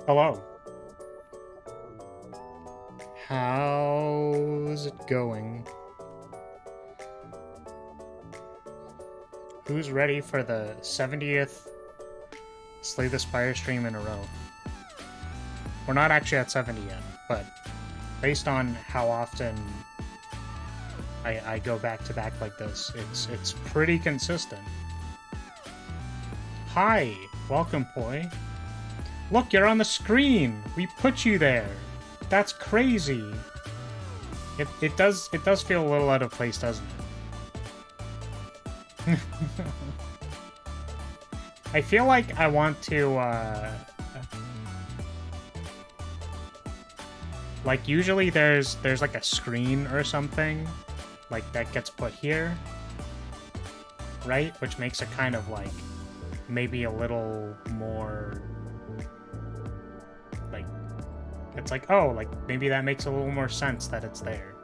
Hello. How's it going? Who's ready for the 70th Slay the Spire stream in a row? We're not actually at 70 yet, but based on how often I go back to back like this, it's pretty consistent. Hi, welcome, Poi. Look, you're on the screen. We put you there. That's crazy. It does feel a little out of place, doesn't it? I feel like I want to like usually there's like a screen or something like that gets put here, right? Which makes it kind of like maybe a little more like, it's like, oh, like maybe that makes a little more sense that it's there.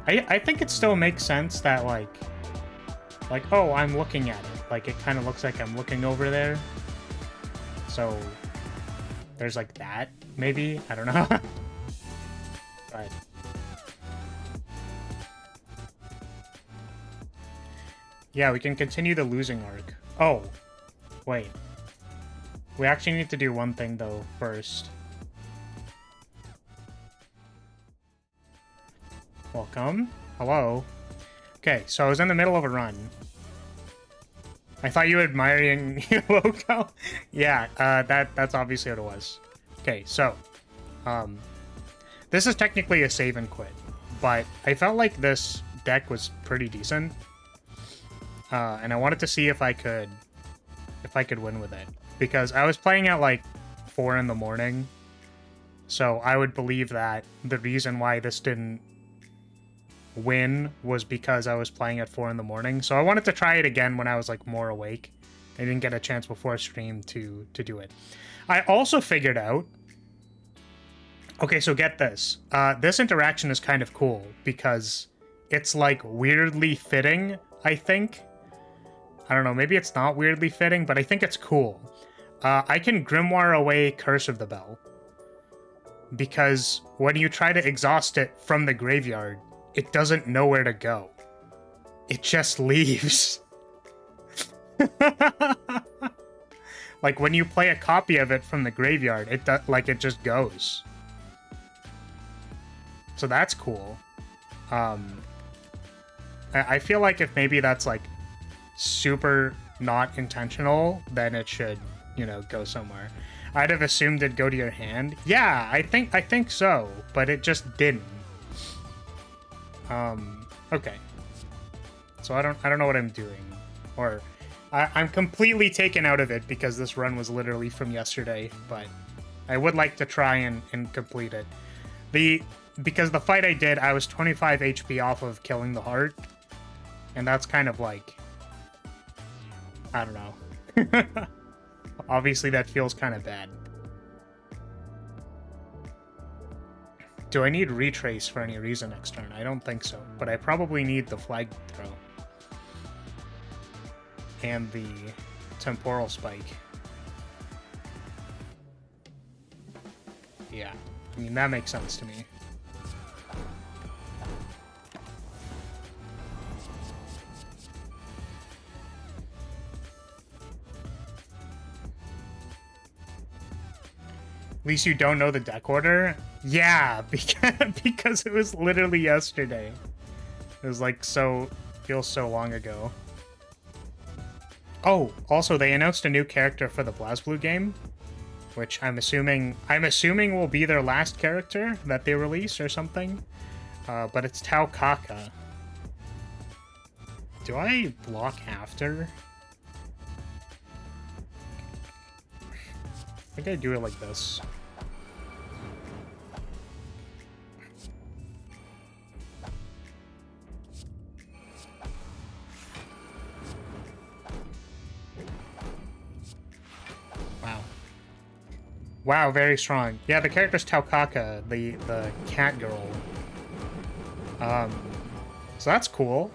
I think it still makes sense that like, oh, I'm looking at it. Like it kind of looks like I'm looking over there. So there's like that, maybe, I don't know. But yeah, we can continue the losing arc. Oh, wait. We actually need to do one thing, though, first. Welcome. Hello. Okay, so I was in the middle of a run. I thought you were admiring your logo. Yeah, that's obviously what it was. Okay, so, this is technically a save and quit, but I felt like this deck was pretty decent. And I wanted to see if I could win with it, because I was playing at like 4 in the morning, so I would believe that the reason why this didn't win was because I was playing at 4 in the morning. So I wanted to try it again when I was like more awake. I didn't get a chance before stream to do it. I also figured out, okay, so get this. This interaction is kind of cool because it's like weirdly fitting, I think. I don't know, maybe it's not weirdly fitting, but I think it's cool. I can Grimoire away Curse of the Bell, because when you try to exhaust it from the graveyard, it doesn't know where to go. It just leaves. Like when you play a copy of it from the graveyard, it it just goes. So that's cool. I feel like if maybe that's like super not intentional, then it should, you know, go somewhere. I'd have assumed it'd go to your hand. Yeah, I think so, but it just didn't. Okay. So I don't know what I'm doing, or I'm completely taken out of it because this run was literally from yesterday, but I would like to try and complete it. Because the fight I did, I was 25 HP off of killing the heart, and that's kind of like, I don't know. Obviously that feels kind of bad. Do I need retrace for any reason next turn? I don't think so, but I probably need the flag throw. And the temporal spike. Yeah, I mean, that makes sense to me. At least you don't know the deck order? Yeah, because it was literally yesterday. It was like feels so long ago. Oh, also they announced a new character for the BlazBlue game, which I'm assuming will be their last character that they release or something. But it's Tau Kaka. Do I block after? I think I do it like this. Wow. Wow, very strong. Yeah, the character's Taukaka, the cat girl. So that's cool.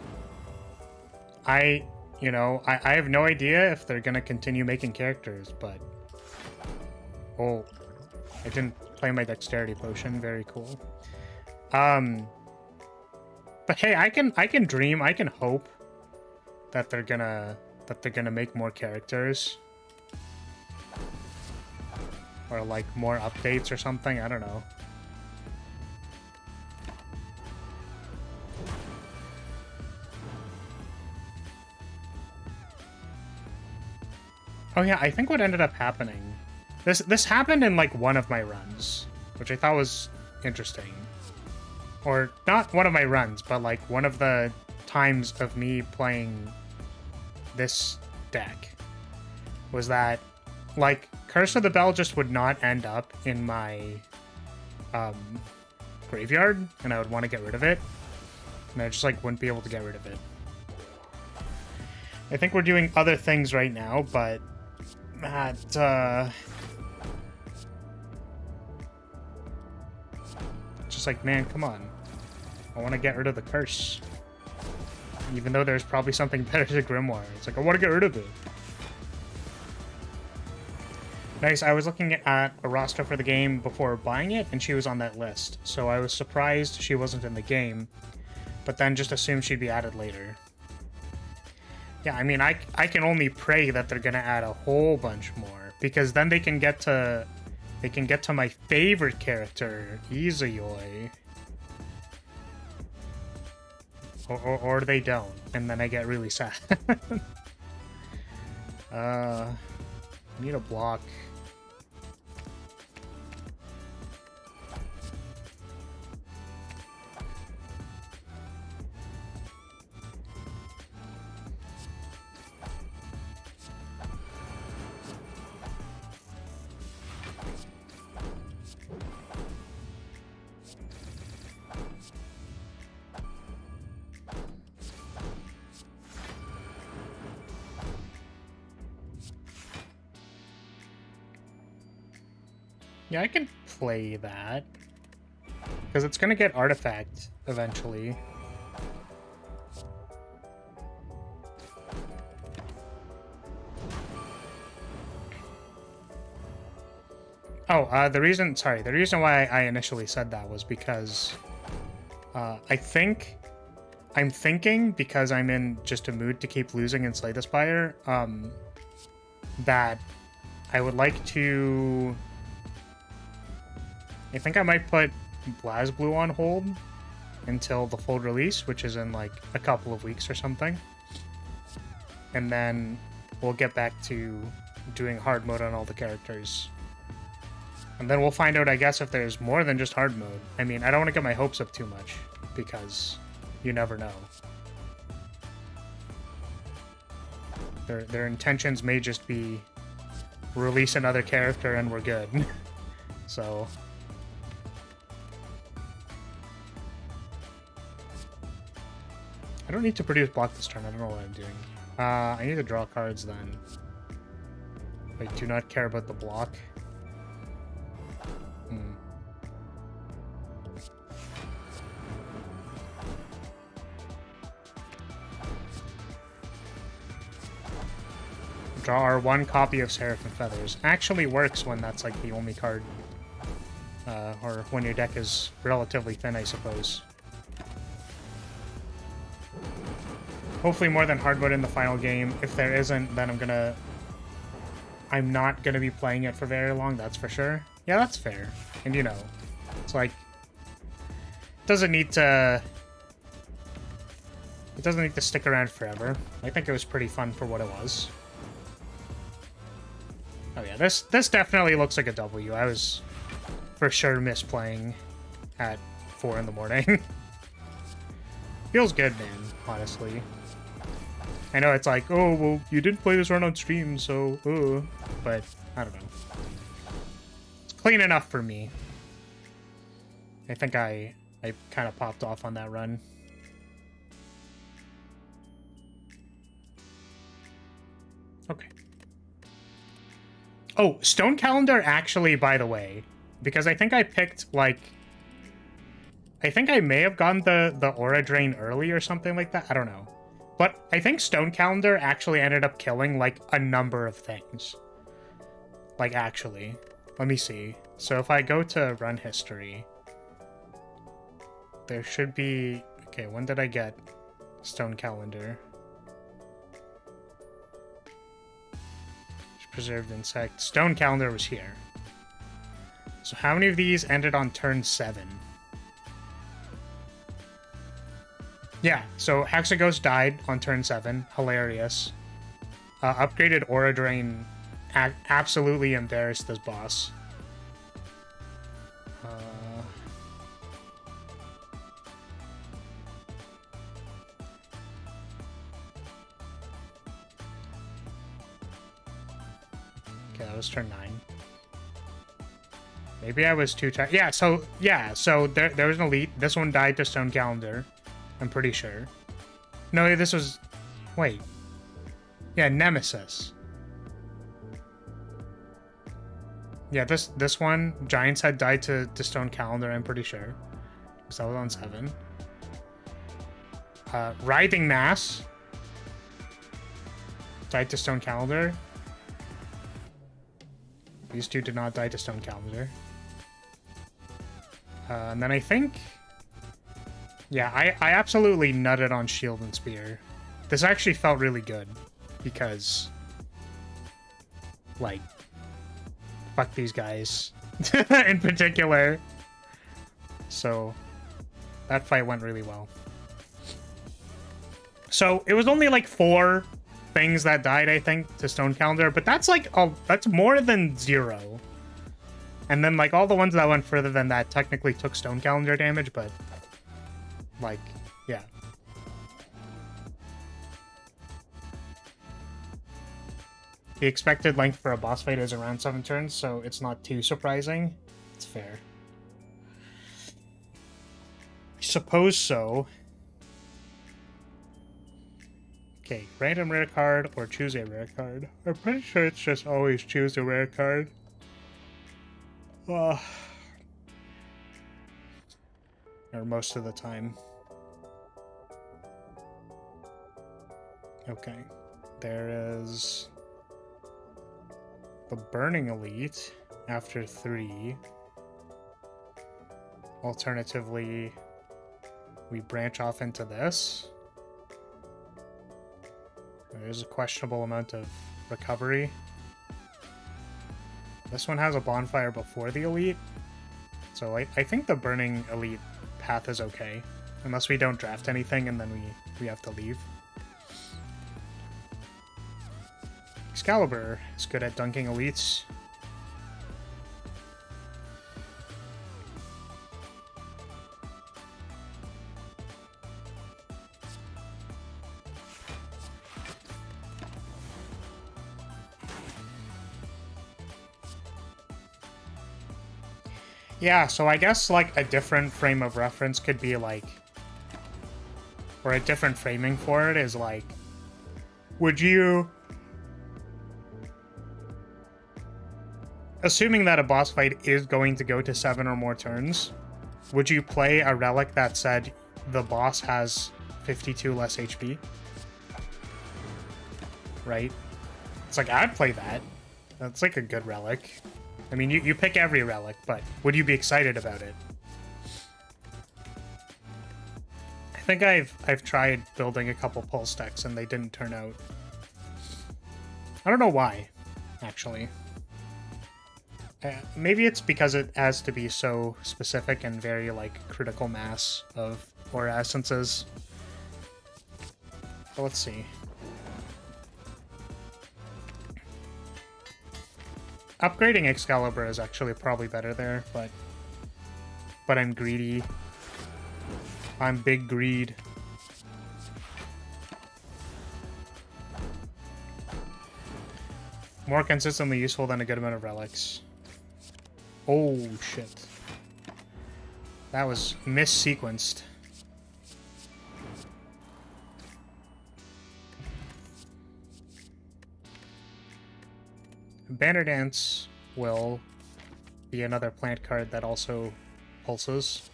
you know, I have no idea if they're gonna continue making characters, but... Oh, I didn't play my dexterity potion. Very cool. But hey, I can dream, I can hope that they're gonna make more characters. Or like more updates or something, I don't know. Oh yeah, I think what ended up happening... This happened in like one of my runs, which I thought was interesting. Or not one of my runs, but like one of the times of me playing this deck was that like Curse of the Bell just would not end up in my graveyard, and I would want to get rid of it, and I just like wouldn't be able to get rid of it. I think we're doing other things right now, but that just like, man, come on. I want to get rid of the curse. Even though there's probably something better to Grimoire. It's like, I want to get rid of it. Nice, I was looking at a roster for the game before buying it, and she was on that list. So I was surprised she wasn't in the game, but then just assumed she'd be added later. Yeah, I mean, I can only pray that they're gonna add a whole bunch more, because then they can get to my favorite character, Izayoi. Or they don't, and then I get really sad. I need a block. Yeah, I can play that. Because it's going to get Artifact eventually. Oh, the reason why I initially said that was because I'm thinking, because I'm in just a mood to keep losing in Slay the Spire, that I would like to... I think I might put BlazBlue on hold until the full release, which is in like a couple of weeks or something. And then we'll get back to doing hard mode on all the characters. And then we'll find out, I guess, if there's more than just hard mode. I mean, I don't want to get my hopes up too much, because you never know. Their intentions may just be release another character and we're good. So... I don't need to produce block this turn. I don't know what I'm doing. I need to draw cards then. I do not care about the block. Draw our one copy of Seraphim Feathers. Actually works when that's like the only card. Or when your deck is relatively thin, I suppose. Hopefully more than hard mode in the final game. If there isn't, then I'm not gonna be playing it for very long, that's for sure. Yeah, that's fair. And you know, it's like, it doesn't need to stick around forever. I think it was pretty fun for what it was. Oh yeah, this definitely looks like a W. I was for sure misplaying at 4 in the morning. Feels good, man, honestly. I know it's like, oh, well, you didn't play this run on stream, so, but I don't know. It's clean enough for me. I think I kind of popped off on that run. Okay. Oh, Stone Calendar actually, by the way, because I think I picked, like, I think I may have gotten the Aura Drain early or something like that. I don't know. But I think Stone Calendar actually ended up killing, like, a number of things. Like, actually. Let me see. So if I go to run history, there should be... Okay, when did I get Stone Calendar? Preserved insect. Stone Calendar was here. So how many of these ended on turn 7? Yeah, so Hexaghost died on turn 7. Hilarious. Upgraded Aura Drain absolutely embarrassed this boss. Okay, that was turn 9. Maybe I was too tired. Yeah, so there was an elite. This one died to Stone Calendar. I'm pretty sure. No, this was... Wait. Yeah, Nemesis. Yeah, this one, Giant's Head died to Stone Calendar, I'm pretty sure. Because that was on 7. Writhing Mass died to Stone Calendar. These two did not die to Stone Calendar. And then I think... Yeah, I absolutely nutted on Shield and Spear. This actually felt really good. Because... Like... Fuck these guys. In particular. So... That fight went really well. So, it was only like 4 things that died, I think, to Stone Calendar. But that's like... that's more than 0. And then, like, all the ones that went further than that technically took Stone Calendar damage, but... Like, yeah. The expected length for a boss fight is around 7 turns, so it's not too surprising. It's fair. I suppose so. Okay, random rare card or choose a rare card. I'm pretty sure it's just always choose a rare card. Or most of the time. Okay. There is the Burning Elite after 3. Alternatively, we branch off into this. There's a questionable amount of recovery. This one has a bonfire before the Elite. So I think the Burning Elite path is okay. Unless we don't draft anything and then we have to leave. Excalibur is good at dunking elites. Yeah, so I guess, like, a different frame of reference could be, like... Or a different framing for it is, like... Would you... Assuming that a boss fight is going to go to 7 or more turns, would you play a relic that said the boss has 52 less HP? Right? It's like, I'd play that. That's like a good relic. I mean, you pick every relic, but would you be excited about it? I think I've tried building a couple pulse decks and they didn't turn out. I don't know why, actually. Maybe it's because it has to be so specific and very, like, critical mass of aura essences. But let's see. Upgrading Excalibur is actually probably better there, but I'm greedy. I'm big greed. More consistently useful than a good amount of relics. Oh, shit. That was mis-sequenced. Banner Dance will be another plant card that also pulses.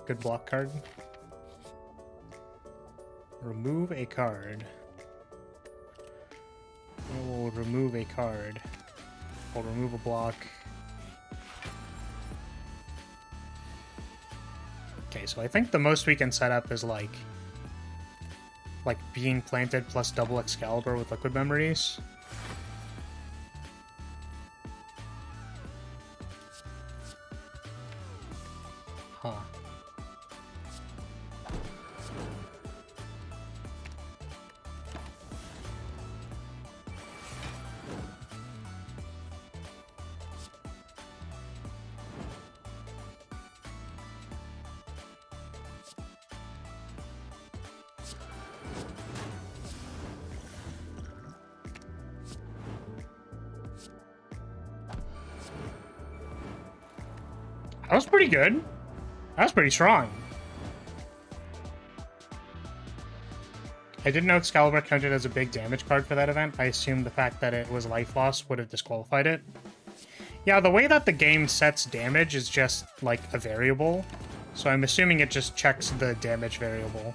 Good block card. Remove a card. I will remove a card. I'll remove a block. Okay, so I think the most we can set up is like Being Planted plus double Excalibur with Liquid Memories. Huh. That was pretty good. That was pretty strong. I didn't know Excalibur counted as a big damage card for that event. I assumed the fact that it was life loss would have disqualified it. Yeah, the way that the game sets damage is just, like, a variable. So I'm assuming it just checks the damage variable.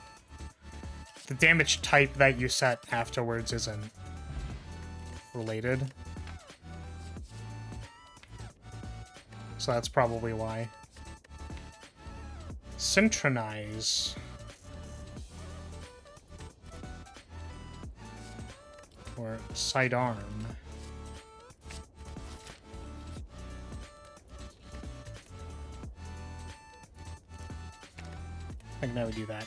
The damage type that you set afterwards isn't related. So that's probably why. Synchronize. Or sidearm. I think that would do that.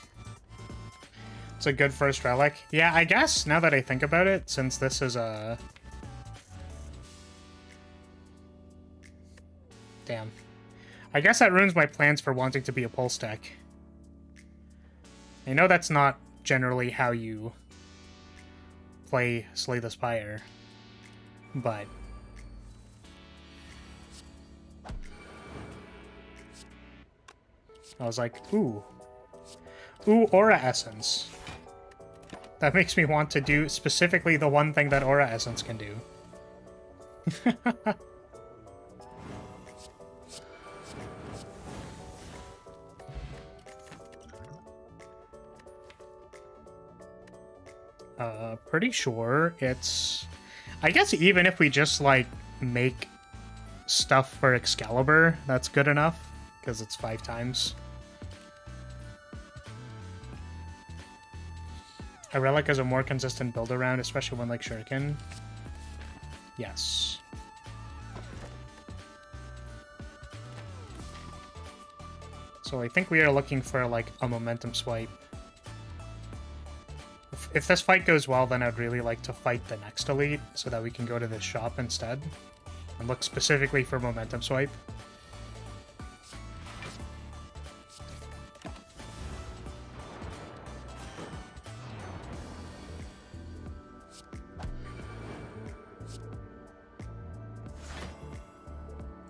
It's a good first relic. Yeah, I guess, now that I think about it, since this is a... Damn. I guess that ruins my plans for wanting to be a pulse deck. I know that's not generally how you play Slay the Spire, but... I was like, ooh. Ooh, Aura Essence. That makes me want to do specifically the one thing that Aura Essence can do. Pretty sure it's... I guess even if we just, like, make stuff for Excalibur, that's good enough, because it's 5 times. A relic is a more consistent build around, especially one like Shuriken. Yes. So I think we are looking for, like, a momentum swipe. If this fight goes well, then I'd really like to fight the next elite so that we can go to this shop instead and look specifically for momentum swipe.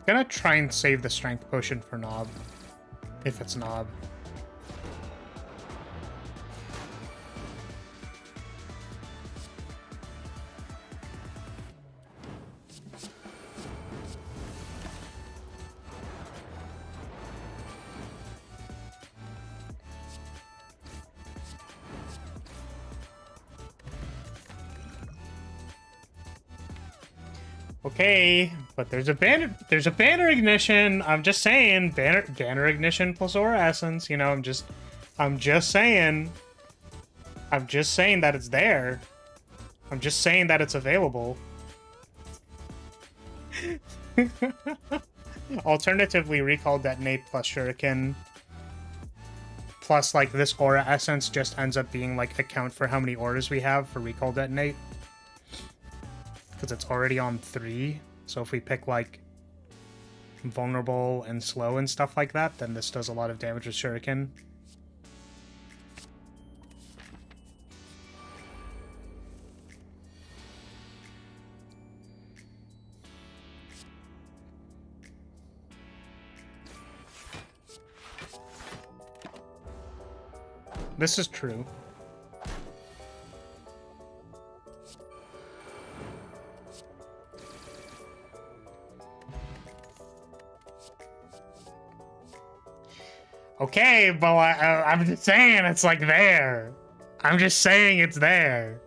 Gonna try and save the strength potion for Nob, if it's Nob. Okay, but there's a banner ignition. I'm just saying, banner ignition plus Aura Essence. You know, I'm just saying that it's there. I'm just saying that it's available. Alternatively, recall detonate plus shuriken plus like this Aura Essence just ends up being like account for how many auras we have for recall detonate. Because it's already on 3, so if we pick like vulnerable and slow and stuff like that, then this does a lot of damage with shuriken. This is true. Okay, but I'm just saying it's like there. I'm just saying it's there.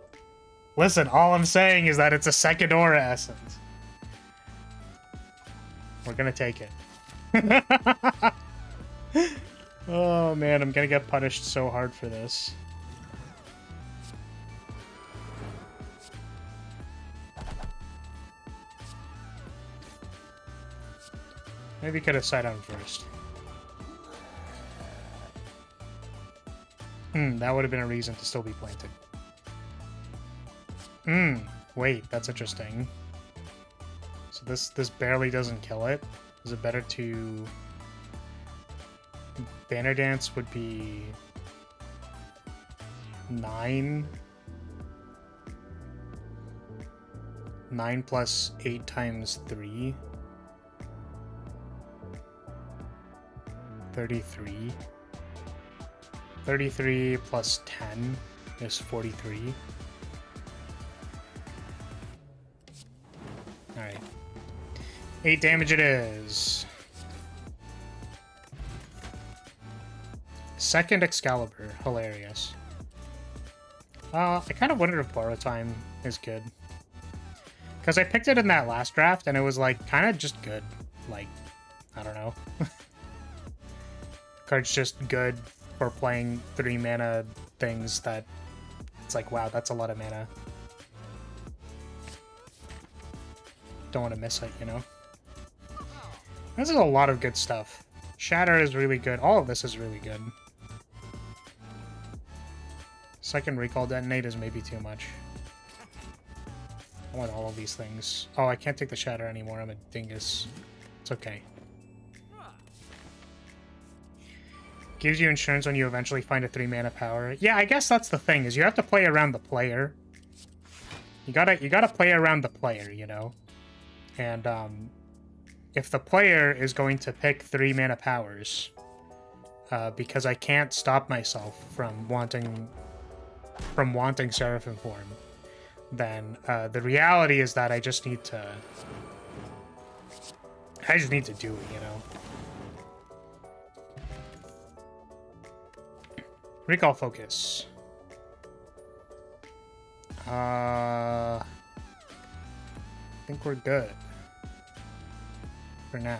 Listen, all I'm saying is that it's a second aura essence. We're gonna take it. Oh man, I'm gonna get punished so hard for this. Maybe could have sat down first. That would have been a reason to still be planted. Wait, that's interesting. So this barely doesn't kill it. Is it better to... Banner Dance would be... 9? 9 plus 8 times 3? 33. 33 plus 10 is 43. Alright. 8 damage it is. Second Excalibur. Hilarious. I kind of wondered if Borrow Time is good. Because I picked it in that last draft, and it was, like, kind of just good. Like, I don't know. Card's just good for playing 3 mana things that... It's like, wow, that's a lot of mana. Don't want to miss it, you know? This is a lot of good stuff. Shatter is really good. All of this is really good. Second Recall Detonate is maybe too much. I want all of these things. Oh, I can't take the Shatter anymore. I'm a dingus. It's okay. Gives you insurance when you eventually find a 3 mana power. Yeah, I guess that's the thing, is you have to play around the player. You gotta play around the player, you know? And, if the player is going to pick 3 mana powers, because I can't stop myself from wanting Seraphim form, then the reality is that I just need to do it, you know? Recall Focus. I think we're good. For now.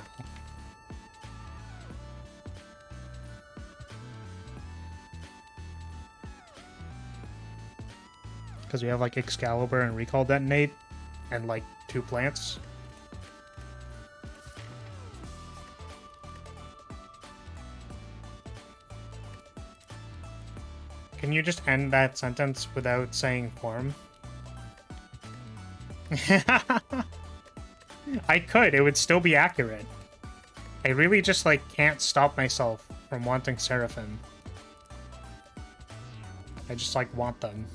Because we have like Excalibur and Recall Detonate and like 2 plants. Can you just end that sentence without saying form? I could, it would still be accurate. I really just, like, can't stop myself from wanting Seraphim. I just, like, want them.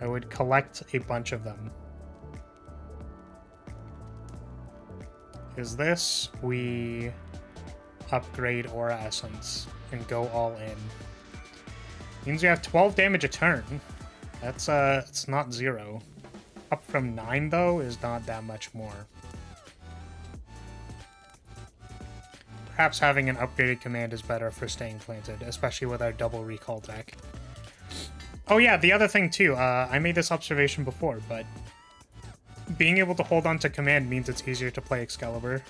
I would collect a bunch of them. Is this, we upgrade Aura Essence and go all in. Means we have 12 damage a turn. That's, it's not 0. Up from 9, though, is not that much more. Perhaps having an upgraded command is better for staying planted, especially with our double recall deck. Oh yeah, the other thing too, I made this observation before, but being able to hold on to command means it's easier to play Excalibur.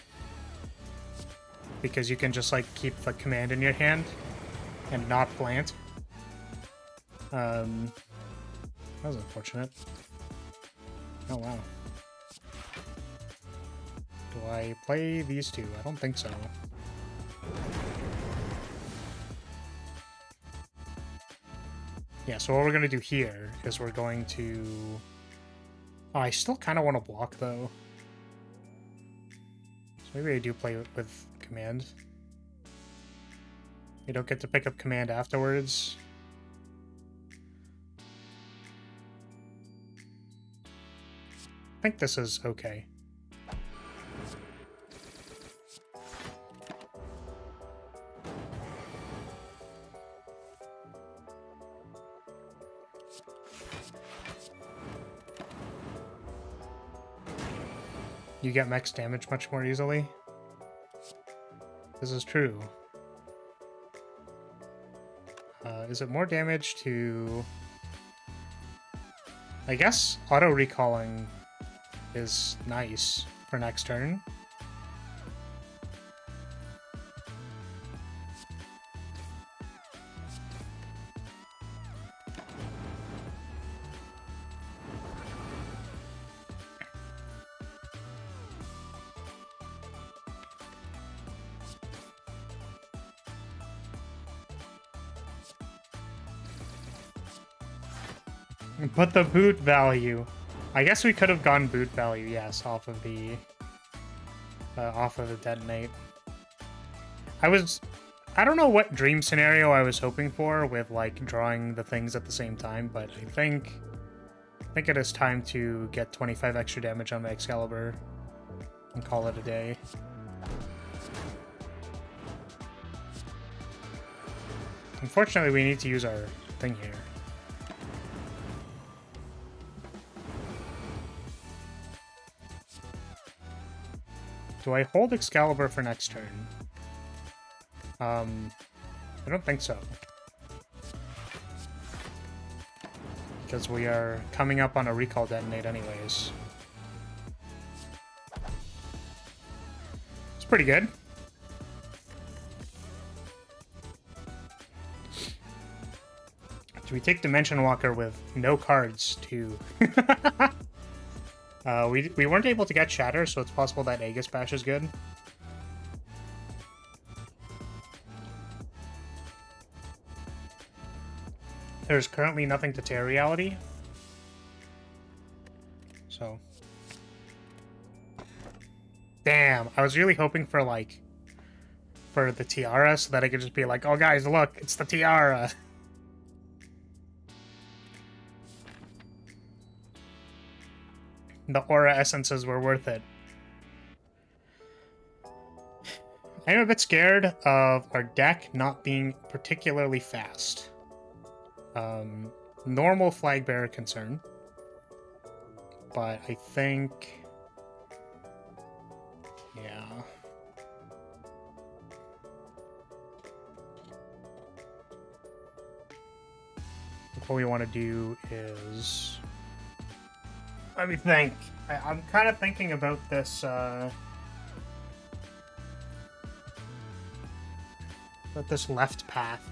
Because you can just, like, keep the command in your hand and not plant. That was unfortunate. Oh, wow. Do I play these two? I don't think so. Yeah, so what we're going to do here is we're going to... Oh, I still kind of want to block, though. So maybe I do play with command. You don't get to pick up command afterwards. I think this is okay. You get max damage much more easily. This is true. Is it more damage to... I guess auto-recalling is nice for next turn. But the boot value. I guess we could have gone boot value, yes, off of the detonate. I don't know what dream scenario I was hoping for with like drawing the things at the same time, but I think it is time to get 25 extra damage on my Excalibur and call it a day. Unfortunately, we need to use our thing here. Do I hold Excalibur for next turn? I don't think so. Because we are coming up on a recall detonate anyways. It's pretty good. Do we take Dimension Walker with no cards too? We weren't able to get Shatter, so it's possible that Aegis Bash is good. There's currently nothing to tear reality. So. Damn, I was really hoping for, like, for the Tiara, so that I could just be like, oh guys, look, it's the Tiara. The aura essences were worth it. I'm a bit scared of our deck not being particularly fast. Normal Flagbearer concern. But I think... yeah. What we want to do is... let me think. I'm kind of thinking about this, left path.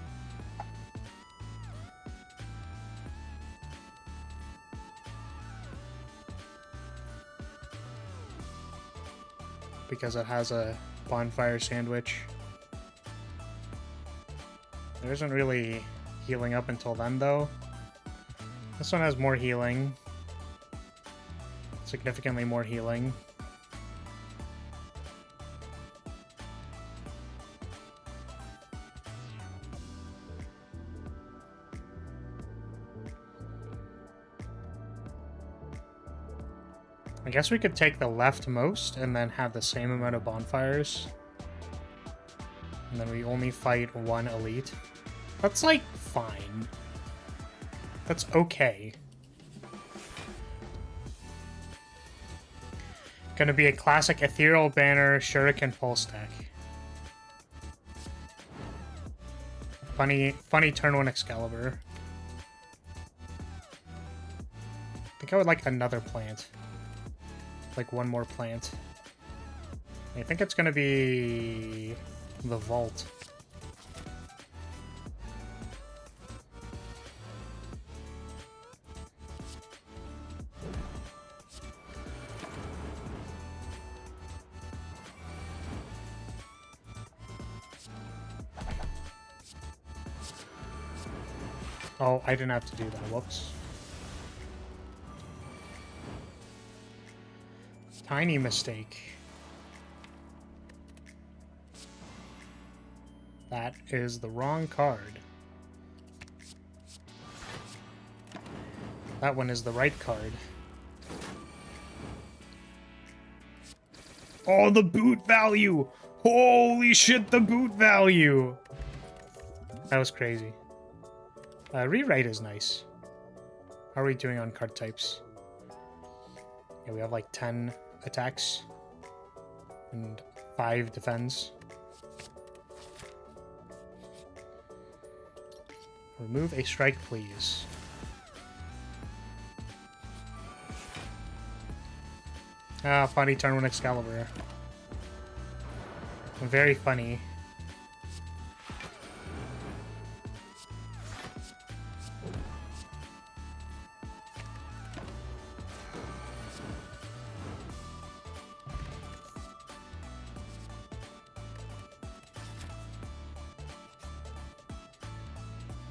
Because it has a bonfire sandwich. There isn't really healing up until then, though. This one has more healing. Significantly more healing. I guess we could take the leftmost and then have the same amount of bonfires. And then we only fight one elite. That's, like, fine. That's okay. Gonna be a classic Ethereal Banner Shuriken Pulse deck. Funny turn 1 Excalibur. I think I would like another plant. Like one more plant. I think it's gonna be the Vault. Oh, I didn't have to do that. Whoops. Tiny mistake. That is the wrong card. That one is the right card. Oh, the boot value! Holy shit, the boot value! That was crazy. Rewrite is nice. How are we doing on card types? Yeah, we have like 10 attacks and 5 defense. Remove a strike, please. Ah, funny turn 1 Excalibur. Very funny.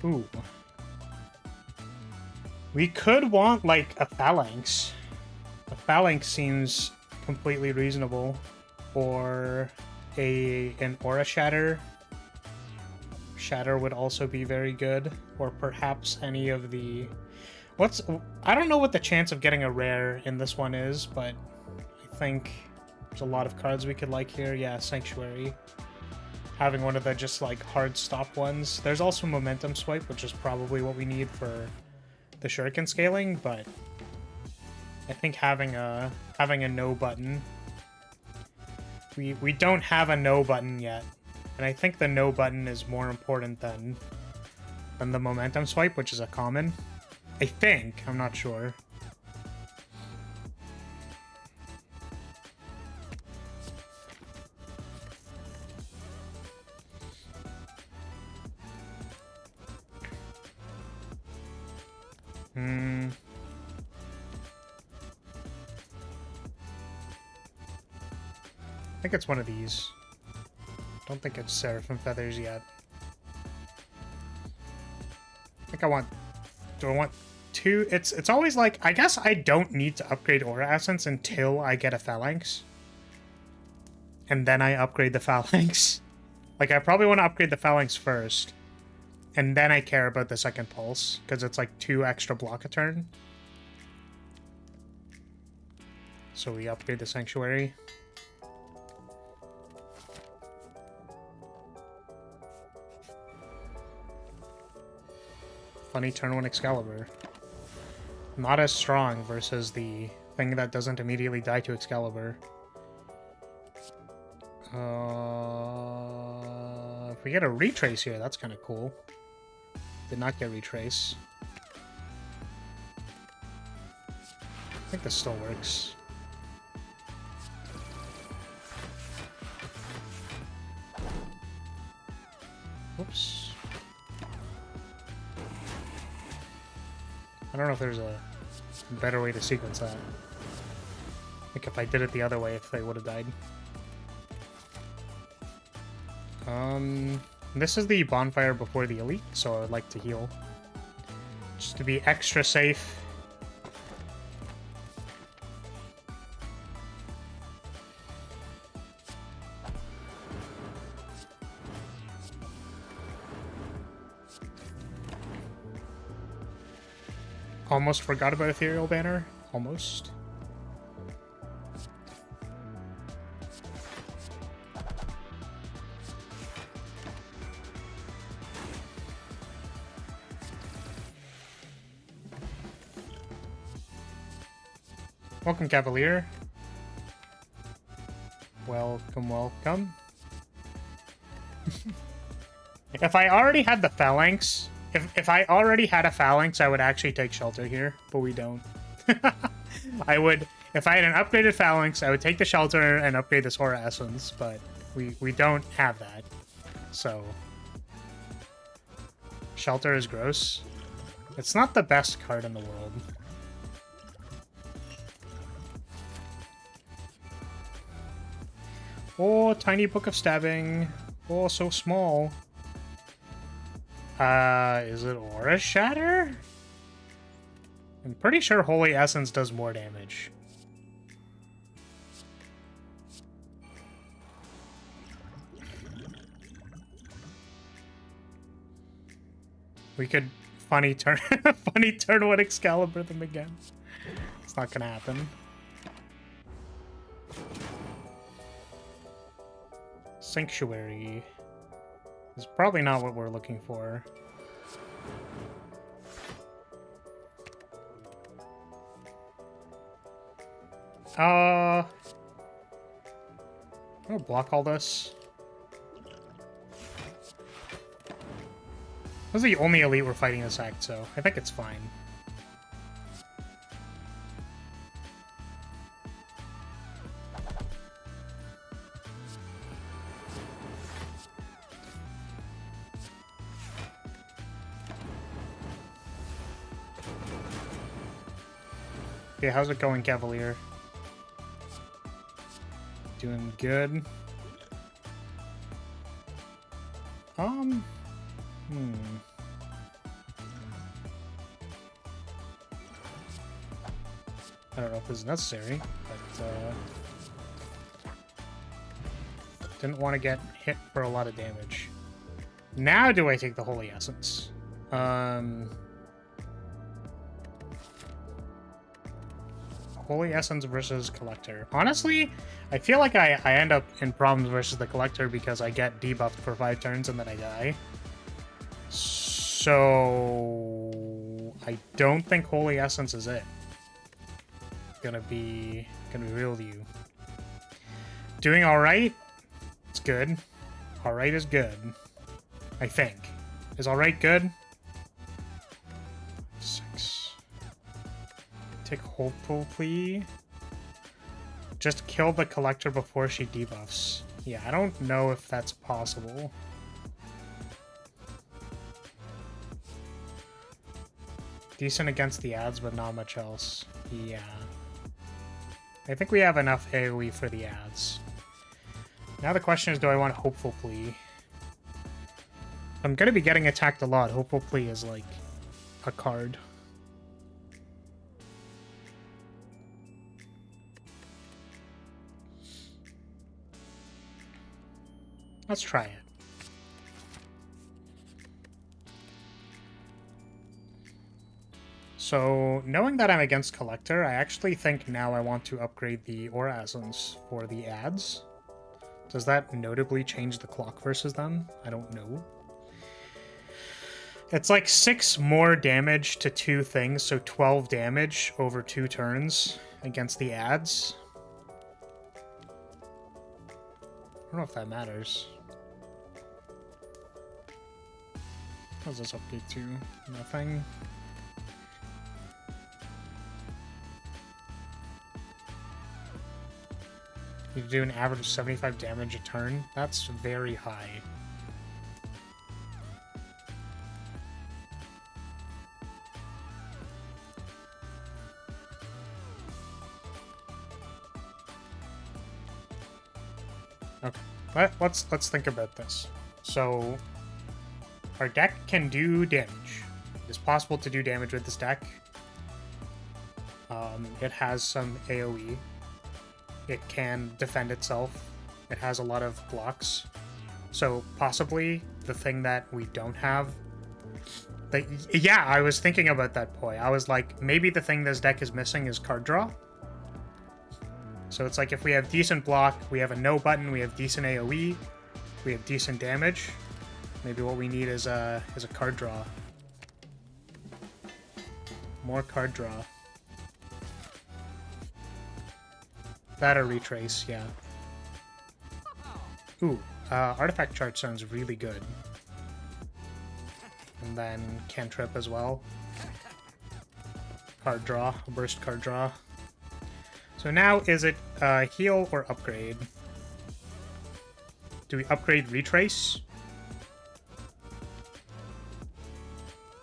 Ooh. We could want, like, a Phalanx. A Phalanx seems completely reasonable. Or an Aura Shatter. Shatter would also be very good. Or perhaps any of the... I don't know what the chance of getting a rare in this one is, but I think there's a lot of cards we could like here. Yeah, Sanctuary. Having one of the just like hard stop ones. There's also Momentum Swipe, which is probably what we need for the Shuriken scaling, but I think having a no button. We don't have a no button yet, and I think the no button is more important than the Momentum Swipe, which is a common. I think. I'm not sure. I think it's one of these. Don't think it's Seraphim Feathers yet. I think I want... Do I want two? It's always like... I guess I don't need to upgrade Aura Essence until I get a Phalanx. And then I upgrade the Phalanx. Like, I probably want to upgrade the Phalanx first. And then I care about the second Pulse. Because it's like 2 extra block a turn. So we upgrade the Sanctuary. Funny turn 1 Excalibur. Not as strong versus the thing that doesn't immediately die to Excalibur. If we get a Retrace here, that's kind of cool. Did not get Retrace. I think this still works. Whoops. I don't know if there's a better way to sequence that. Like if I did it the other way, if they would have died. This is the bonfire before the elite, so I would like to heal. Just to be extra safe. Almost forgot about Ethereal Banner. Almost. Welcome, Cavalier. Welcome, welcome. If I already had the Phalanx... If I already had a Phalanx, I would actually take Shelter here, but we don't. I would... If I had an upgraded Phalanx, I would take the Shelter and upgrade this Aura Essence, but we don't have that. So... Shelter is gross. It's not the best card in the world. Oh, Tiny Book of Stabbing. Oh, so small. Is it Aura Shatter? I'm pretty sure Holy Essence does more damage. We could funny turn 1 Excalibur them again. It's not gonna happen. Sanctuary is probably not what we're looking for. I'll block all this. This is the only elite we're fighting this act, so I think it's fine. Okay, how's it going, Cavalier? Doing good. I don't know if this is necessary, but didn't want to get hit for a lot of damage. Now do I take the Holy Essence? Holy Essence versus Collector. Honestly, I feel like I end up in problems versus the Collector because I get debuffed for 5 turns and then I die. So I don't think Holy Essence is it. Gonna be real with you. Doing alright? It's good. Alright is good. I think. Is alright good? 6. Take hopefully. Just kill the Collector before she debuffs. Yeah, I don't know if that's possible. Decent against the ads, but not much else. Yeah. I think we have enough AoE for the ads. Now the question is, do I want Hopeful Plea? I'm going to be getting attacked a lot. Hopeful Plea is like a card. Let's try it. So, knowing that I'm against Collector, I actually think now I want to upgrade the Aura Essence for the ads. Does that notably change the clock versus them? I don't know. It's like 6 more damage to 2 things, so 12 damage over 2 turns against the ads. I don't know if that matters. What does this update to? Nothing. You do an average of 75 damage a turn? That's very high. Okay, let's think about this. So, our deck can do damage. It's possible to do damage with this deck. It has some AoE. It can defend itself. It has a lot of blocks. So possibly the thing that we don't have... yeah, I was thinking about that, Poi. I was like, maybe the thing this deck is missing is card draw. So it's like if we have decent block, we have a no button, we have decent AoE, we have decent damage. Maybe what we need is a card draw. More card draw. That or retrace, yeah. Ooh, artifact chart sounds really good. And then cantrip as well. Card draw, burst card draw. So now is it heal or upgrade? Do we upgrade retrace?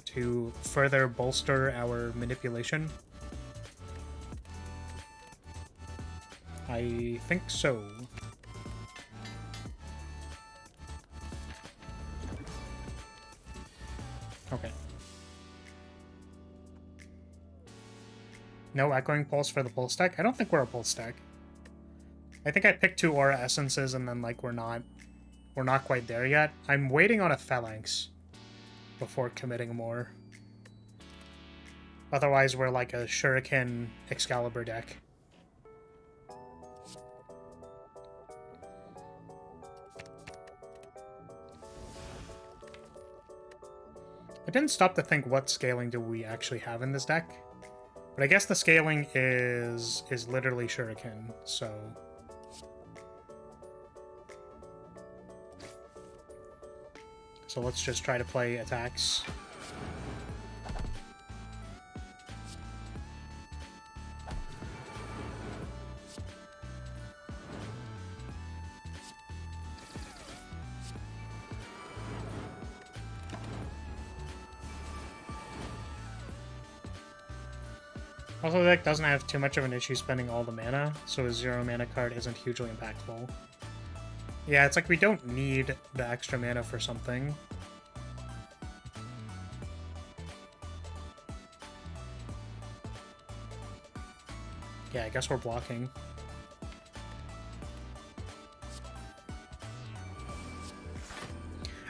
To further bolster our manipulation? I think so. Okay. No echoing pulse for the pulse deck? I don't think we're a pulse deck. I think I picked 2 aura essences and then like we're not quite there yet. I'm waiting on a phalanx before committing more. Otherwise we're like a shuriken Excalibur deck. I didn't stop to think what scaling do we actually have in this deck. But I guess the scaling is literally shuriken, so... So let's just try to play attacks. Also, the deck doesn't have too much of an issue spending all the mana, so a 0 mana card isn't hugely impactful. Yeah, it's like we don't need the extra mana for something. Yeah, I guess we're blocking.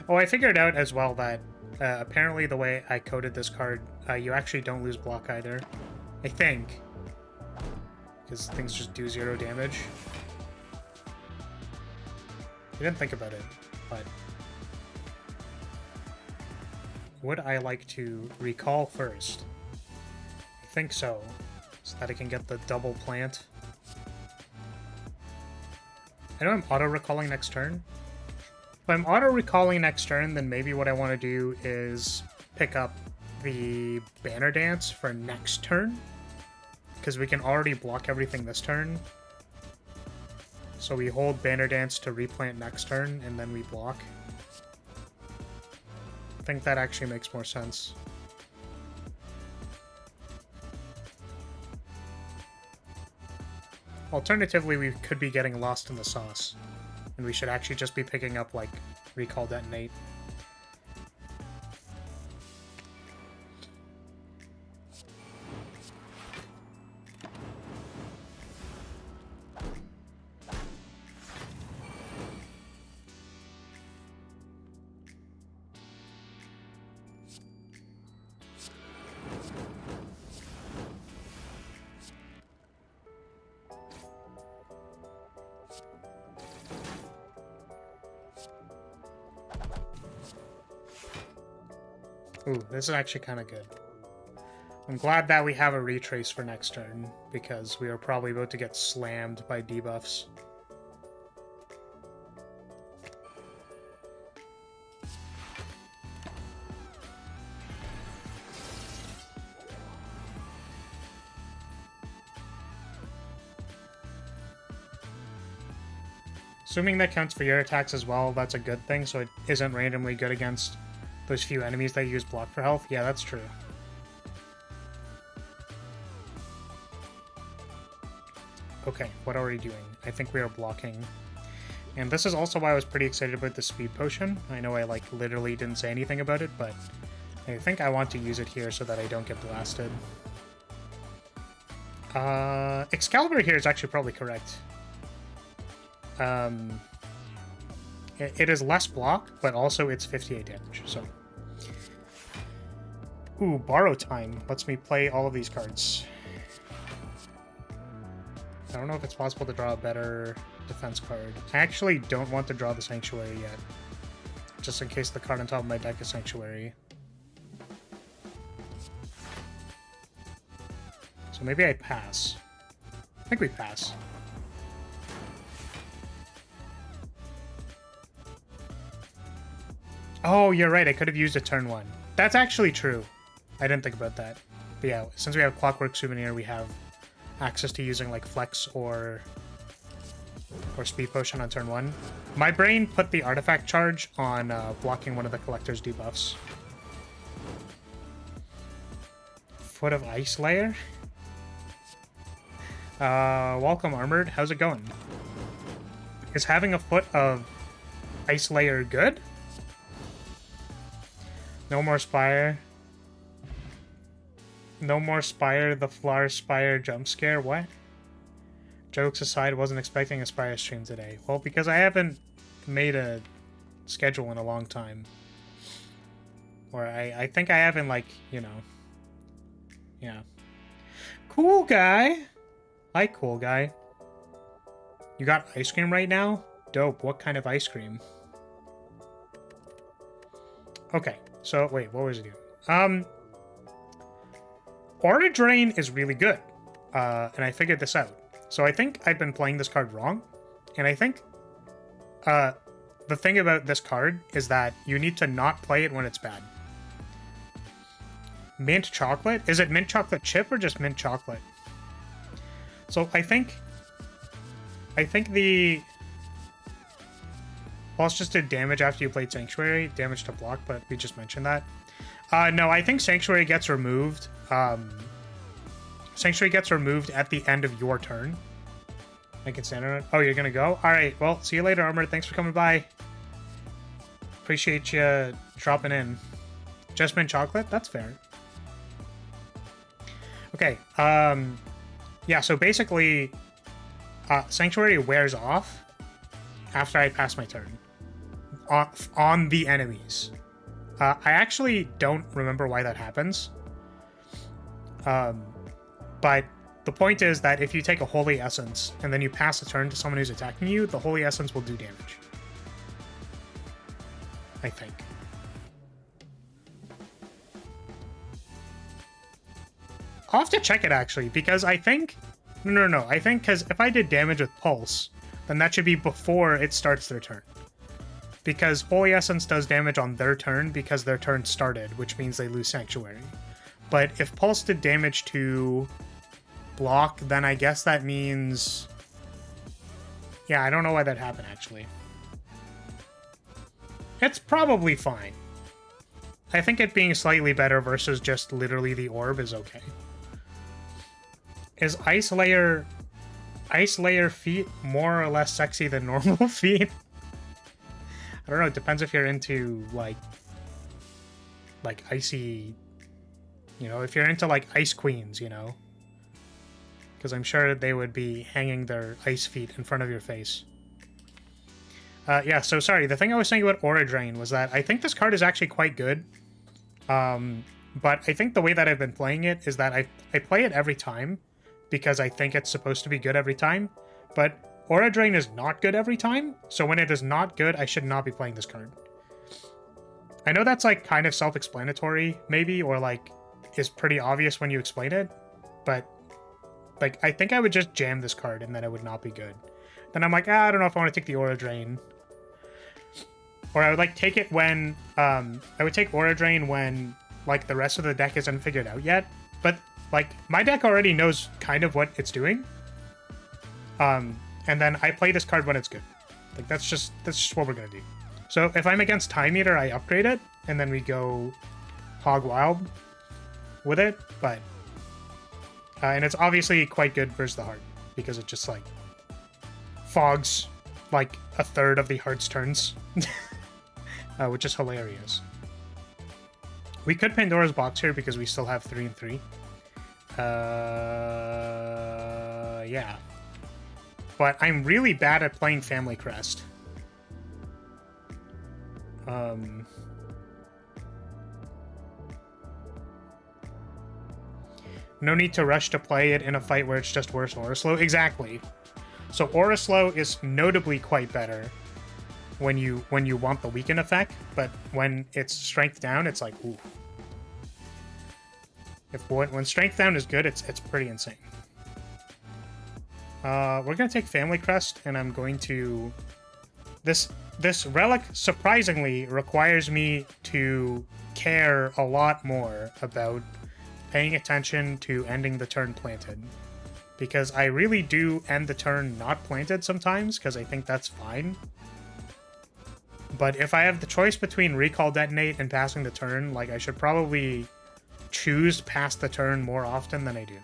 Oh, I figured out as well that apparently the way I coded this card, you actually don't lose block either. I think. Because things just do 0 damage. I didn't think about it, but... would I like to recall first? I think so. So that I can get the double plant. I know I'm auto-recalling next turn. If I'm auto-recalling next turn, then maybe what I want to do is pick up the Banner Dance for next turn. Because we can already block everything this turn. So we hold Banner Dance to replant next turn, and then we block. I think that actually makes more sense. Alternatively, we could be getting lost in the sauce. And we should actually just be picking up, like, Recall Detonate. Ooh, this is actually kind of good. I'm glad that we have a retrace for next turn, because we are probably about to get slammed by debuffs. Assuming that counts for your attacks as well, that's a good thing, so it isn't randomly good against those few enemies that use block for health. Yeah, that's true. Okay, what are we doing? I think we are blocking. And this is also why I was pretty excited about the speed potion. I know I, like, literally didn't say anything about it, but I think I want to use it here so that I don't get blasted. Excalibur here is actually probably correct. It is less block, but also it's 58 damage, so... Ooh, Borrow Time lets me play all of these cards. I don't know if it's possible to draw a better defense card. I actually don't want to draw the Sanctuary yet, just in case the card on top of my deck is Sanctuary. So maybe I pass. I think we pass. Oh, you're right. I could have used a turn 1. That's actually true. I didn't think about that. But yeah, since we have Clockwork Souvenir, we have access to using like Flex or Speed Potion on turn 1. My brain put the Artifact Charge on blocking one of the Collector's debuffs. Foot of Ice Layer? Welcome, Armored. How's it going? Is having a Foot of Ice Layer good? No more Spire. No more Spire, the Flower Spire jump scare. What? Jokes aside, wasn't expecting a Spire stream today. Well, because I haven't made a schedule in a long time. Or I think I haven't, like, you know. Yeah. Cool guy. Hi, cool guy. You got ice cream right now? Dope. What kind of ice cream? Okay. So, wait, what was it doing? Aura Drain is really good, and I figured this out. So I think I've been playing this card wrong, and I think the the thing about this card is that you need to not play it when it's bad. Mint chocolate? Is it mint chocolate chip or just mint chocolate? So I think the Pulse just did damage after you played Sanctuary, damage to block, but we just mentioned that. No, I think Sanctuary gets removed. Sanctuary gets removed at the end of your turn. I can stand on it. Oh, you're gonna go? Alright, well, see you later, Armor. Thanks for coming by. Appreciate you dropping in. Just mint chocolate? That's fair. Okay, yeah, so basically, Sanctuary wears off after I pass my turn. On the enemies. I actually don't remember why that happens. But the point is that if you take a Holy Essence and then you pass a turn to someone who's attacking you, the Holy Essence will do damage. I think. I'll have to check it, actually, because I think... No. I think because if I did damage with Pulse, then that should be before it starts their turn. Because Holy Essence does damage on their turn because their turn started, which means they lose Sanctuary. But if Pulse did damage to block, then I guess that means... Yeah, I don't know why that happened, actually. It's probably fine. I think it being slightly better versus just literally the orb is okay. Is Ice Layer feet more or less sexy than normal feet? I don't know, it depends if you're into, like icy... You know, if you're into, like, Ice Queens, you know? Because I'm sure they would be hanging their ice feet in front of your face. Yeah, so sorry, the thing I was saying about Aura Drain was that I think this card is actually quite good. But I think the way that I've been playing it is that I play it every time because I think it's supposed to be good every time. But Aura Drain is not good every time, so when it is not good, I should not be playing this card. I know that's, like, kind of self-explanatory, maybe, or, like, is pretty obvious when you explain it, but, like, I think I would just jam this card and then it would not be good. Then I'm like, I don't know if I want to take the Aura Drain. Or I would, like, take it when, I would take Aura Drain when, like, the rest of the deck isn't figured out yet. But, like, my deck already knows kind of what it's doing. And then I play this card when it's good. Like, that's just what we're gonna do. So if I'm against Time Eater, I upgrade it, and then we go hog wild with it, but... and it's obviously quite good versus the Heart, because it just, like, fogs, like, a third of the Heart's turns. Which is hilarious. We could Pandora's Box here because we still have 3 and 3. Yeah. But I'm really bad at playing Family Crest. No need to rush to play it in a fight where it's just worse Aura Slow. Exactly. So Aura Slow is notably quite better when you want the weaken effect, but when it's strength down, it's like, ooh. When strength down is good, it's pretty insane. We're gonna take Family Crest, and I'm going to... This relic surprisingly requires me to care a lot more about paying attention to ending the turn planted. Because I really do end the turn not planted sometimes, because I think that's fine. But if I have the choice between Recall Detonate and passing the turn, like, I should probably choose pass the turn more often than I do.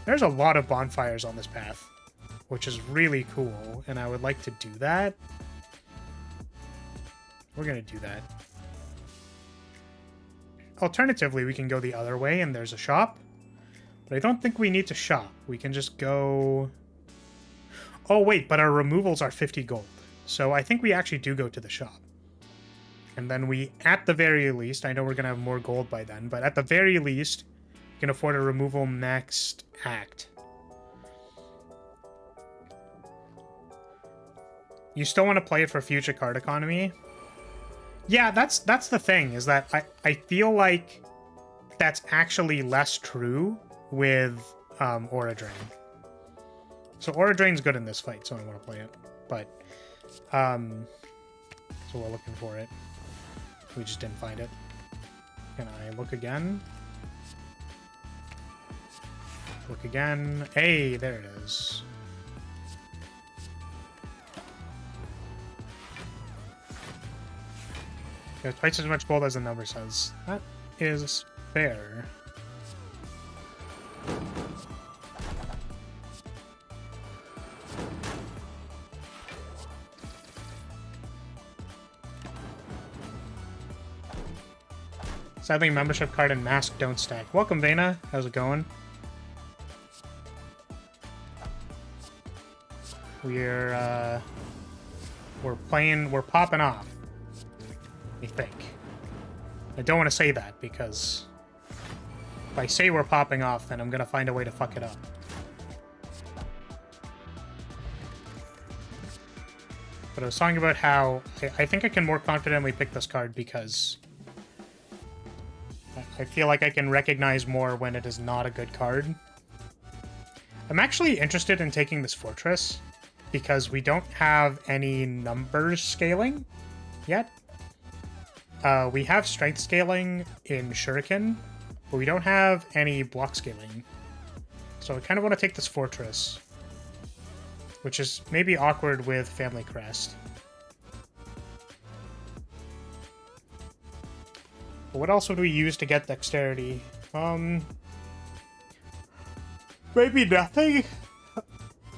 There's a lot of bonfires on this path, which is really cool, and I would like to do that. We're gonna do that. Alternatively, we can go the other way, and there's a shop. But I don't think we need to shop. We can just go... Oh, wait, but our removals are 50 gold. So I think we actually do go to the shop. And then we, at the very least, I know we're going to have more gold by then, but at the very least, we can afford a removal next act. You still want to play it for future card economy? Yeah, that's the thing, is that I feel like that's actually less true with Aura Drain. So Aura Drain's good in this fight, so I want to play it. But So we're looking for it. We just didn't find it. Can I look again? Look again. Hey, there it is. There's twice as much gold as the number says. That is fair. Sadly, membership card and mask don't stack. Welcome, Vena. How's it going? We're popping off. I think. I don't want to say that, because if I say we're popping off, then I'm gonna find a way to fuck it up. But I was talking about how I think I can more confidently pick this card because I feel like I can recognize more when it is not a good card. I'm actually interested in taking this fortress because we don't have any numbers scaling yet. We have strength scaling in Shuriken, but we don't have any block scaling. So I kind of want to take this fortress, which is maybe awkward with Family Crest. But what else would we use to get dexterity? Maybe nothing?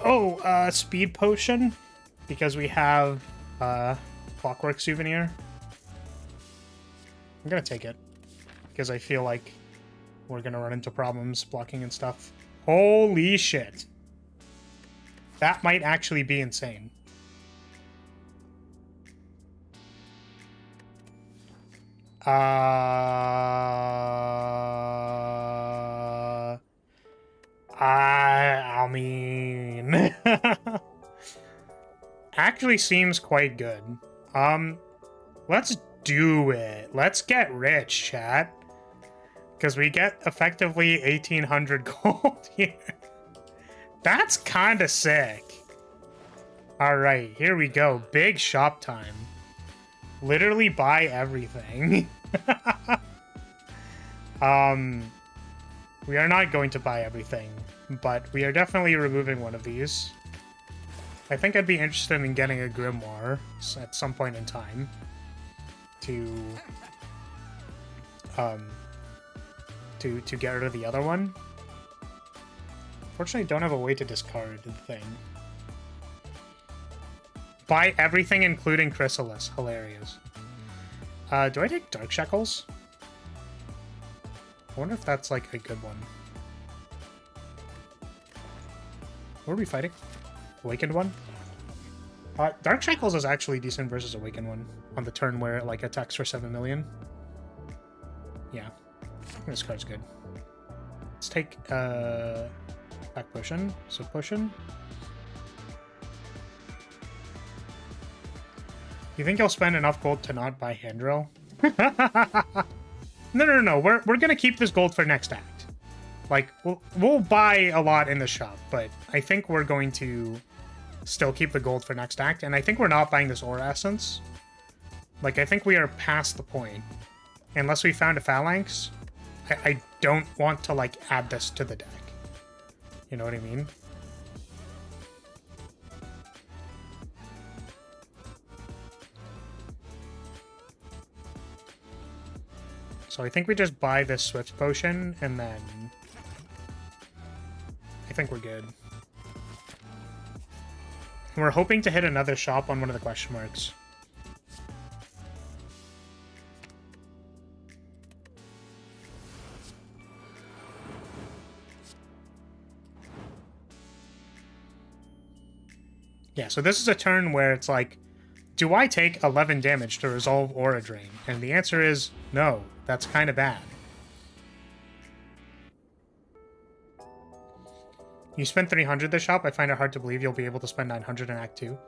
Oh, speed potion, because we have clockwork souvenir. I'm gonna take it, because I feel like we're gonna run into problems blocking and stuff. Holy shit. That might actually be insane. I mean... actually seems quite good. Let's do it. Let's get rich, chat. Because we get effectively 1,800 gold here. That's kind of sick. Alright, here we go. Big shop time. Literally buy everything. We are not going to buy everything, but we are definitely removing one of these. I think I'd be interested in getting a grimoire at some point in time to get rid of the other one. Fortunately, I don't have a way to discard the thing. Buy everything, including Chrysalis. Hilarious. Do I take Dark Shackles? I wonder if that's, like, a good one. What are we fighting? Awakened one? Dark Shackles is actually decent versus Awakened one on the turn where it, like, attacks for 7 million. Yeah. I think this card's good. Let's take, back potion. So potion. You think you'll spend enough gold to not buy hand drill? No. We're gonna keep this gold for next act. Like, we'll buy a lot in the shop, but I think we're going to still keep the gold for next act, and I think we're not buying this Aura Essence. Like, I think we are past the point. Unless we found a Phalanx, I don't want to, like, add this to the deck. You know what I mean? So I think we just buy this Swift Potion, and then I think we're good. We're hoping to hit another shop on one of the question marks. Yeah, so this is a turn where it's like, do I take 11 damage to resolve Aura Drain? And the answer is no. That's kind of bad. You spent 300 this shop. I find it hard to believe you'll be able to spend 900 in Act 2.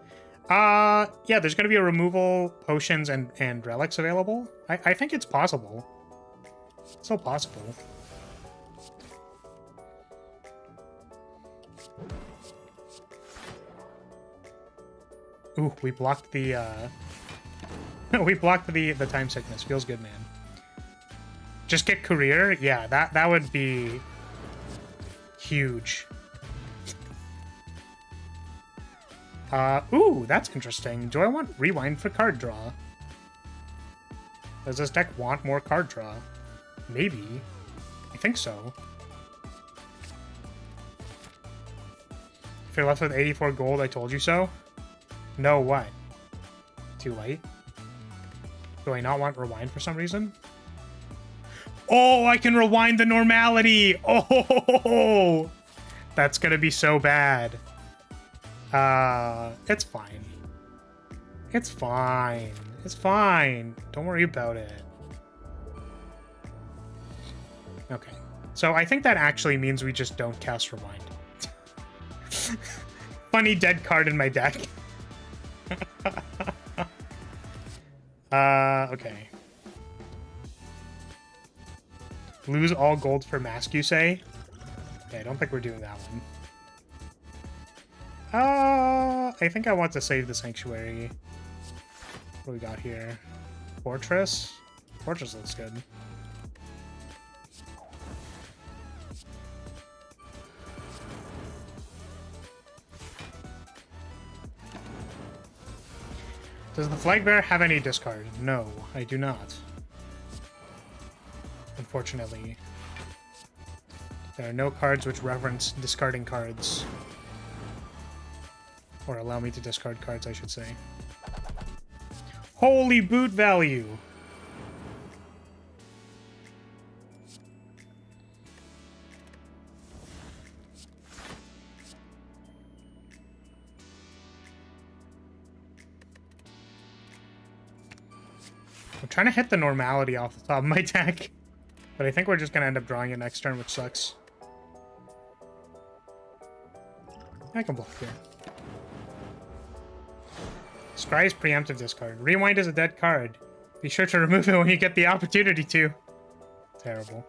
Yeah, there's going to be a removal, potions, and relics available. I think it's possible. It's still possible. Ooh, we blocked the We blocked the time sickness. Feels good, man. Just get career? Yeah, that would be huge. Ooh, that's interesting. Do I want rewind for card draw? Does this deck want more card draw? Maybe. I think so. If you're left with 84 gold, I told you so. No, what? Too late? Do I not want rewind for some reason? Oh, I can rewind the normality! Oh! That's gonna be so bad. It's fine. It's fine. It's fine. Don't worry about it. Okay. So I think that actually means we just don't cast rewind. Funny dead card in my deck. Okay. Lose all gold for mask, you say? Okay, I don't think we're doing that one. I think I want to save the Sanctuary. What do we got here? Fortress? Fortress looks good. Does the Flagbearer have any discard? No, I do not. Unfortunately. There are no cards which reference discarding cards. Or allow me to discard cards, I should say. Holy boot value! I'm trying to hit the normality off the top of my deck. But I think we're just going to end up drawing it next turn, which sucks. I can block here. Scry's preemptive discard. Rewind is a dead card. Be sure to remove it when you get the opportunity to. Terrible.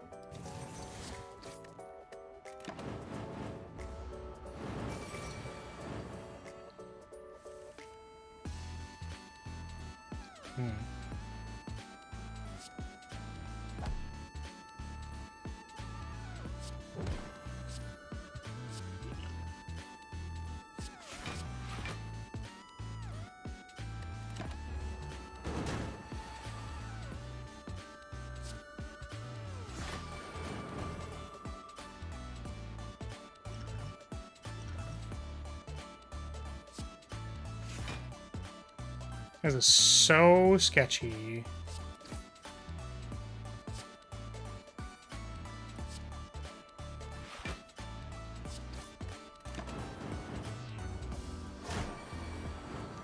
This is so sketchy.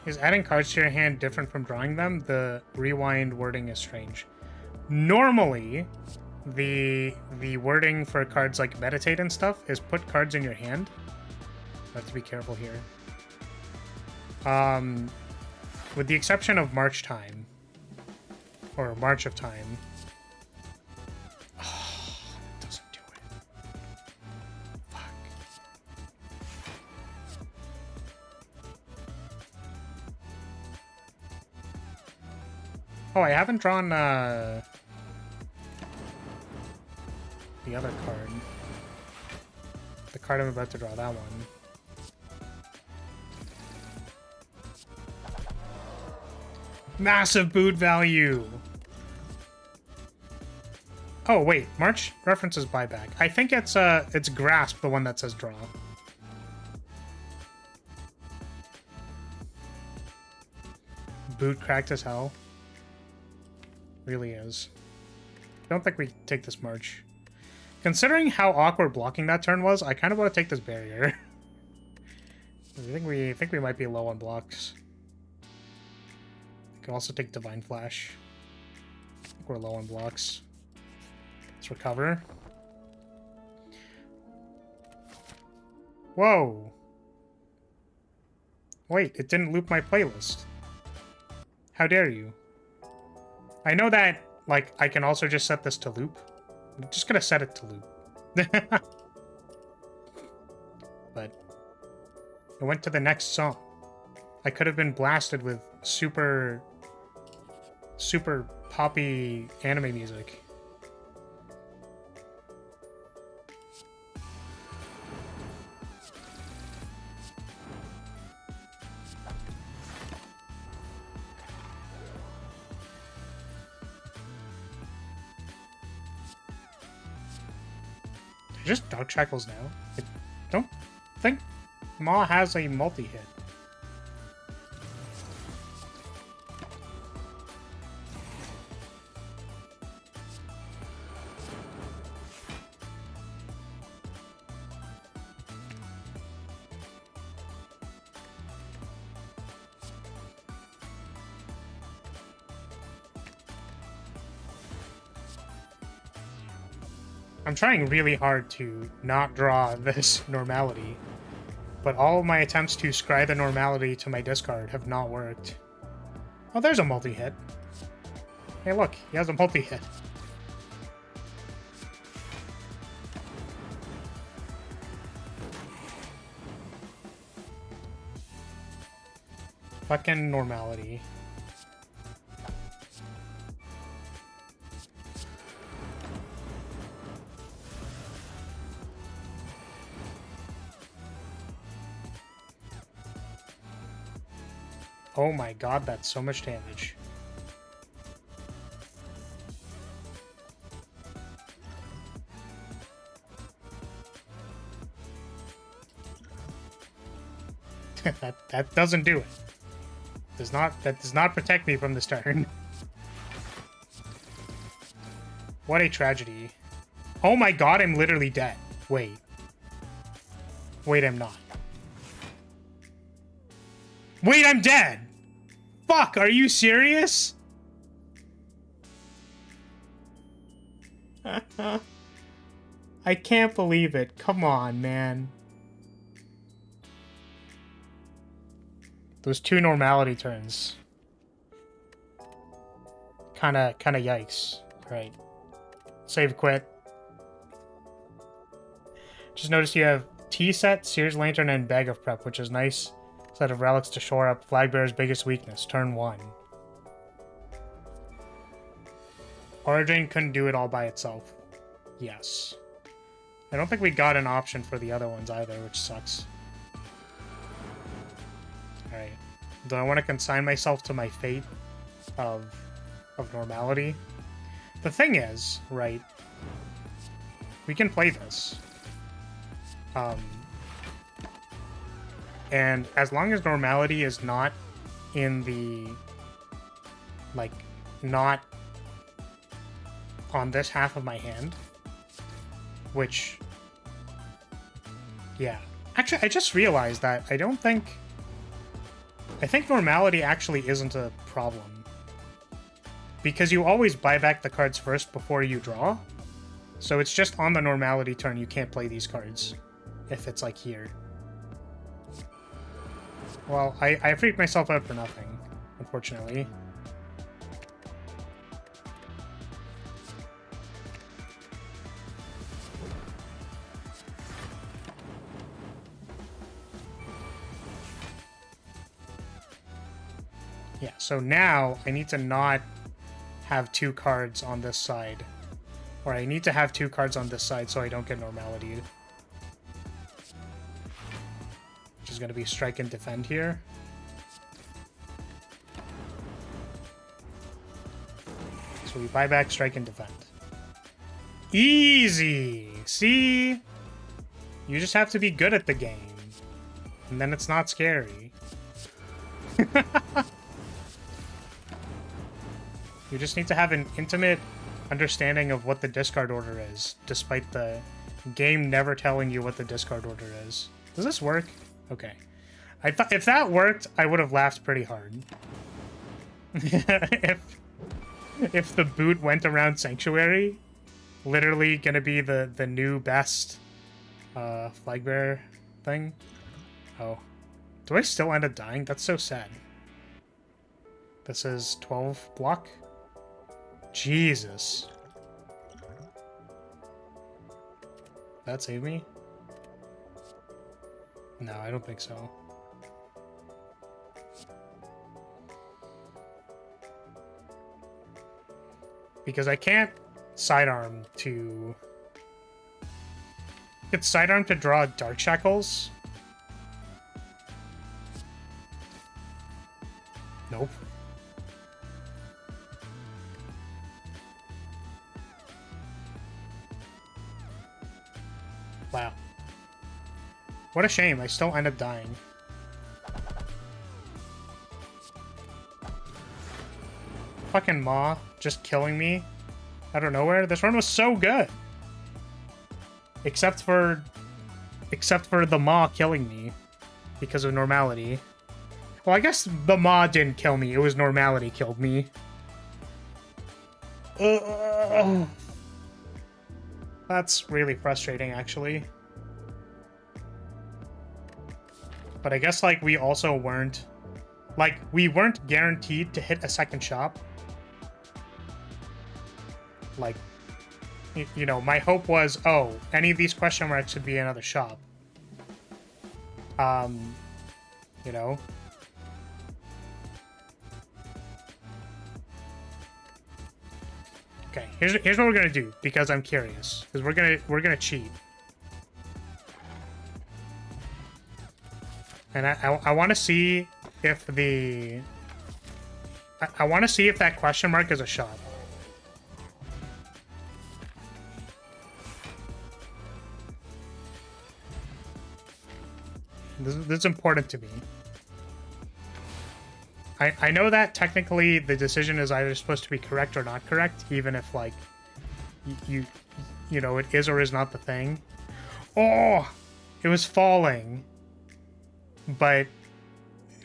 Is adding cards to your hand different from drawing them? The rewind wording is strange. Normally, the wording for cards like meditate and stuff is put cards in your hand. You have to be careful here. With the exception of March Time. Or March of Time. Oh, it doesn't do it. Fuck. Oh, I haven't drawn, the other card. The card I'm about to draw, that one. Massive boot value! Oh, wait. March references buyback. I think it's Grasp, the one that says draw. Boot cracked as hell. Really is. Don't think we take this March. Considering how awkward blocking that turn was, I kind of want to take this barrier. I think we might be low on blocks. Can also take Divine Flash. I think we're low on blocks. Let's recover. Whoa! Wait, it didn't loop my playlist. How dare you? I know that, like, I can also just set this to loop. I'm just gonna set it to loop. But it went to the next song. I could have been blasted with super super poppy anime music. Just Dark Shackles now. I don't think Ma has a multi-hit. I'm trying really hard to not draw this normality, but all of my attempts to scry the normality to my discard have not worked. Oh, there's a multi-hit. Hey, look, he has a multi-hit. Fucking normality. Oh my god, that's so much damage. that doesn't do it. That does not protect me from this turn. What a tragedy. Oh my god, I'm literally dead. Wait. Wait, I'm not. Wait, I'm dead! Fuck, are you serious? I can't believe it. Come on, man. Those two normality turns. Kinda yikes. Right. Save quit. Just noticed you have tea set, Seer's Lantern, and Bag of Prep, which is nice. Set of relics to shore up Flagbearer's biggest weakness. Turn 1. Origin couldn't do it all by itself. Yes. I don't think we got an option for the other ones either, which sucks. Alright. Do I want to consign myself to my fate of normality? The thing is, right, we can play this. And as long as normality is not in the, like, not on this half of my hand, which, yeah. Actually, I just realized that I think normality actually isn't a problem. Because you always buy back the cards first before you draw. So it's just on the normality turn you can't play these cards. If it's like here. Well, I freaked myself out for nothing, unfortunately. Yeah, so now I need to not have two cards on this side. Or I need to have two cards on this side so I don't get normality. Which is going to be strike and defend here. So we buy back strike and defend. Easy! See? You just have to be good at the game. And then it's not scary. You just need to have an intimate understanding of what the discard order is, despite the game never telling you what the discard order is. Does this work? Okay. I thought if that worked, I would have laughed pretty hard. if the boot went around Sanctuary, literally gonna be the new best Flagbearer thing. Oh. Do I still end up dying? That's so sad. This is 12 block? Jesus. That save me? No, I don't think so. because I can't sidearm to... I could sidearm to draw Dark Shackles. Nope. Wow. What a shame, I still end up dying. Fucking Maw just killing me out of nowhere. This run was so good. Except for the Maw killing me because of normality. Well, I guess the Maw didn't kill me. It was normality killed me. That's really frustrating, actually. But I guess, like, we also weren't... Like, we weren't guaranteed to hit a second shop. Like, you know, my hope was, oh, any of these question marks should be another shop. You know? Okay, here's what we're gonna do, because I'm curious. Because we're gonna cheat. And I want to see if the... I want to see if that question mark is a shop. This is important to me. I know that technically the decision is either supposed to be correct or not correct, even if, like, you know, it is or is not the thing. Oh! It was falling. But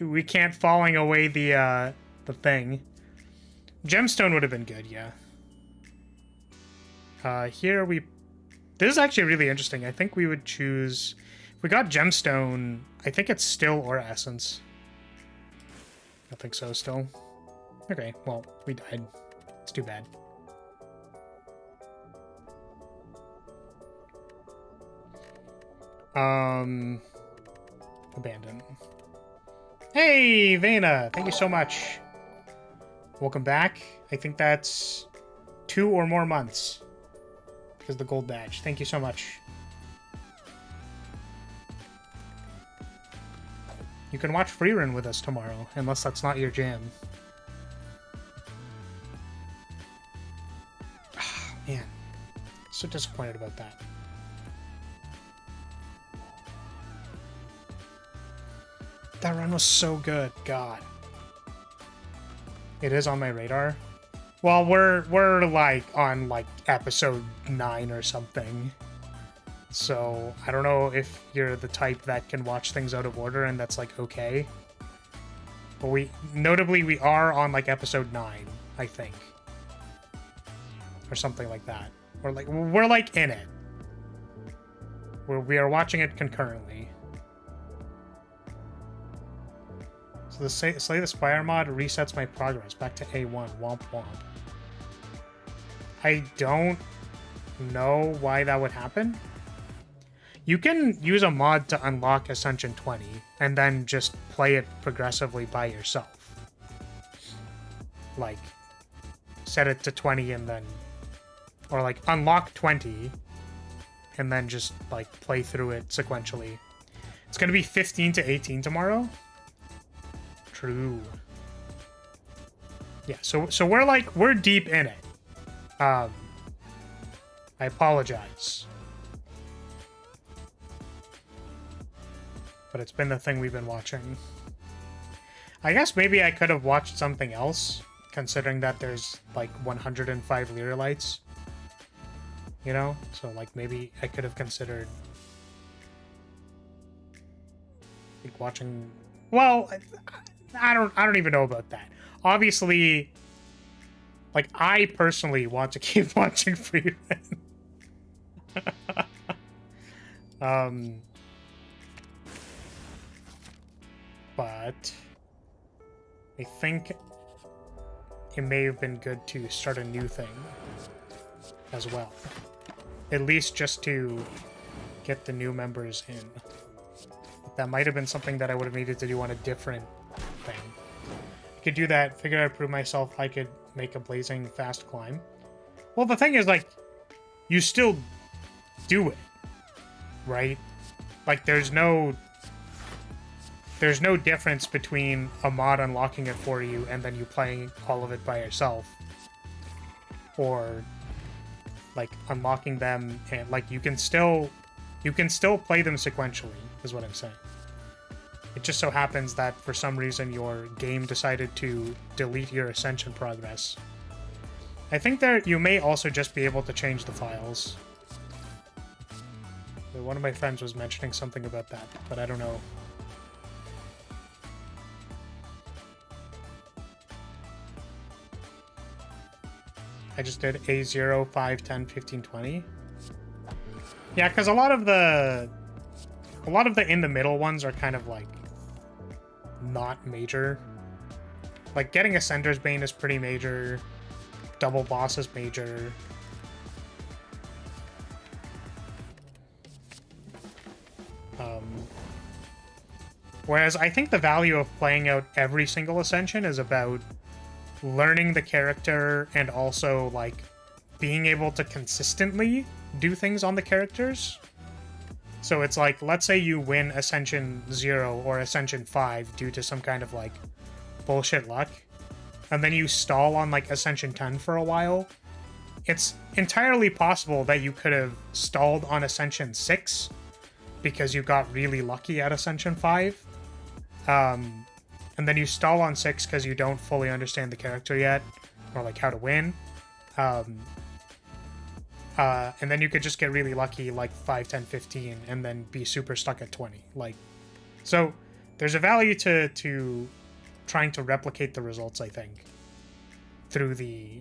we can't falling away the thing. Gemstone would have been good, yeah. Here we... This is actually really interesting. I think we would choose... If we got Gemstone, I think it's still Aura Essence. I think so, still. Okay, well, we died. It's too bad. Abandon. Hey, Vena! Thank you so much. Welcome back. I think that's 2 or more months. Because the gold badge. Thank you so much. You can watch Freerun with us tomorrow, unless that's not your jam. Ah, man. So disappointed about that. That run was so good, God. It is on my radar. Well, we're like on like episode 9 or something. So I don't know if you're the type that can watch things out of order and that's like okay. But we are on like episode 9, I think. Or something like that. We're like in it. We are watching it concurrently. So the Slay the Spire mod resets my progress back to A1. Womp womp. I don't know why that would happen. You can use a mod to unlock Ascension 20 and then just play it progressively by yourself. Like, set it to 20 and then... Or like, unlock 20 and then just like play through it sequentially. It's gonna be 15 to 18 tomorrow. True. Yeah, so we're deep in it. I apologize. But it's been the thing we've been watching. I guess maybe I could have watched something else, considering that there's like 105 Lyrilytes. You know? So like maybe I could have considered like watching... Well, I don't even know about that. Obviously, like, I personally want to keep watching Freerun. But I think it may have been good to start a new thing as well. At least just to get the new members in. That might have been something that I would have needed to do on a different thing. I could do that, figure out, prove myself I could make a blazing fast climb. Well, the thing is, like, you still do it, right? Like, there's no difference between a mod unlocking it for you and then you playing all of it by yourself. Or, like, unlocking them and, like, you can still play them sequentially, is what I'm saying. It just so happens that for some reason your game decided to delete your Ascension progress. I think you may also just be able to change the files. One of my friends was mentioning something about that, but I don't know. I just did A0, 5, 10, 15, 20. Yeah, because a lot of the in the middle ones are kind of like not major. Like getting a Sender's Bane is pretty major. Double boss is major. Whereas I think the value of playing out every single Ascension is about learning the character and also like being able to consistently do things on the characters. So it's like, let's say you win Ascension 0 or Ascension 5 due to some kind of like bullshit luck, and then you stall on like Ascension 10 for a while. It's entirely possible that you could have stalled on Ascension 6 because you got really lucky at Ascension 5. And then you stall on 6 because you don't fully understand the character yet, or like how to win. And then you could just get really lucky like 5, 10, 15, and then be super stuck at 20. Like, so there's a value to trying to replicate the results, I think, through the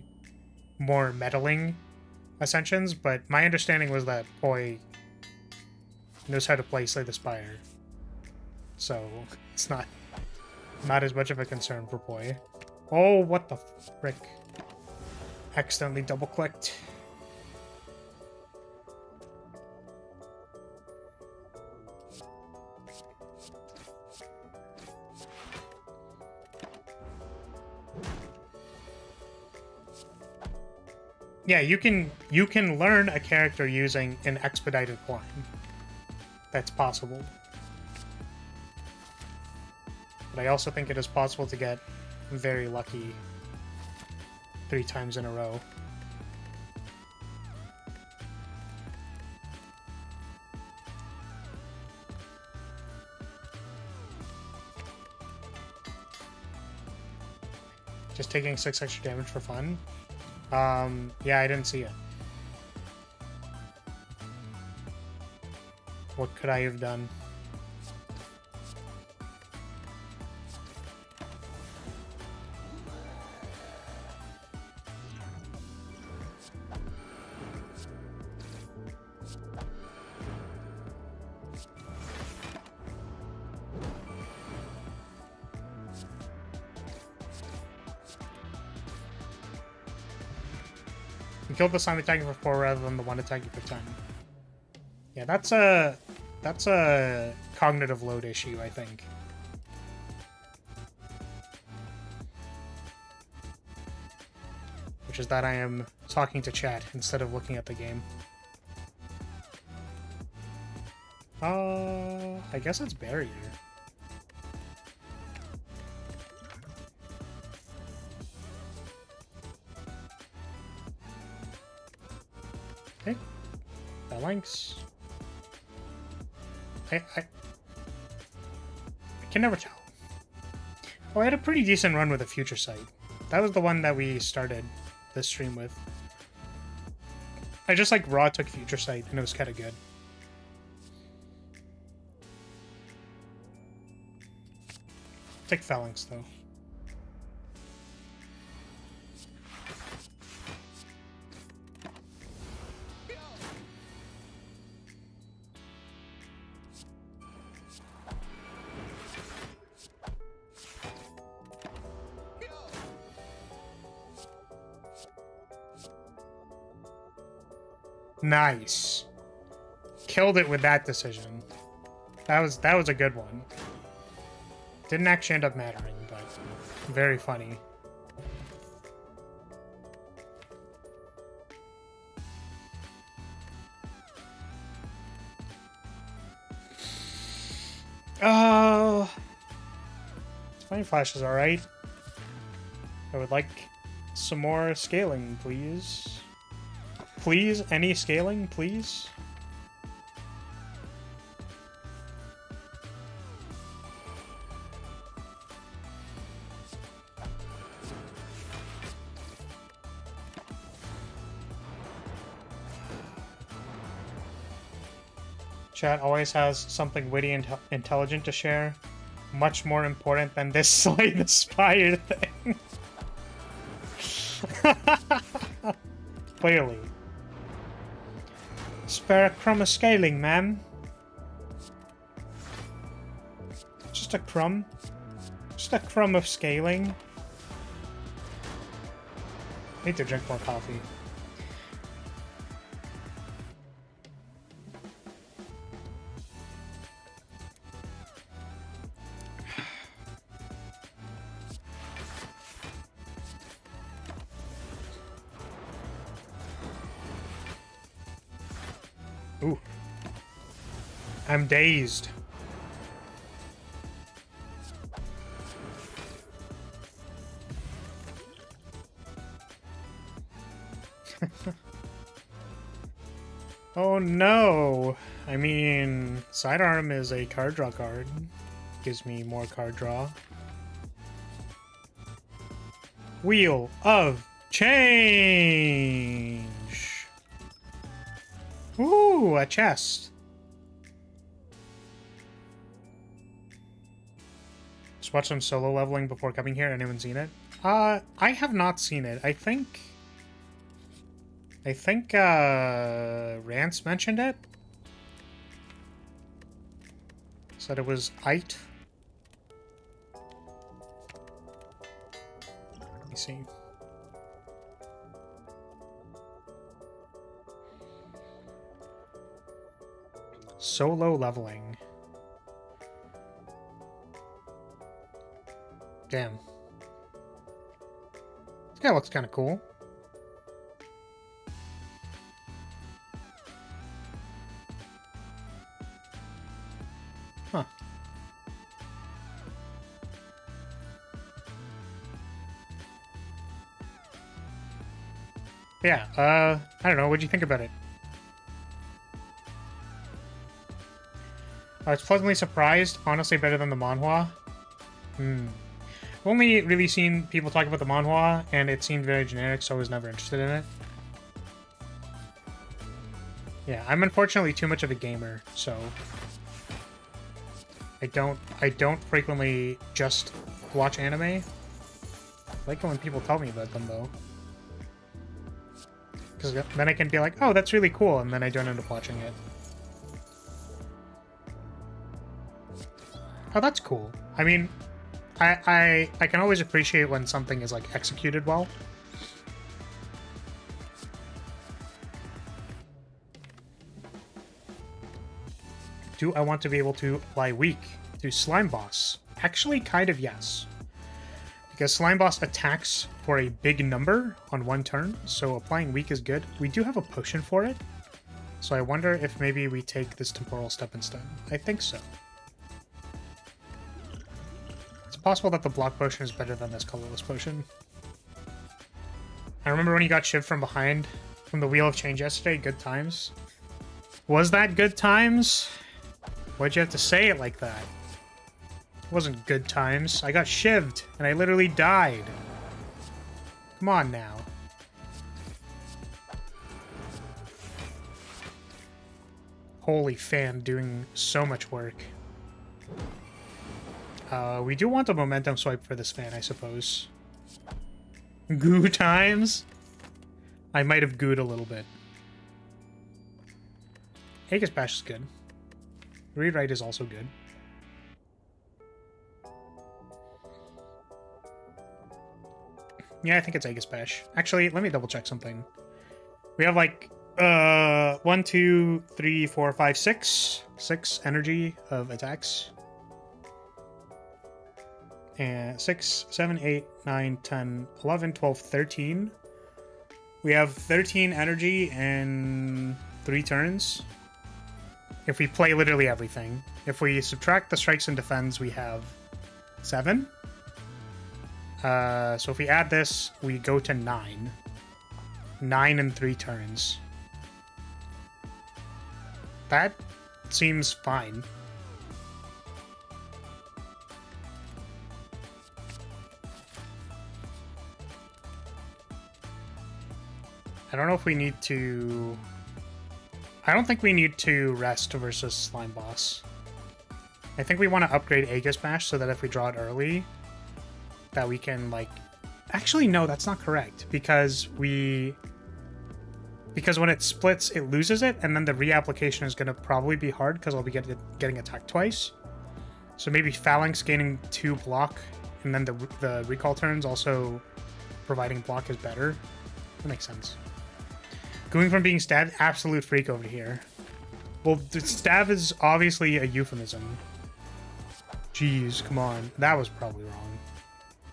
more meddling Ascensions, but my understanding was that Poi knows how to play Slay the Spire. So it's not as much of a concern for Poi. Oh, what the frick. Accidentally double-clicked. Yeah, you can learn a character using an expedited climb. That's possible. But I also think it is possible to get very lucky 3 times in a row. Just taking 6 extra damage for fun? Yeah, I didn't see it. What could I have done? You killed the sign attacking for 4 rather than the one attacking for 10. Yeah, that's a cognitive load issue, I think. Which is that I am talking to chat instead of looking at the game. I guess it's barrier. Okay. Phalanx. I can never tell. Oh, I had a pretty decent run with a Future Sight. That was the one that we started this stream with. I just like raw took Future Sight and it was kind of good. Take Phalanx though. Nice. Killed it with that decision. That was a good one. Didn't actually end up mattering, but very funny. Oh, Flame Flash is alright. I would like some more scaling, please. Please, any scaling, please? Chat always has something witty and intelligent to share. Much more important than this Slay the Spire thing. Clearly. Spare a crumb of scaling, ma'am. Just a crumb. Just a crumb of scaling. I need to drink more coffee. Ooh. I'm dazed. Oh no! I mean, sidearm is a card draw card. Gives me more card draw. Wheel of Change! Ooh, a chest. Just watch some solo leveling before coming here. Anyone seen it? I have not seen it. I think Rance mentioned it. Said it was aight. Let me see. Solo leveling. Damn. This guy looks kind of cool. Huh. Yeah, I don't know. What'd you think about it? I was pleasantly surprised. Honestly, better than the manhwa. I've only really seen people talk about the manhwa, and it seemed very generic, so I was never interested in it. Yeah, I'm unfortunately too much of a gamer, so I don't frequently just watch anime. I like it when people tell me about them, though. Because then I can be like, oh, that's really cool, and then I don't end up watching it. Oh, that's cool. I mean, I can always appreciate when something is, like, executed well. Do I want to be able to apply weak to Slime Boss? Actually, kind of yes. Because Slime Boss attacks for a big number on one turn, so applying weak is good. We do have a potion for it, so I wonder if maybe we take this temporal step instead. I think so. It's possible that the block potion is better than this colorless potion. I remember when you got shivved from behind from the Wheel of Change yesterday. Good times. Was that good times? Why'd you have to say it like that? It wasn't good times. I got shivved, and I literally died. Come on now. Holy fan, doing so much work. We do want a momentum swipe for this fan, I suppose. Goo times? I might have gooed a little bit. Aegis Bash is good. Lyrilyte is also good. Yeah, I think it's Aegis Bash. Actually, let me double check something. We have like 1, 2, 3, 4, 5, 6. 6 energy of attacks. And 6, 7, 8, 9, 10, 11, 12, 13. We have 13 energy and 3 turns. If we play literally everything. If we subtract the strikes and defends, we have 7. So if we add this, we go to 9. 9 in 3 turns. That seems fine. I don't know if we need to... I don't think we need to rest versus Slime Boss. I think we want to upgrade Aegis Bash so that if we draw it early, that we can, like... Actually, no, that's not correct. Because when it splits, it loses it, and then the reapplication is going to probably be hard because I'll be getting attacked twice. So maybe Phalanx gaining 2 block, and then the recall turns also providing block is better. That makes sense. Going from being stabbed, absolute freak over here. Well, the stab is obviously a euphemism. Jeez, come on. That was probably wrong.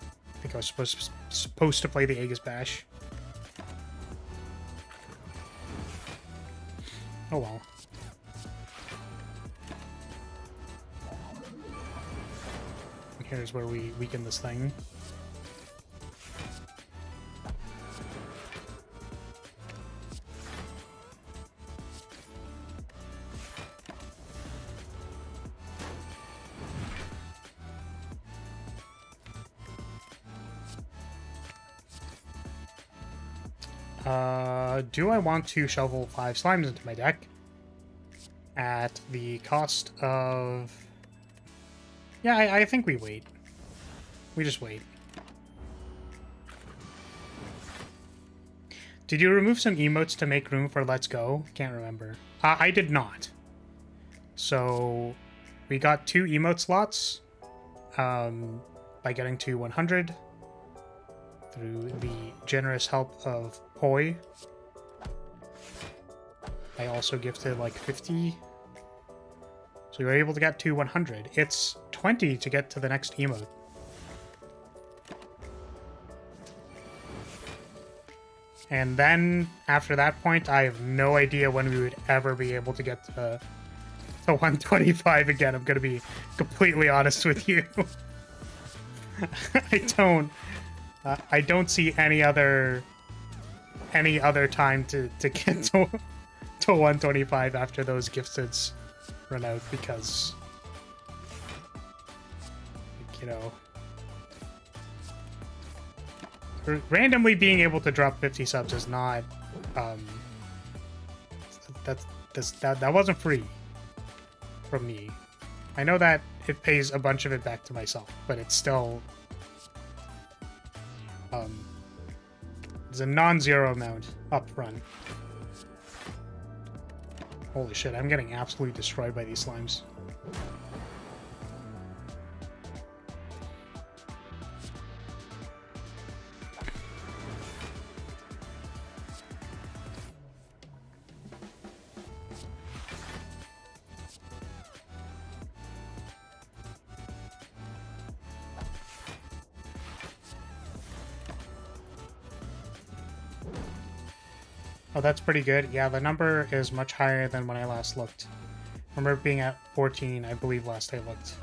I think I was supposed to play the Aegis Bash. Oh well. Here's where we weaken this thing. Do I want to shovel 5 slimes into my deck at the cost of... Yeah, I think we wait. We just wait. Did you remove some emotes to make room for Let's Go? Can't remember. I did not. So we got 2 emote slots by getting to 100 through the generous help of Poi. I also gifted like 50. So we were able to get to 100. It's 20 to get to the next emote. And then after that point, I have no idea when we would ever be able to get to 125 again. I'm going to be completely honest with you. I don't see any other time to get to 125 after those gifteds run out, because, you know, randomly being able to drop 50 subs is not that wasn't free from me. I know that it pays a bunch of it back to myself, but it's still it's a non-zero amount up front. Holy shit, I'm getting absolutely destroyed by these slimes. Oh, that's pretty good. Yeah, the number is much higher than when I last looked. I remember it being at 14, I believe, last I looked.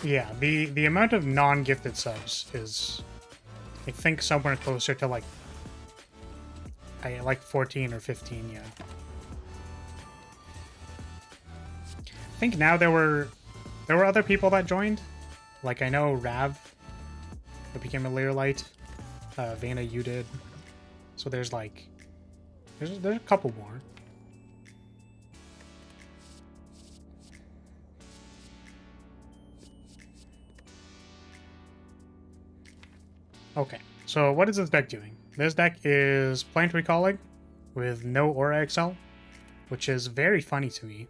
Yeah, the amount of non-gifted subs is, I think, somewhere closer to like 14 or 15, yeah. I think now there were other people that joined. Like, I know Rav that became a Lyrilyte. Vanna, you did. So there's like... There's a couple more. Okay, so what is this deck doing? This deck is Plant Recalling with no Aura XL, which is very funny to me.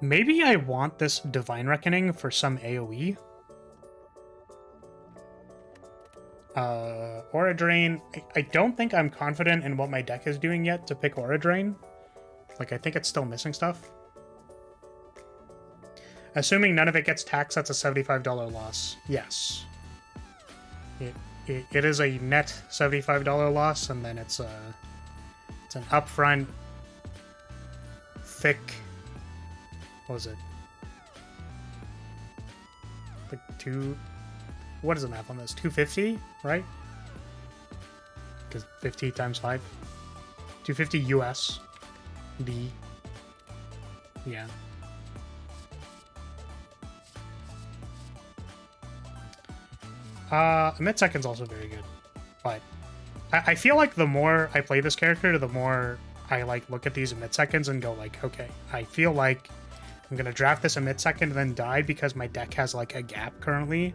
Maybe I want this Divine Reckoning for some AoE. Aura Drain. I don't think I'm confident in what my deck is doing yet to pick Aura Drain. Like, I think it's still missing stuff. Assuming none of it gets taxed, that's a $75 loss. Yes. it is a net $75 loss, and then it's an upfront thick. What was it? Like what is the math on this? 250, right? Because 50 times 5. 250 US. B. Yeah. Mid-second's also very good. But I feel like the more I play this character, the more I like look at these mid-seconds and go like, okay, I feel like I'm gonna draft this a mid-second and then die because my deck has like a gap currently.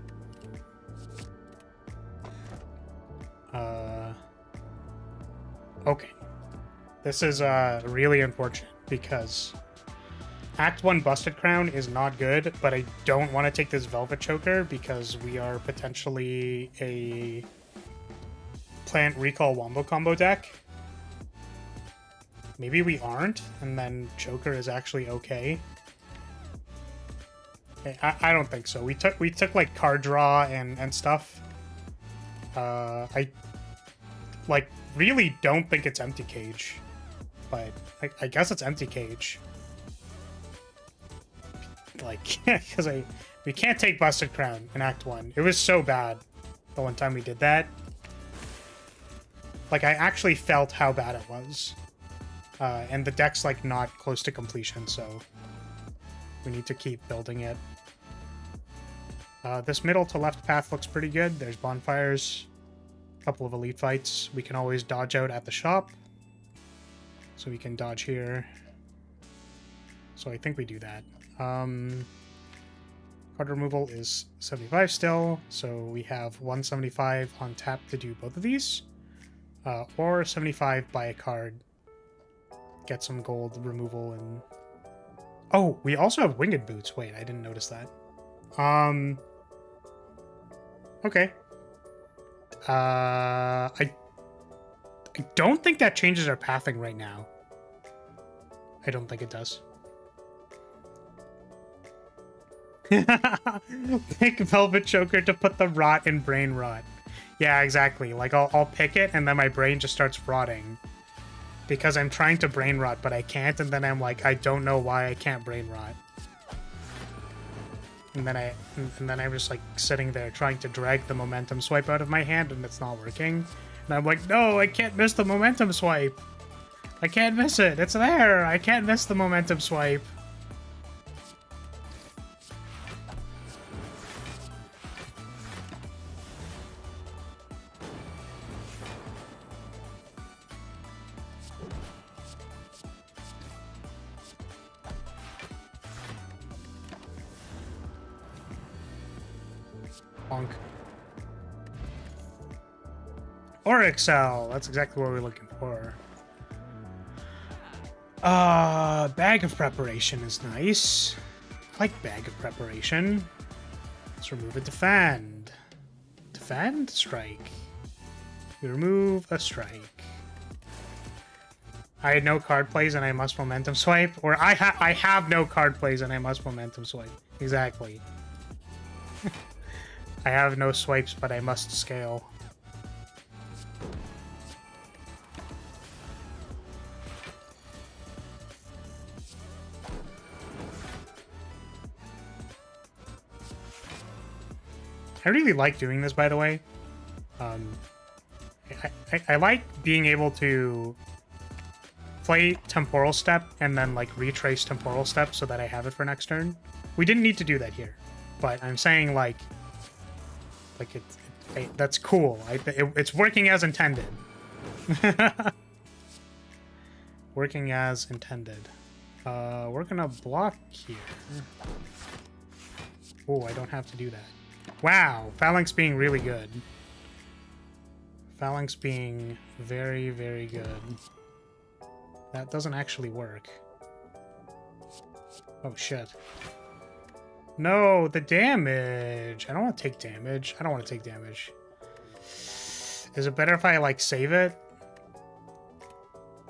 Okay. This is really unfortunate because Act 1 Busted Crown is not good, but I don't want to take this Velvet Choker because we are potentially a Plant Recall Wombo Combo deck. Maybe we aren't, and then Choker is actually okay. I don't think so. We took like card draw and stuff. I like really don't think it's Empty Cage, but I guess it's Empty Cage. Like, because we can't take Busted Crown in Act 1. It was so bad the one time we did that. Like, I actually felt how bad it was. And the deck's, like, not close to completion, so we need to keep building it. This middle to left path looks pretty good. There's bonfires, a couple of elite fights. We can always dodge out at the shop. So we can dodge here. So I think we do that. Card removal is 75 still, so we have 175 on tap to do both of these. Or 75 buy a card, get some gold removal, and... Oh, we also have Winged Boots. Wait, I didn't notice that. Okay. I don't think that changes our pathing right now. I don't think it does. Pick Velvet Choker to put the rot in Brain Rot. Yeah, exactly. Like, I'll pick it, and then my brain just starts rotting. Because I'm trying to Brain Rot, but I can't, and then I'm like, I don't know why I can't Brain Rot. And then I'm just, like, sitting there trying to drag the Momentum Swipe out of my hand, and it's not working. And I'm like, no, I can't miss the Momentum Swipe! I can't miss it! It's there! I can't miss the Momentum Swipe! Or Excel. That's exactly what we're looking for. Bag of Preparation is nice. I like Bag of Preparation. Let's remove a Defend. Defend? Strike. We remove a Strike. I had no card plays and I must Momentum Swipe. Or I have no card plays and I must Momentum Swipe. Exactly. I have no swipes, but I must scale. I really like doing this, by the way. I like being able to play Temporal Step and then, like, retrace Temporal Step so that I have it for next turn. We didn't need to do that here, but I'm saying, like that's cool. It's working as intended. Working as intended. We're gonna block here. Oh, I don't have to do that. Wow, Phalanx being really good. Phalanx being very, very good. That doesn't actually work. Oh, shit. No, the damage. I don't want to take damage. I don't want to take damage. Is it better if I, like, save it?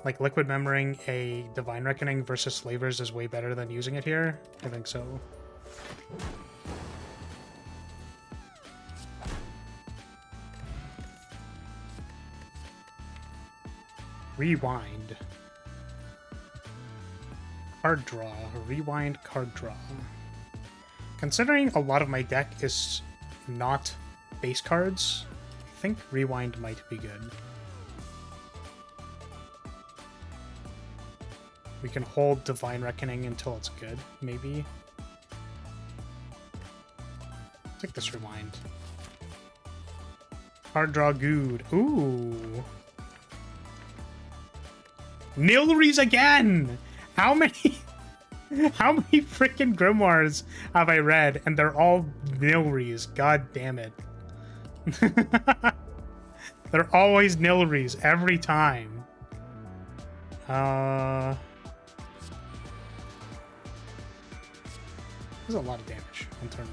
Like, Liquid Memorying a Divine Reckoning versus Slavers is way better than using it here? I think so. Rewind. Card draw. Rewind card draw. Considering a lot of my deck is not base cards, I think Rewind might be good. We can hold Divine Reckoning until it's good, maybe. Take this Rewind. Card draw good. Ooh. Nilries again! How many freaking grimoires have I read and they're all Nilries? God damn it. They're always Nilries every time. There's a lot of damage on turn 1.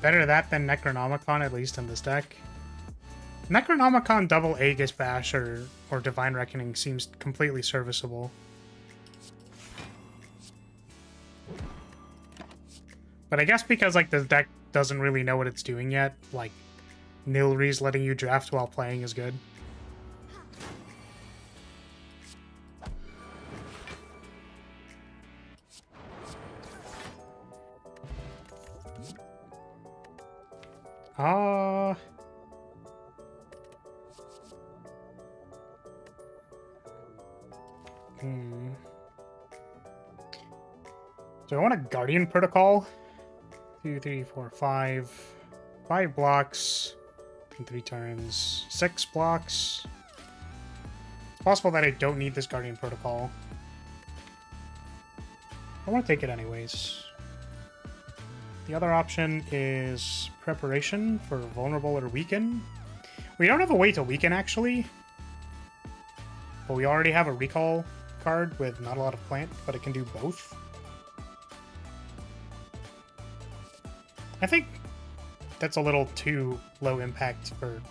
Better that than Necronomicon, at least in this deck. Necronomicon double Aegis Bash or Divine Reckoning seems completely serviceable. But I guess because like the deck doesn't really know what it's doing yet, like Nilry's letting you draft while playing is good. Do I want a Guardian Protocol? 2, 3, 4, 5. 5 blocks in 3 turns. 6 blocks. It's possible that I don't need this Guardian Protocol. I want to take it anyways. The other option is Preparation for Vulnerable or Weaken. We don't have a way to weaken, actually. But we already have a Recall card with not a lot of plant, but it can do both. I think that's a little too low impact for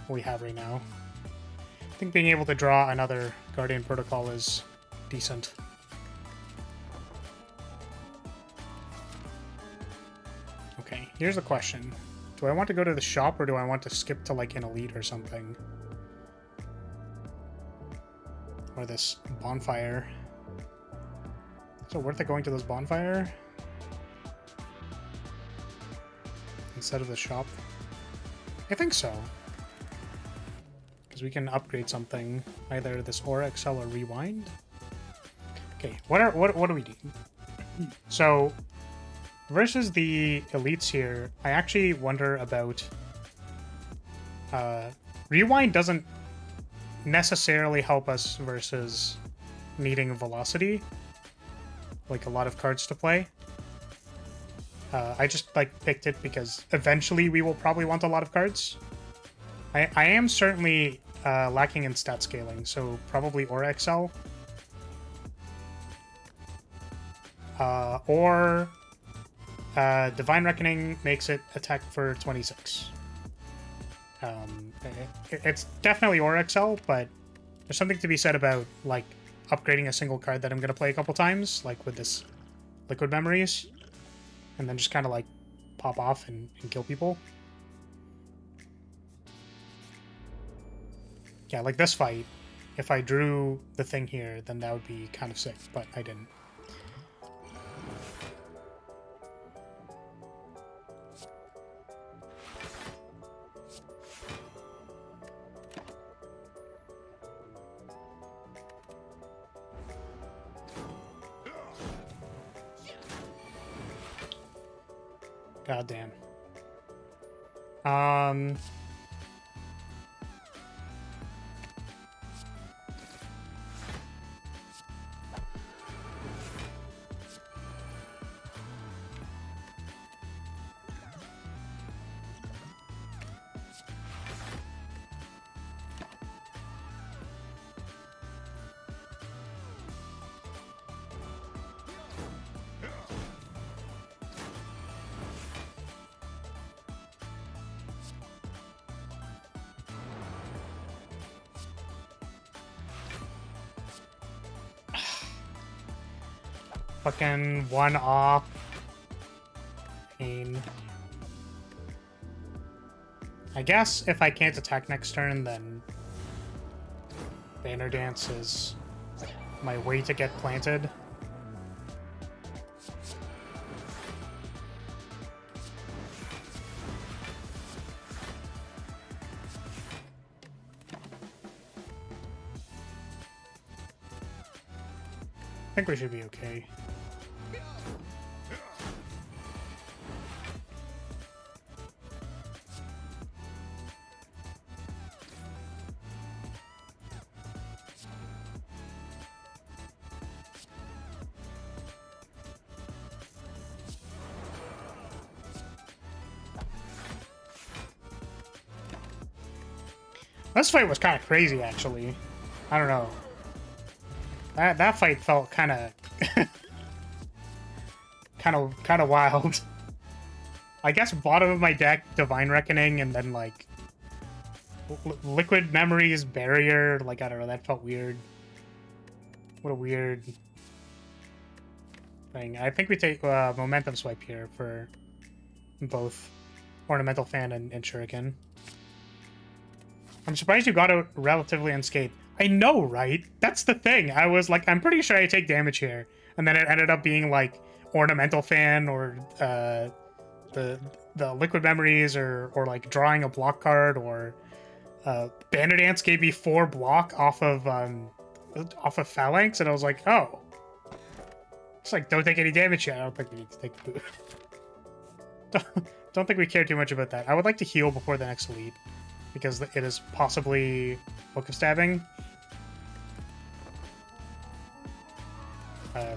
what we have right now. I think being able to draw another Guardian Protocol is decent. Okay, here's the question. Do I want to go to the shop or do I want to skip to like an elite or something? Or this bonfire. Is it worth it going to this bonfire instead of the shop? I think so. Because we can upgrade something, either this Aura XL or Rewind. Okay, what do we do? So versus the elites here, I actually wonder about Rewind doesn't necessarily help us versus needing velocity, like a lot of cards to play. I just like picked it because eventually we will probably want a lot of cards. I am certainly lacking in stat scaling, so probably Aura XL. Or Divine Reckoning makes it attack for 26. It's definitely Aura XL, but there's something to be said about like upgrading a single card that I'm going to play a couple times, like with this Liquid Memories, and then just kind of like pop off and kill people. Yeah, like this fight, if I drew the thing here, then that would be kind of sick, but I didn't. God damn. Fucking one off. Pain. I guess if I can't attack next turn, then Banner Dance is my way to get planted. I think we should be okay. This fight was kind of crazy, actually. I don't know. That fight felt kind of kind of wild. I guess bottom of my deck, Divine Reckoning, and then like Liquid Memories, Barrier. Like I don't know, that felt weird. What a weird thing. I think we take Momentum Swipe here for both Ornamental Fan and Shuriken. I'm surprised you got out relatively unscathed. I know, right? That's the thing. I was like, I'm pretty sure I take damage here. And then it ended up being like Ornamental Fan or the Liquid Memories or like drawing a block card or Banner Dance gave me 4 block off of Phalanx, and I was like, oh. It's like, don't take any damage yet. I don't think we need to take the boot. Don't think we care too much about that. I would like to heal before the next elite, because it is possibly Book of Stabbing.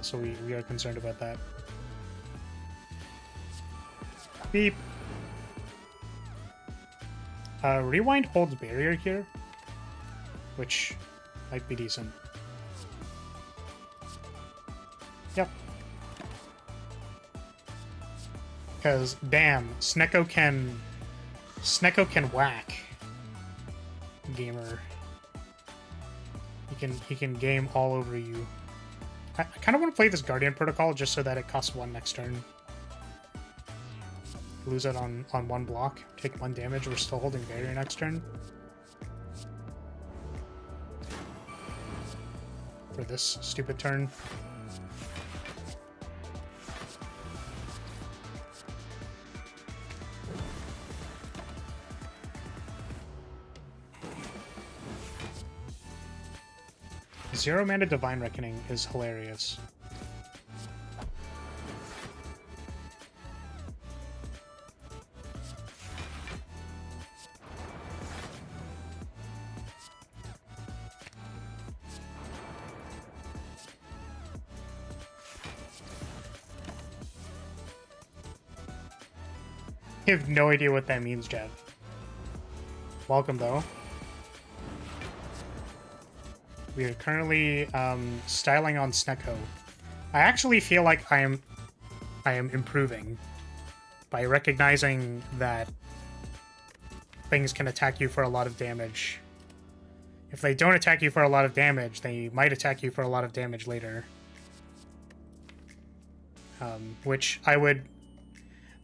So we are concerned about that. Beep. Rewind holds Barrier here, which might be decent. Yep. Because, damn, Snecko can whack. Gamer. He can game all over you. I kind of want to play this Guardian Protocol just so that it costs 1 next turn. Lose it on 1 block, take 1 damage, we're still holding Barrier next turn. For this stupid turn. Zero mana Divine Reckoning is hilarious. I have no idea what that means, Jeff. Welcome, though. We are currently styling on Snecko. I actually feel like I am improving by recognizing that things can attack you for a lot of damage. If they don't attack you for a lot of damage, they might attack you for a lot of damage later. Which I would...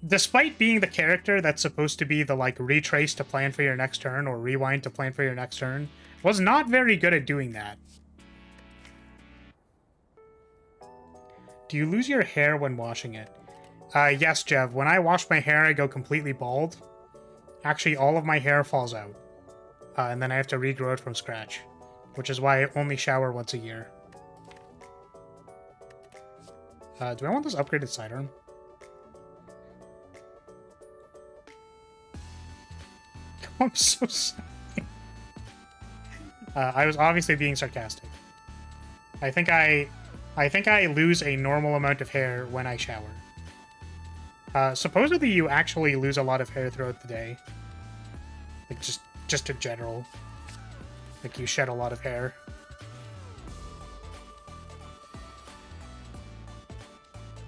Despite being the character that's supposed to be the, like, retrace to plan for your next turn or rewind to plan for your next turn, was not very good at doing that. Do you lose your hair when washing it? Yes, Jev. When I wash my hair, I go completely bald. Actually, all of my hair falls out. And then I have to regrow it from scratch. Which is why I only shower once a year. Do I want this upgraded sidearm? I'm so sorry. I was obviously being sarcastic. I think I lose a normal amount of hair when I shower. Supposedly you actually lose a lot of hair throughout the day. Like, just in general. Like, you shed a lot of hair.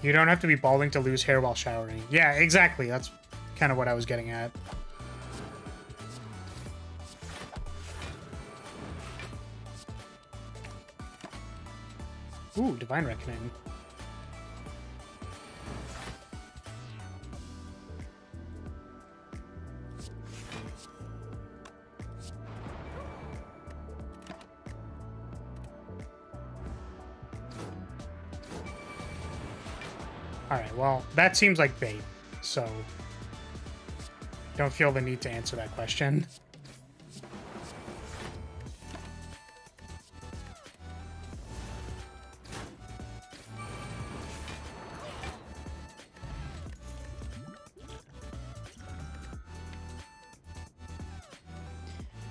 You don't have to be balding to lose hair while showering. Yeah, exactly. That's kind of what I was getting at. Ooh, Divine Reckoning. Alright, well, that seems like bait, so don't feel the need to answer that question.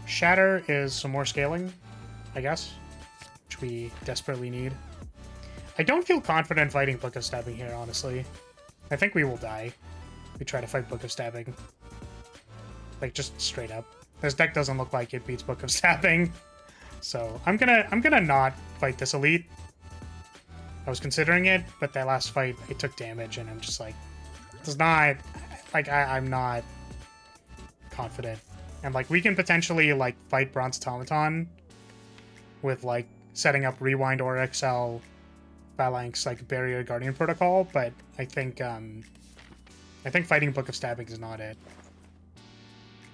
Shatter is some more scaling, I guess, which we desperately need. I don't feel confident fighting Book of Stabbing here, honestly. I think we will die if we try to fight Book of Stabbing. Like, just straight up. This deck doesn't look like it beats Book of Stabbing. So, I'm gonna not fight this elite. I was considering it, but that last fight, I took damage, and I'm just like... It's not... Like, I'm not confident. And, like, we can potentially, like, fight Bronze Automaton with, like, setting up Rewind or XL Phalanx, like, Barrier Guardian Protocol, but I think fighting Book of Stabbing is not it.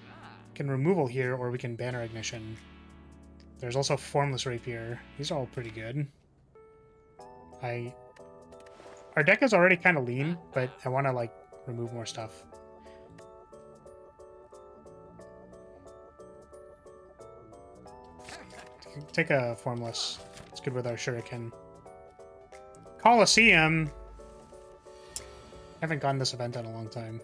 We can removal here, or we can Banner Ignition. There's also Formless Rapier. These are all pretty good. Our deck is already kind of lean, but I want to, like, remove more stuff. Take a Formless. It's good with our Shuriken. Coliseum. Haven't gotten this event in a long time.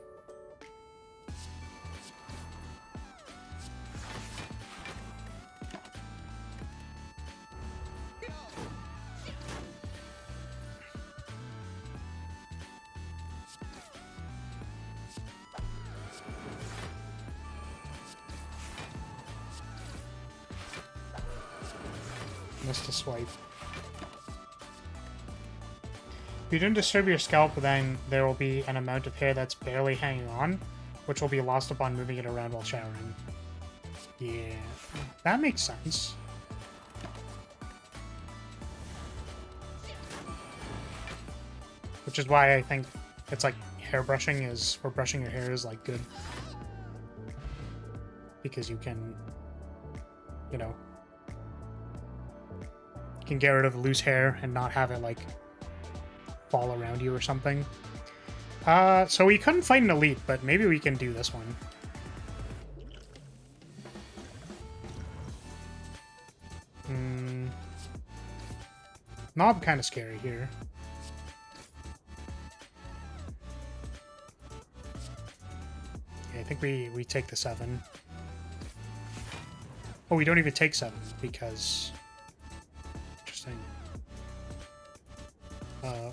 Missed a swipe. If you don't disturb your scalp, then there will be an amount of hair that's barely hanging on, which will be lost upon moving it around while showering. Yeah, that makes sense. Which is why I think it's like hair brushing is, or brushing your hair is like good. Because you can, you know, you can get rid of loose hair and not have it like fall around you or something. So we couldn't fight an elite, but maybe we can do this one. Knob kind of scary here. Okay, I think we take the 7. Oh, we don't even take 7 because... Interesting.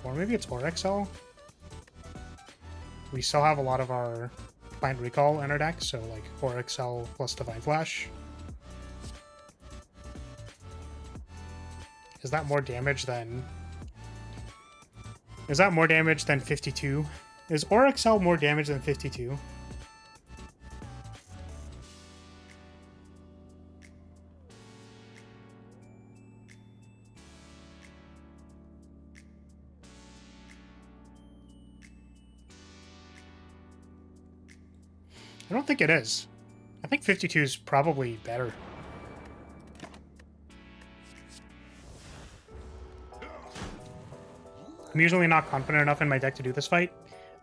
Or maybe it's ORXL. We still have a lot of our Plant Recall in our deck, so like ORXL plus Divine Flash. Is that more damage than... Is that more damage than 52? Is ORXL more damage than 52? I don't think it is. I think 52 is probably better. I'm usually not confident enough in my deck to do this fight.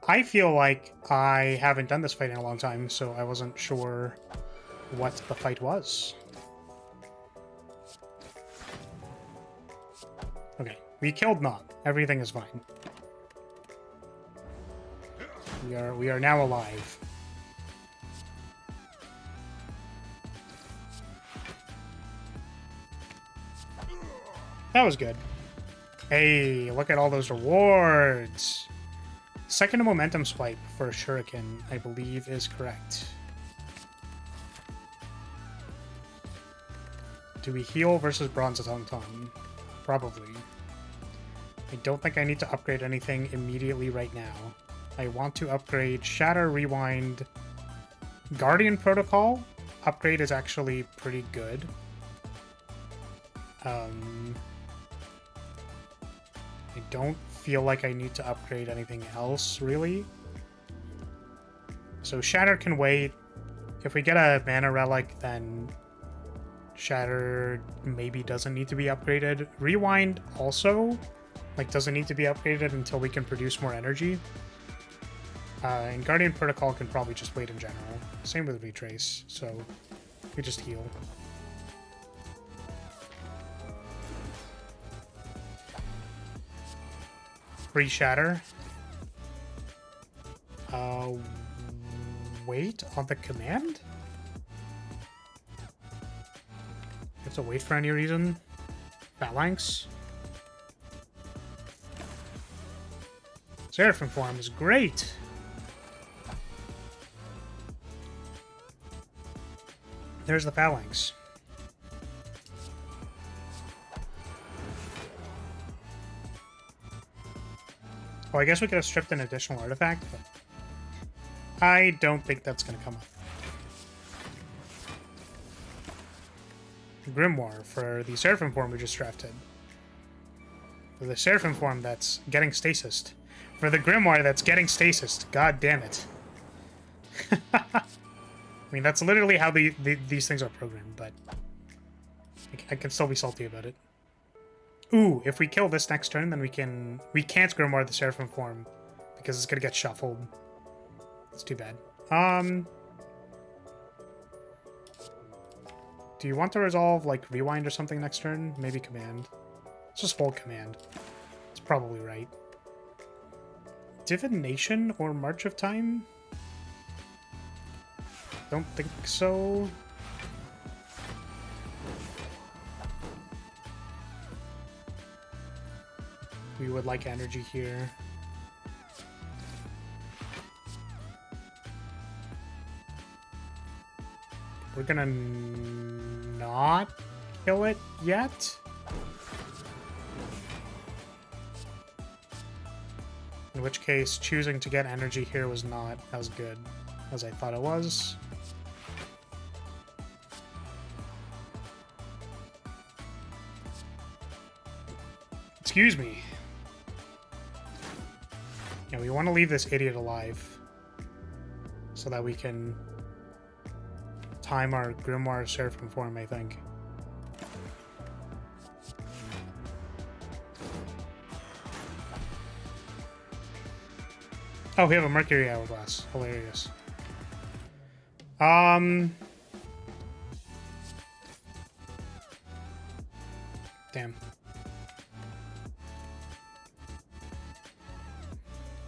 I feel like I haven't done this fight in a long time, so I wasn't sure what the fight was. Okay, we killed Knob. Everything is fine. We are now alive. That was good. Hey, look at all those rewards! Second momentum swipe for Shuriken, I believe, is correct. Do we heal versus Bronze Automaton? Probably. I don't think I need to upgrade anything immediately right now. I want to upgrade Shatter, Rewind, Guardian Protocol. Upgrade is actually pretty good. I don't feel like I need to upgrade anything else, really. So Shatter can wait. If we get a Mana Relic, then Shatter maybe doesn't need to be upgraded. Rewind also. Like, does it need to be upgraded until we can produce more energy? And Guardian Protocol can probably just wait in general. Same with Retrace, so we just heal. Free Shatter. Wait on the command? You have to wait for any reason? Phalanx. Seraphim form is great. There's the Phalanx. Oh, I guess we could have stripped an additional artifact, but I don't think that's going to come up. Grimoire for the Seraphim form we just drafted. For the Seraphim form that's getting stasis. For the Grimoire that's getting stasis. God damn it. I mean, that's literally how these things are programmed, but I can still be salty about it. Ooh, if we kill this next turn, then we can't Grimoire the Seraphim form because it's gonna get shuffled. It's too bad. Do you want to resolve, like, Rewind or something next turn? Maybe Command. Let's just hold Command. It's probably right. Divination or March of Time? Don't think so. We would like energy here. We're gonna not kill it yet. In which case, choosing to get energy here was not as good as I thought it was. Excuse me. Yeah, we want to leave this idiot alive so that we can time our Grimoire Seraphim form, I think. Oh, we have a Mercury Hourglass. Hilarious. Damn.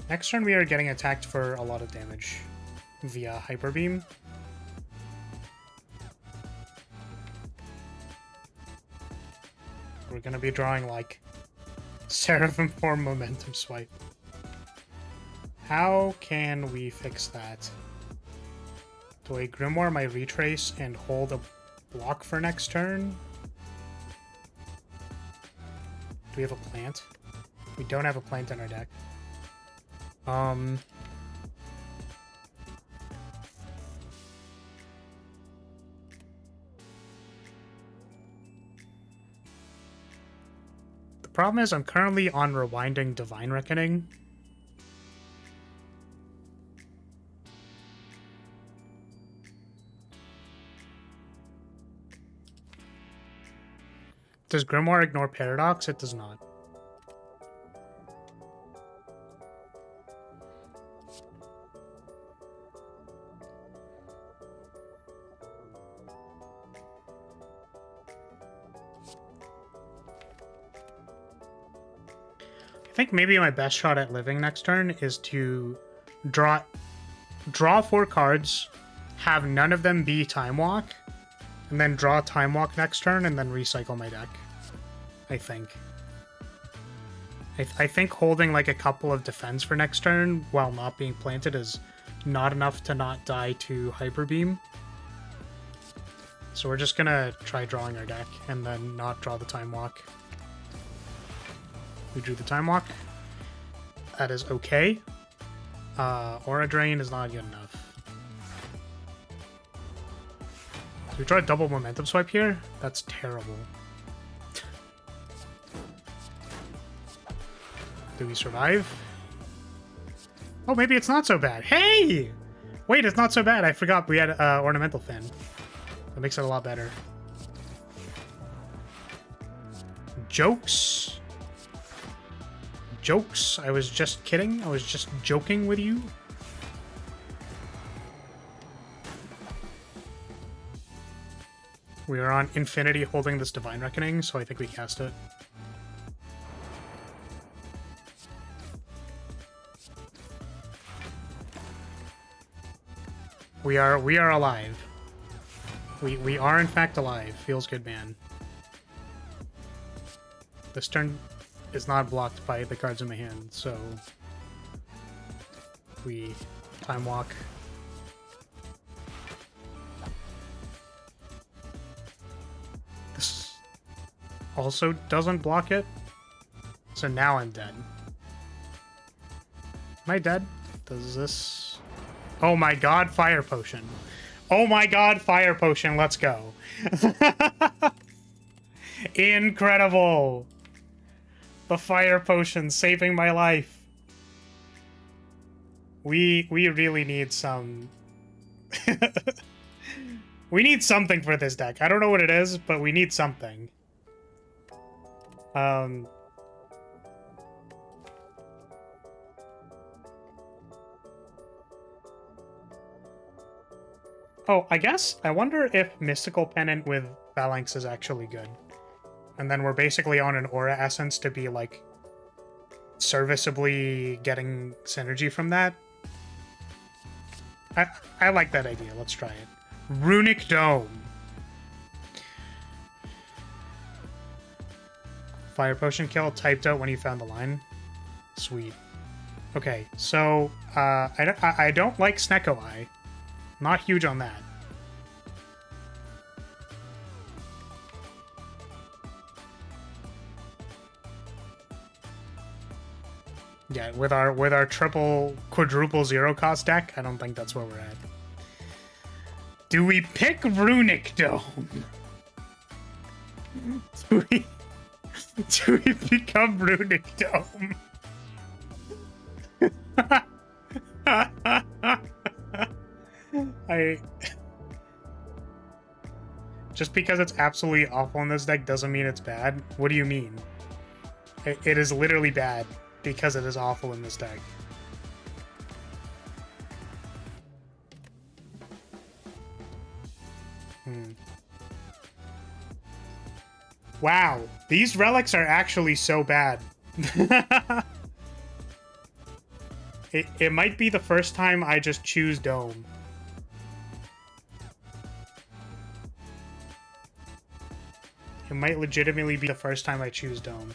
Next turn we are getting attacked for a lot of damage via Hyper Beam. We're gonna be drawing, like, Seraphim form Momentum Swipe. How can we fix that? Do I Grimoire my Retrace and hold a block for next turn? Do we have a plant? We don't have a plant in our deck. The problem is I'm currently on Rewinding Divine Reckoning. Does Grimoire ignore Paradox? It does not. I think maybe my best shot at living next turn is to draw 4 cards, have none of them be Time Walk, and then draw Time Walk next turn, and then recycle my deck. I think. I think holding like a couple of defense for next turn while not being planted is not enough to not die to Hyper Beam. So we're just gonna try drawing our deck and then not draw the Time Walk. We drew the Time Walk. That is okay. Aura Drain is not good enough. So we draw a double Momentum Swipe here? That's terrible. Do we survive? Oh, maybe it's not so bad. Hey! Wait, it's not so bad. I forgot we had Ornamental Fin. That makes it a lot better. Jokes. Jokes. I was just kidding. I was just joking with you. We are on Infinity holding this Divine Reckoning, so I think we cast it. We are alive. We are in fact alive. Feels good, man. This turn is not blocked by the cards in my hand, so we time walk. This also doesn't block it, so now I'm dead. Am I dead? Does this... Oh my god, Fire Potion. Oh my god, Fire Potion, let's go. Incredible! The Fire Potion saving my life. We really need some... We need something for this deck. I don't know what it is, but we need something. Oh, I guess. I wonder if Mystical Pennant with Phalanx is actually good. And then we're basically on an Aura Essence to be, like, serviceably getting synergy from that. I like that idea. Let's try it. Runic Dome. Fire Potion kill typed out when you found the line. Sweet. Okay, so I don't like Snecko Eye. Not huge on that. Yeah, with our triple quadruple zero cost deck, I don't think that's where we're at. Do we pick Runic Dome? Do we become Runic Dome? Just because it's absolutely awful in this deck doesn't mean it's bad. What do you mean? It is literally bad because it is awful in this deck. Wow, these relics are actually so bad. It might be the first time I just choose Dome. It might legitimately be the first time I choose Dome.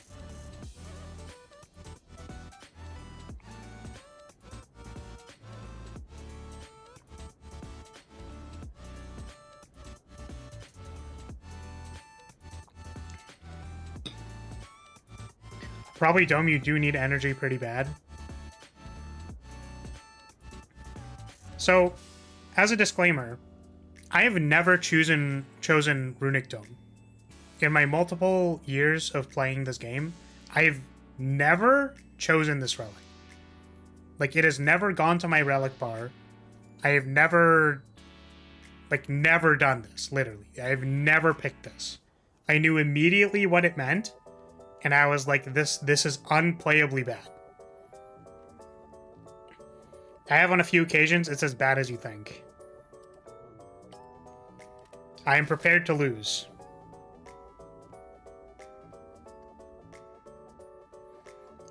Probably Dome, you do need energy pretty bad. So, as a disclaimer, I have never chosen Runic Dome. In my multiple years of playing this game, I've never chosen this relic. Like, it has never gone to my relic bar. I have never done this, literally. I've never picked this. I knew immediately what it meant, and I was like, this is unplayably bad. I have on a few occasions, it's as bad as you think. I am prepared to lose.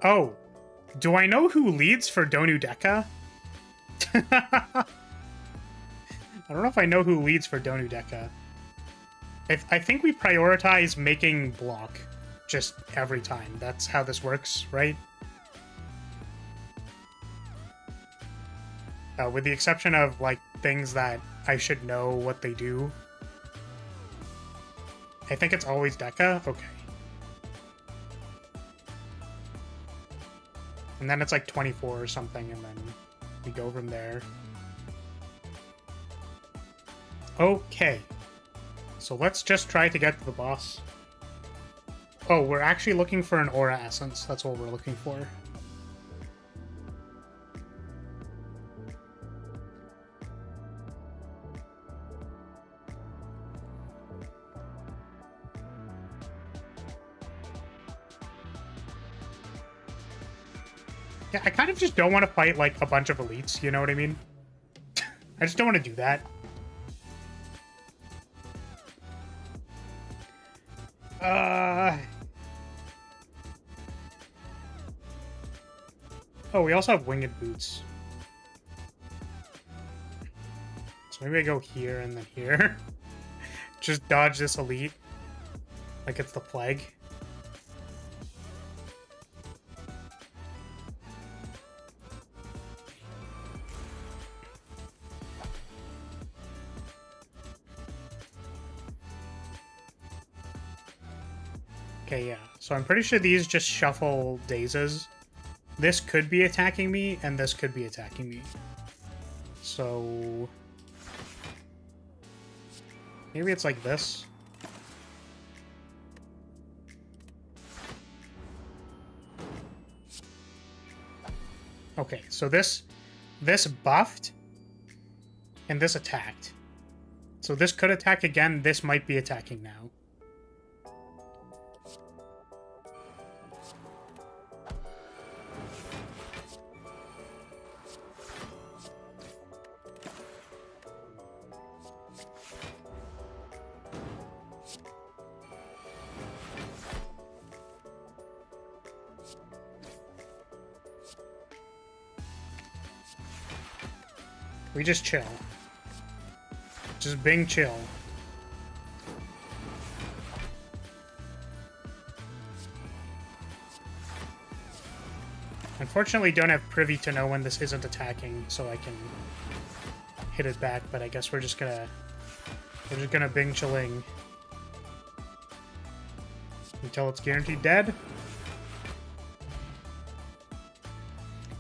Oh, do I know who leads for Donu Deka? I don't know if I know who leads for Donu Deka. I think we prioritize making block just every time. That's how this works, right? With the exception of, like, things that I should know what they do. I think it's always Deka? Okay. And then it's like 24 or something, and then we go from there. Okay. So let's just try to get to the boss. Oh, we're actually looking for an Aura Essence. That's what we're looking for. Yeah, I kind of just don't want to fight, like, a bunch of elites, you know what I mean? I just don't want to do that. Oh, we also have winged boots. So maybe I go here and then here. Just dodge this elite. Like it's the plague. Okay, yeah. So I'm pretty sure these just shuffle dazes. This could be attacking me, and this could be attacking me. So... maybe it's like this. Okay, so this buffed, and this attacked. So this could attack again, this might be attacking now. We just chill. Just being chill. Unfortunately, don't have privy to know when this isn't attacking, so I can hit it back, but I guess we're just gonna bing chilling until it's guaranteed dead.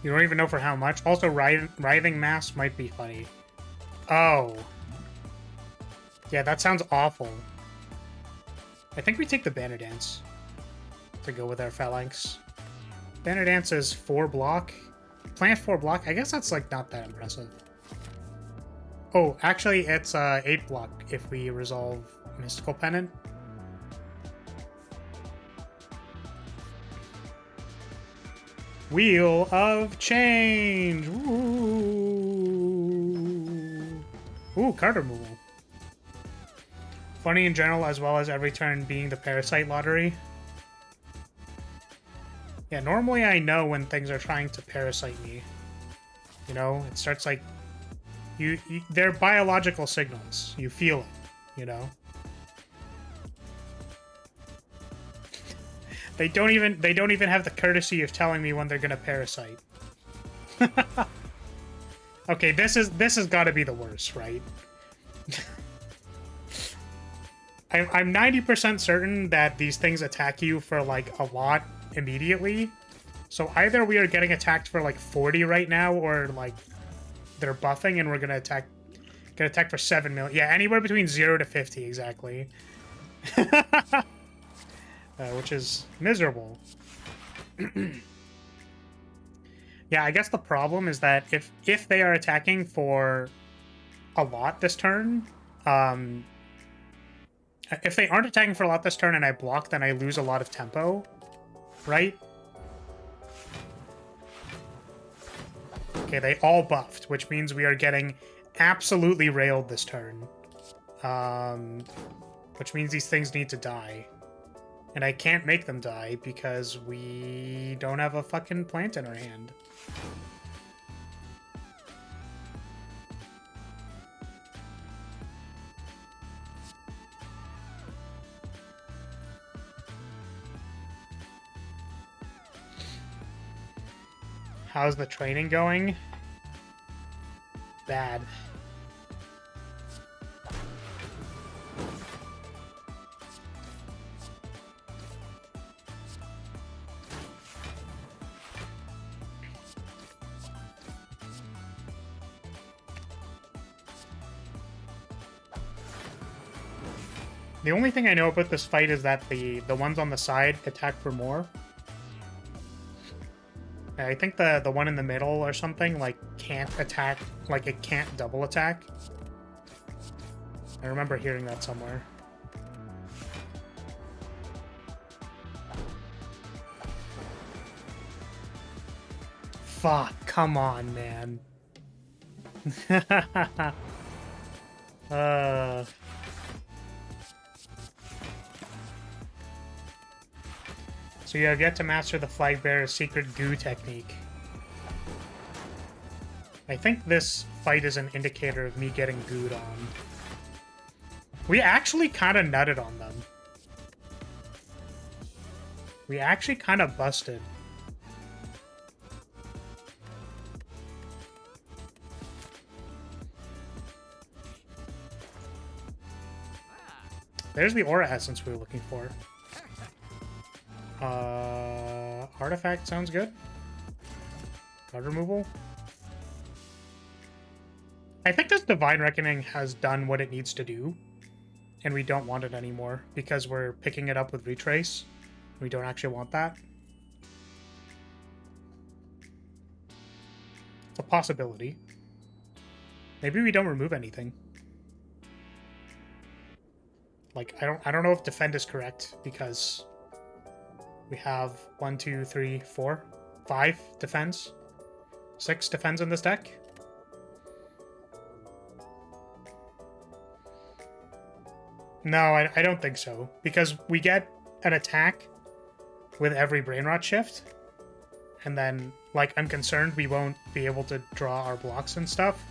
You don't even know for how much. Also, writhing mass might be funny. Oh. Yeah, that sounds awful. I think we take the Banner Dance to go with our Phalanx. Banner Dance is 4 block. Plant 4 block. I guess that's, like, not that impressive. Oh, actually, it's 8 block if we resolve Mystical Pennant. Wheel of Change! Ooh, card removal. Funny in general, as well as every turn being the Parasite Lottery. Yeah, normally I know when things are trying to parasite me. You know, it starts like... they're biological signals. You feel it, you know? They don't even have the courtesy of telling me when they're gonna parasite. Okay, this has got to be the worst, right? I'm 90% certain that these things attack you for like a lot immediately. So either we are getting attacked for like 40 right now, or like they're buffing and we're gonna attack for 7 million. Yeah, anywhere between 0 to 50 exactly. Which is miserable. Yeah, I guess the problem is that if they are attacking for a lot this turn, if they aren't attacking for a lot this turn and I block, then I lose a lot of tempo, right? Okay, they all buffed, which means we are getting absolutely railed this turn. Which means these things need to die. And I can't make them die because we don't have a fucking plant in our hand. How's the training going? Bad. The only thing I know about this fight is that the ones on the side attack for more. I think the one in the middle or something, like, can't attack, like, it can't double attack. I remember hearing that somewhere. Fuck, come on, man. So you have yet to master the Flagbearer's secret goo technique. I think this fight is an indicator of me getting gooed on. We actually kind of nutted on them. We actually kind of busted. There's the aura essence we were looking for. Artifact sounds good. Card removal. I think this Divine Reckoning has done what it needs to do, and we don't want it anymore because we're picking it up with Retrace. We don't actually want that. It's a possibility. Maybe we don't remove anything. Like, I don't know if defend is correct because we have 1, 2, 3, 4, 5 defense. 6 defense in this deck. No, I don't think so. Because we get an attack with every Brainrot shift. And then, like, I'm concerned we won't be able to draw our blocks and stuff.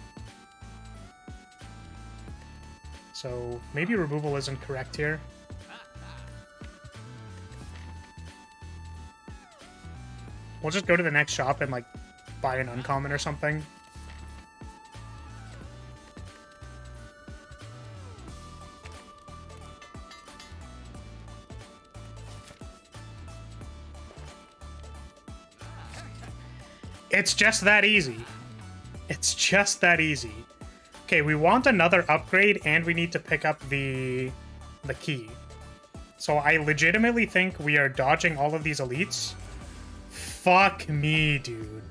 So maybe removal isn't correct here. We'll just go to the next shop and, like, buy an uncommon or something. It's just that easy. It's just that easy. Okay, we want another upgrade, and we need to pick up the key. So I legitimately think we are dodging all of these elites. Fuck me, dude.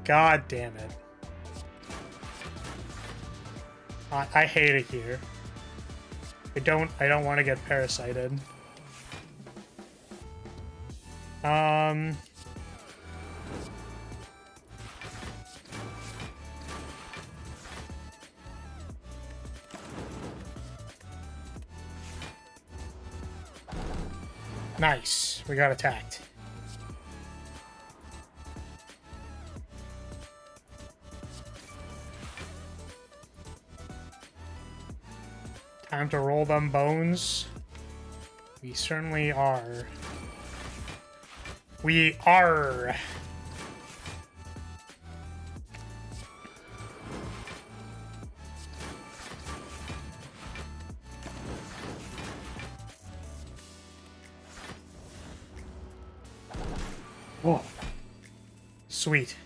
God damn it. I hate it here. I don't want to get parasited. Nice. We got attacked. Time to roll them bones. We certainly are. We are. Whoa. Sweet.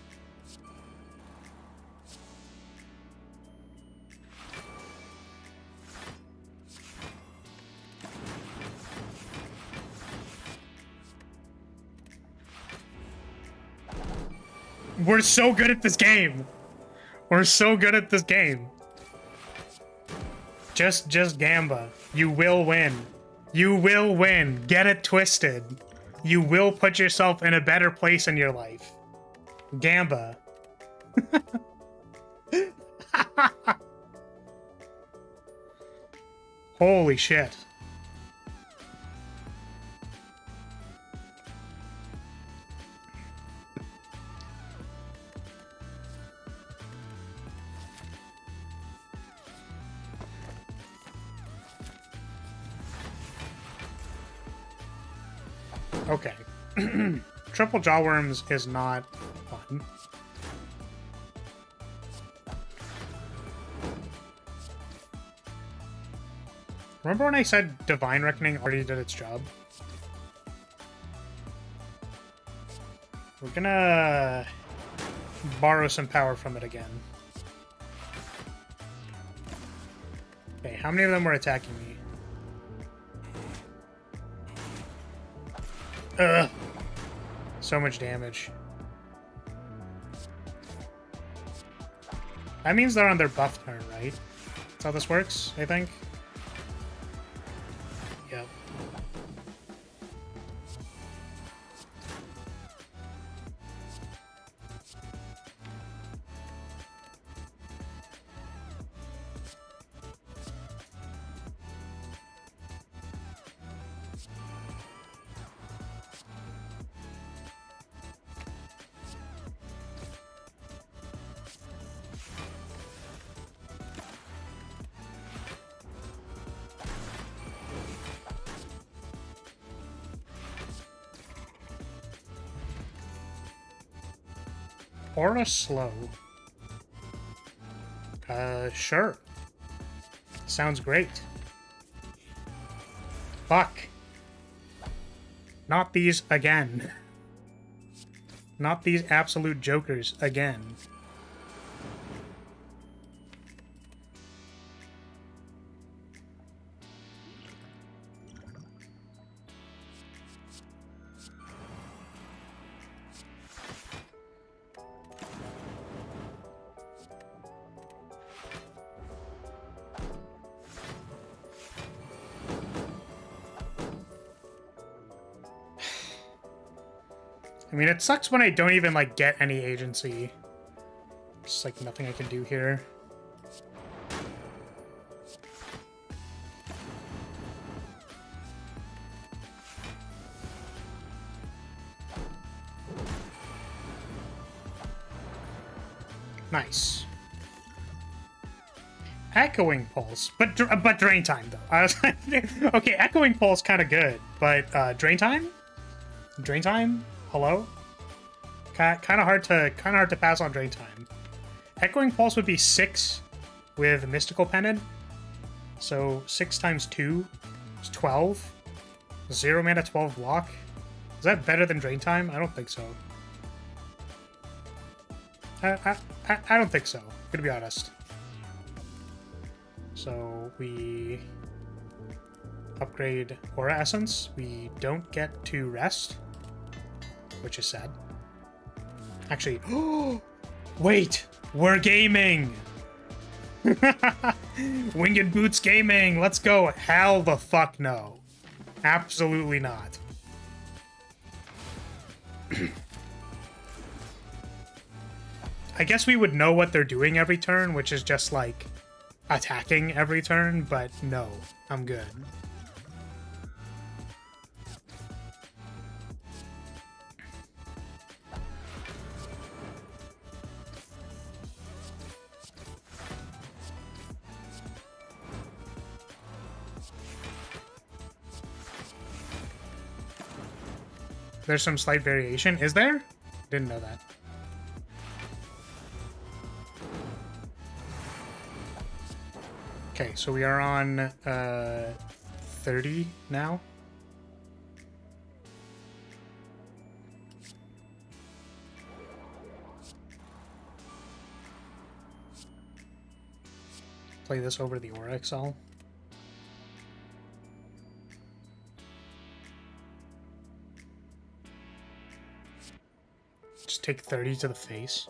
We're so good at this game. We're so good at this game. Just Gamba. You will win. You will win. Get it twisted. You will put yourself in a better place in your life. Gamba. Holy shit. Okay. Triple Jawworms is not fun. Remember when I said Divine Reckoning already did its job? We're gonna borrow some power from it again. Okay, how many of them were attacking me? Ugh. So much damage. That means they're on their buff turn, right? That's how this works, I think. Aura slow. Sure. Sounds great. Fuck. Not these again. Not these absolute jokers again. I mean, it sucks when I don't even, like, get any agency. Just, like, nothing I can do here. Nice. Echoing Pulse. But Drain Time, though. I was like, okay, Echoing Pulse kind of good, but Drain Time? Drain Time? Hello? Kind of hard to pass on Drain Time. Echoing Pulse would be 6 with Mystical Pennant. So 6 times 2 is 12. 0 mana, 12 block. Is that better than Drain Time? I don't think so. I don't think so, to be honest. So we upgrade Aura Essence. We don't get to rest, which is sad. Actually, wait, we're gaming! Winged Boots Gaming, let's go. Hell the fuck no. Absolutely not. I guess we would know what they're doing every turn, which is just like attacking every turn, but no, I'm good. There's some slight variation. Is there? Didn't know that. Okay, so we are on 30 now. Play this over the Aura XL. Just take 30 to the face.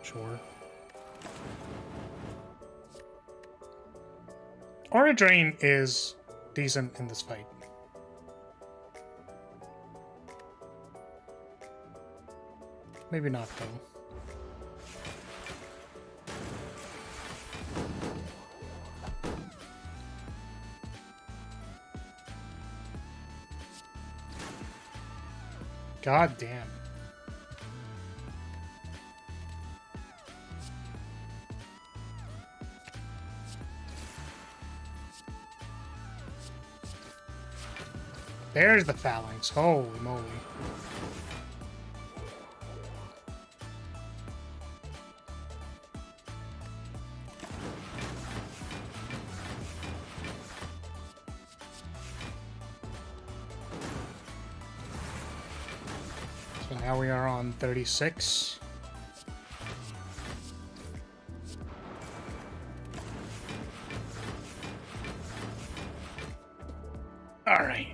Sure. Aura Drain is decent in this fight. Maybe not, though. God damn. There's the phalanx. Holy moly. So now we are on 36. All right.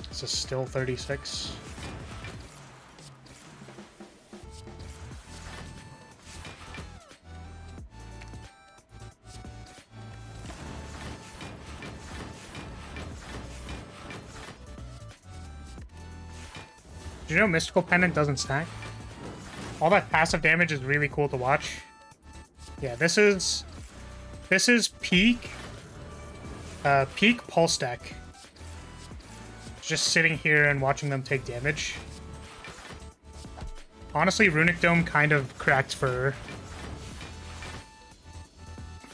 This is still 36. Did you know Mystical Pennant doesn't stack? All that passive damage is really cool to watch. Yeah, this is peak pulse deck. Just sitting here and watching them take damage. Honestly, Runic Dome kind of cracked for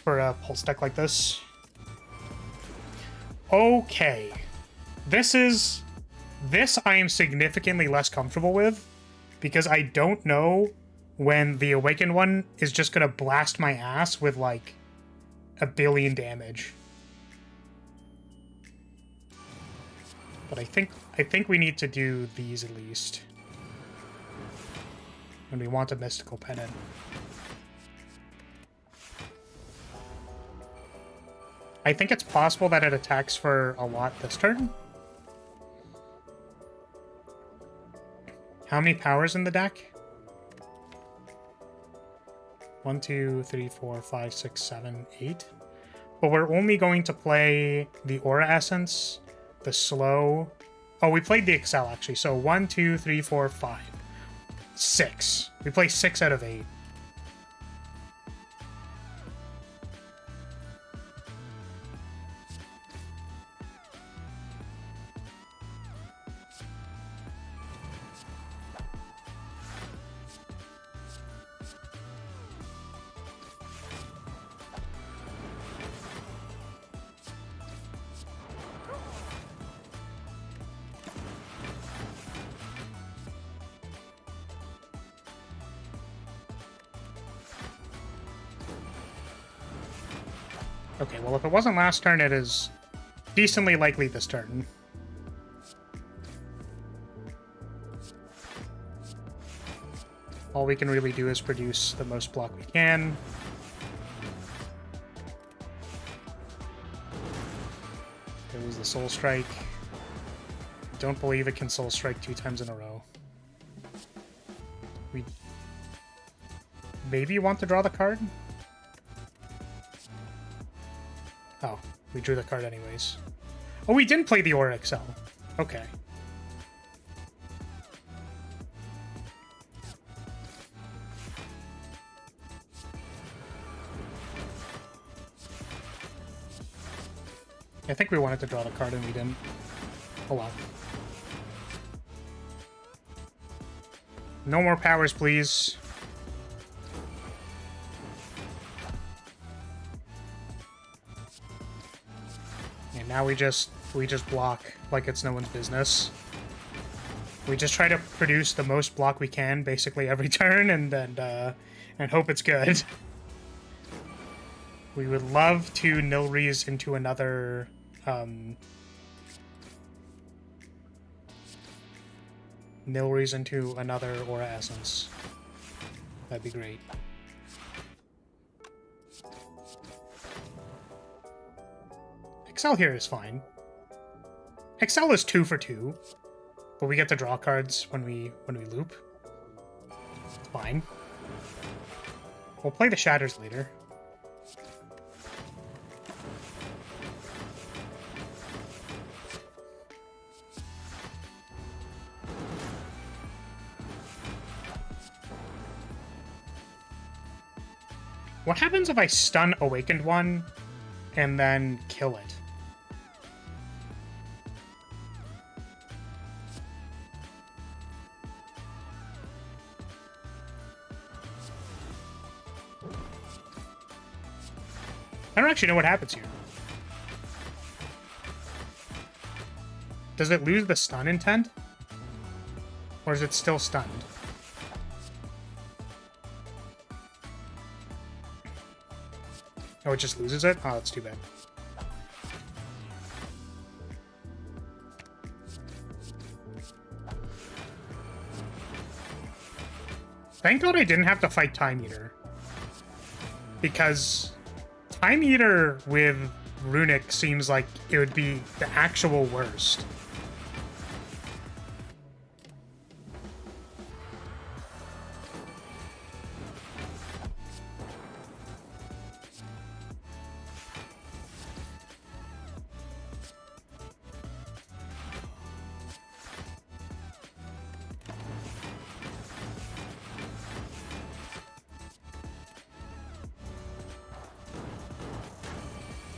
a pulse deck like this. Okay. This I am significantly less comfortable with, because I don't know when the Awakened one is just gonna blast my ass with, like, 1 billion damage. But I think we need to do these at least. And we want a mystical pennant. I think it's possible that it attacks for a lot this turn. How many powers in the deck? 1, 2, 3, 4, 5, 6, 7, 8. But we're only going to play the Aura Essence, the Slow. Oh, we played the Excel actually. So 1, 2, 3, 4, 5, 6. We play 6 out of 8. Okay, well, if it wasn't last turn, it is decently likely this turn. All we can really do is produce the most block we can. There was the Soul Strike. Don't believe it can Soul Strike 2 times in a row. We maybe want to draw the card? Oh, we drew the card anyways. Oh, we didn't play the Aura XL. Okay. I think we wanted to draw the card and we didn't. Oh well. No more powers, please. And now we just block like it's no one's business. We just try to produce the most block we can basically every turn and hope it's good. We would love to Nilreeze into another Nilreeze into another Aura Essence. That'd be great. Excel here is fine. Excel is 2 for 2, but we get to draw cards when we loop. It's fine. We'll play the Shatters later. What happens if I stun Awakened one and then kill it? I don't actually know what happens here. Does it lose the stun intent? Or is it still stunned? Oh, it just loses it? Oh, that's too bad. Thank God I didn't have to fight Time Eater. Because Time Eater with Runic seems like it would be the actual worst.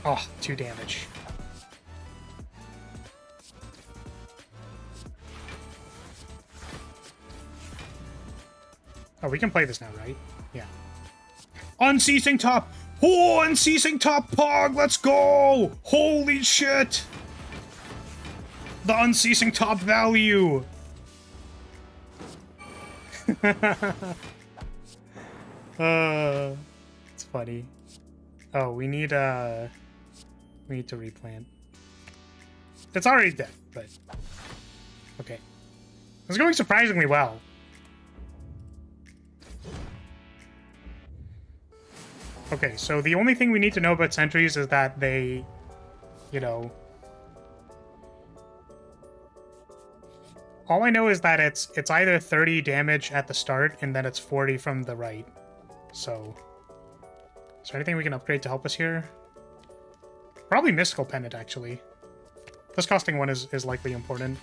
Oh, 2 damage. Oh, we can play this now, right? Yeah. Unceasing top! Oh, Unceasing top Pog! Let's go! Holy shit! The unceasing top value! It's funny. Oh, we need to replant. It's already dead, but okay. It's going surprisingly well. Okay, so the only thing we need to know about sentries is that they, you know... All I know is that it's either 30 damage at the start, and then it's 40 from the right. So... Is there anything we can upgrade to help us here? Probably Mystical Pendant, actually. This costing one is likely important.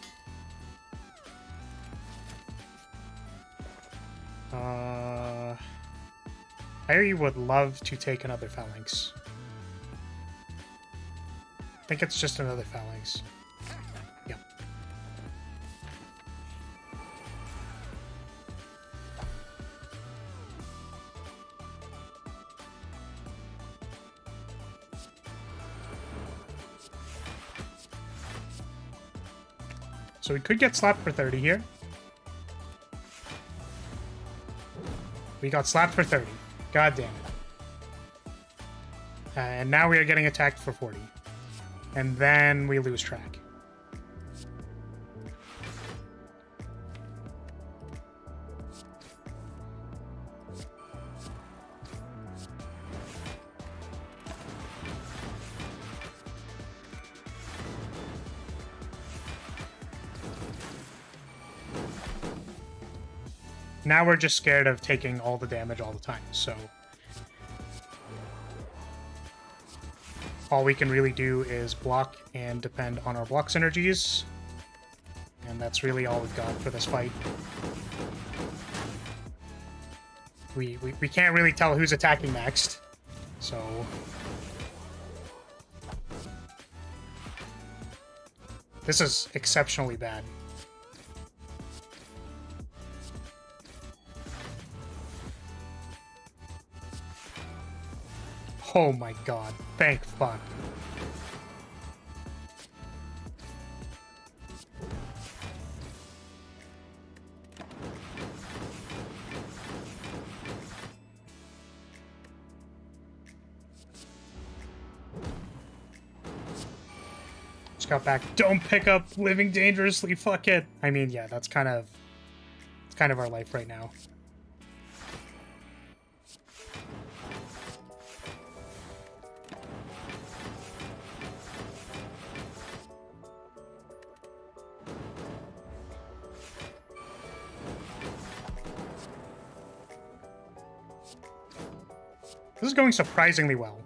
I would love to take another Phalanx. I think it's just another Phalanx. Yep. So we could get slapped for 30 here. We got slapped for 30. God damn it. And now we are getting attacked for 40. And then we lose track. Now we're just scared of taking all the damage all the time, so... All we can really do is block and depend on our block synergies. And that's really all we've got for this fight. We can't really tell who's attacking next, so... This is exceptionally bad. Oh my god. Thank fuck. Just got back. Don't pick up living dangerously. Fuck it. I mean, yeah, that's kind of... It's kind of our life right now. This is going surprisingly well.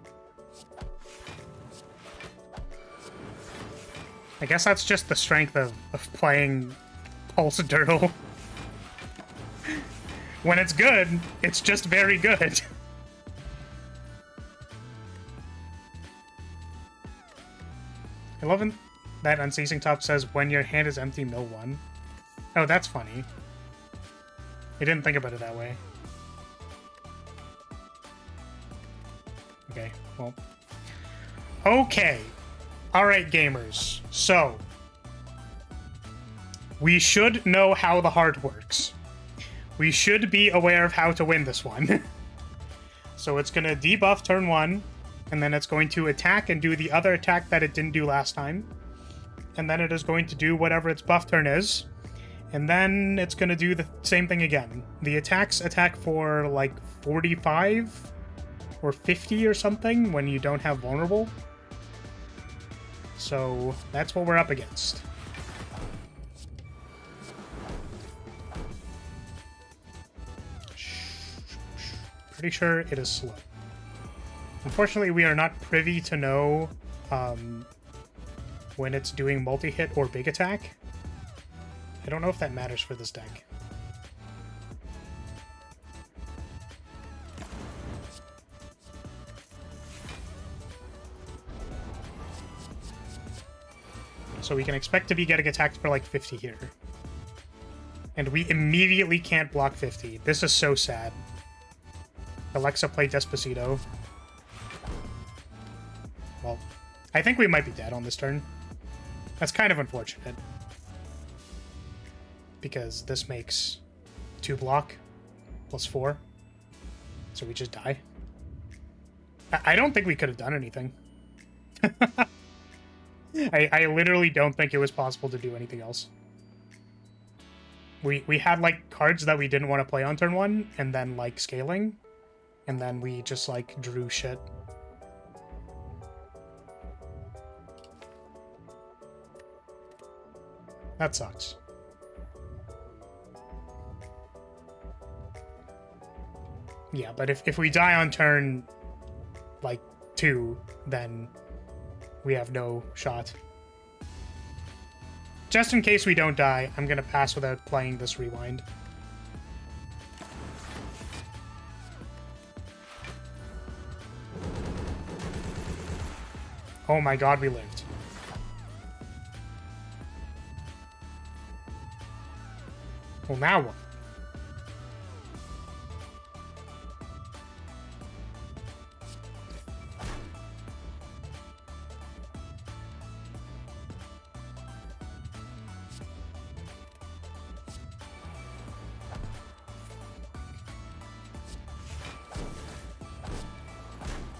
I guess that's just the strength of playing Pulse Dirtle. When it's good, it's just very good. I love that Unceasing Top says, when your hand is empty, mill one. Oh, that's funny. I didn't think about it that way. Okay, well. Okay. Alright, gamers. So, we should know how the heart works. We should be aware of how to win this one. So it's going to debuff turn 1, and then it's going to attack and do the other attack that it didn't do last time. And then it is going to do whatever its buff turn is. And then it's going to do the same thing again. The attacks attack for like 45 or 50 or something when you don't have vulnerable. So that's what we're up against. Pretty sure it is slow. Unfortunately, we are not privy to know when it's doing multi-hit or big attack. I don't know if that matters for this deck. So we can expect to be getting attacked for like 50 here. And we immediately can't block 50. This is so sad. Alexa, play Despacito. Well, I think we might be dead on this turn. That's kind of unfortunate. Because this makes 2 block plus 4. So we just die. I don't think we could have done anything. I literally don't think it was possible to do anything else. We had, like, cards that we didn't want to play on turn 1, and then, like, scaling. And then we just, like, drew shit. That sucks. Yeah, but if we die on turn, like, 2, then we have no shot. Just in case we don't die, I'm gonna pass without playing this rewind. Oh my god, we lived. Well, now what?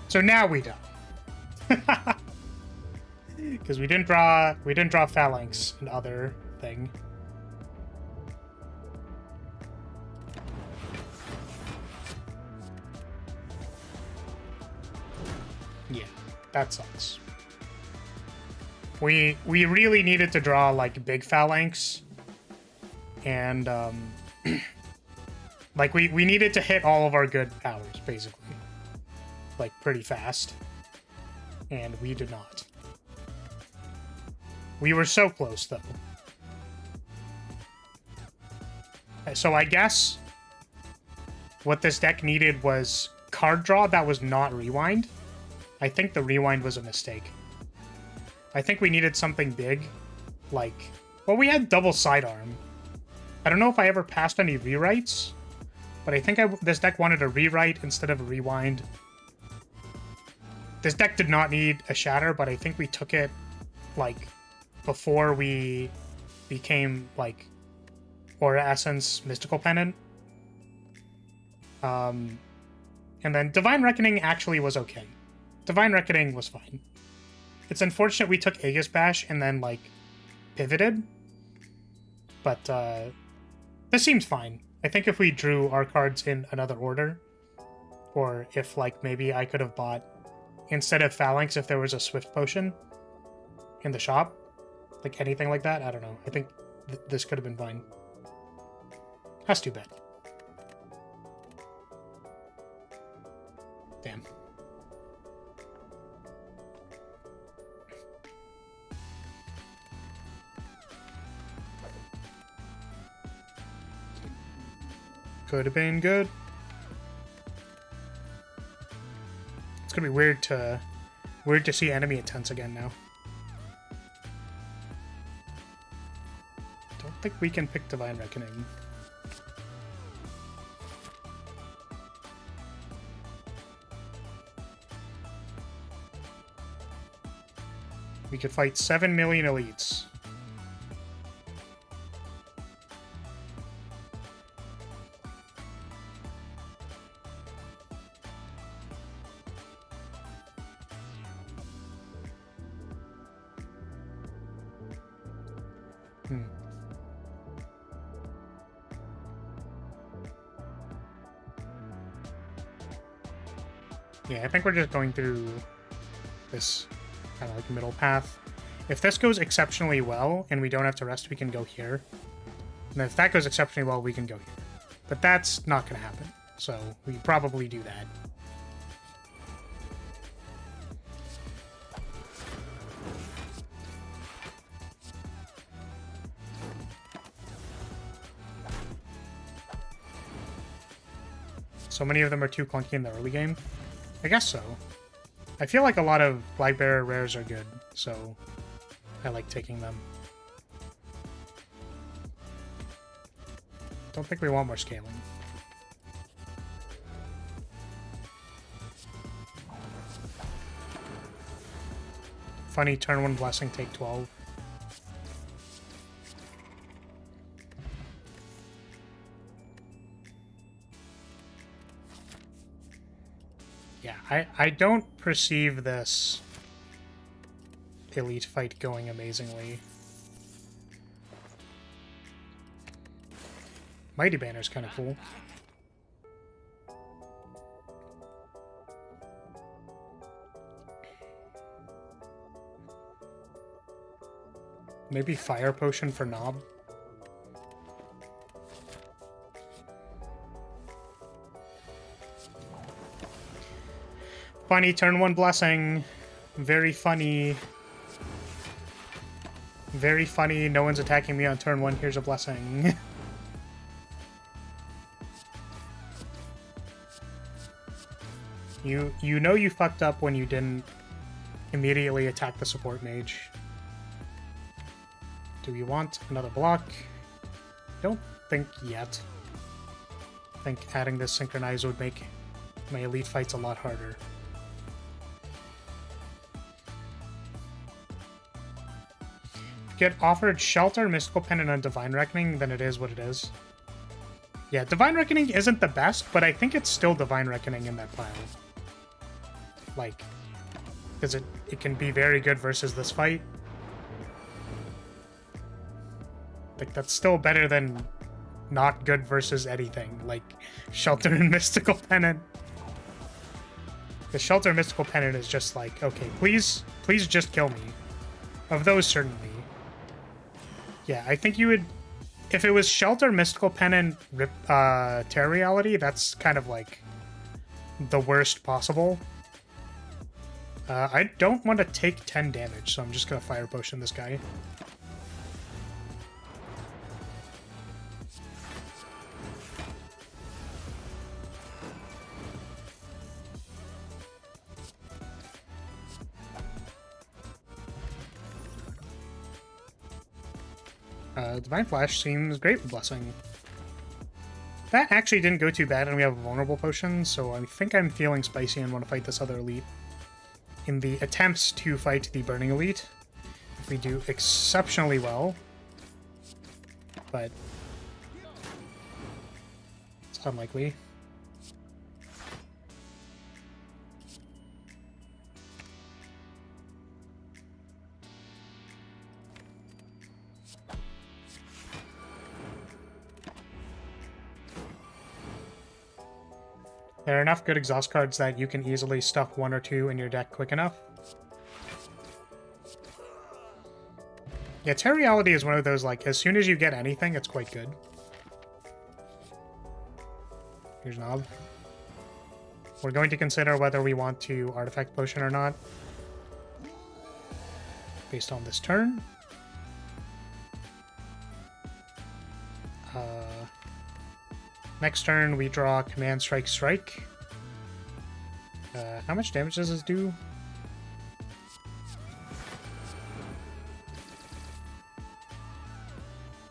So now we die. Because we didn't draw phalanx and other thing. Yeah, that sucks. We really needed to draw like big phalanx. And like we needed to hit all of our good powers, basically. Like pretty fast. And we did not. We were so close, though. So I guess what this deck needed was card draw that was not rewind. I think the rewind was a mistake. I think we needed something big, like... Well, we had double sidearm. I don't know if I ever passed any rewrites, but I think this deck wanted a rewrite instead of a rewind. This deck did not need a shatter, but I think we took it, like... before we became, like, Aura Essence Mystical Pennant. And then Divine Reckoning actually was okay. Divine Reckoning was fine. It's unfortunate we took Aegis Bash and then, like, pivoted. But, this seems fine. I think if we drew our cards in another order, or if, like, maybe I could have bought, instead of Phalanx, if there was a Swift Potion in the shop, like anything like that, I don't know. I think this could have been fine. That's too bad. Damn. Could have been good. It's gonna be weird to see enemy intents again now. I think we can pick Divine Reckoning. We could fight 7 million elites. Yeah, I think we're just going through this kind of like middle path. If this goes exceptionally well and we don't have to rest, we can go here. And if that goes exceptionally well, we can go here. But that's not going to happen. So we probably do that. So many of them are too clunky in the early game. I guess so. I feel like a lot of Flagbearer rares are good, so I like taking them. Don't think we want more scaling. Funny turn 1 blessing, take 12. I don't perceive this elite fight going amazingly. Mighty Banner's kind of cool. Maybe Fire Potion for Knob. Funny turn 1 blessing. Very funny. Very funny. No one's attacking me on turn 1. Here's a blessing. You know you fucked up when you didn't immediately attack the support mage. Do we want another block? Don't think yet. I think adding this synchronize would make my elite fights a lot harder. Get offered Shelter, Mystical Pendant, and Divine Reckoning, then it is what it is. Yeah, Divine Reckoning isn't the best, but I think it's still Divine Reckoning in that pile. Like, because it can be very good versus this fight. Like, that's still better than not good versus anything, like Shelter and Mystical Pendant. The Shelter and Mystical Pendant is just like, okay, please just kill me. Of those, certainly. Yeah, I think you would... If it was Shelter, Mystical Pendant, Terror Reality, that's kind of like the worst possible. I don't want to take 10 damage, so I'm just going to Fire Potion this guy. Divine Flash seems great with Blessing. That actually didn't go too bad, and we have a Vulnerable Potion, so I think I'm feeling spicy and want to fight this other elite. In the attempts to fight the Burning Elite, if we do exceptionally well, but it's unlikely. There are enough good exhaust cards that you can easily stuff 1 or 2 in your deck quick enough. Yeah, Terror Reality is one of those, like, as soon as you get anything, it's quite good. Here's Knob. We're going to consider whether we want to Artifact Potion or not, based on this turn. Next turn, we draw Command Strike Strike. How much damage does this do?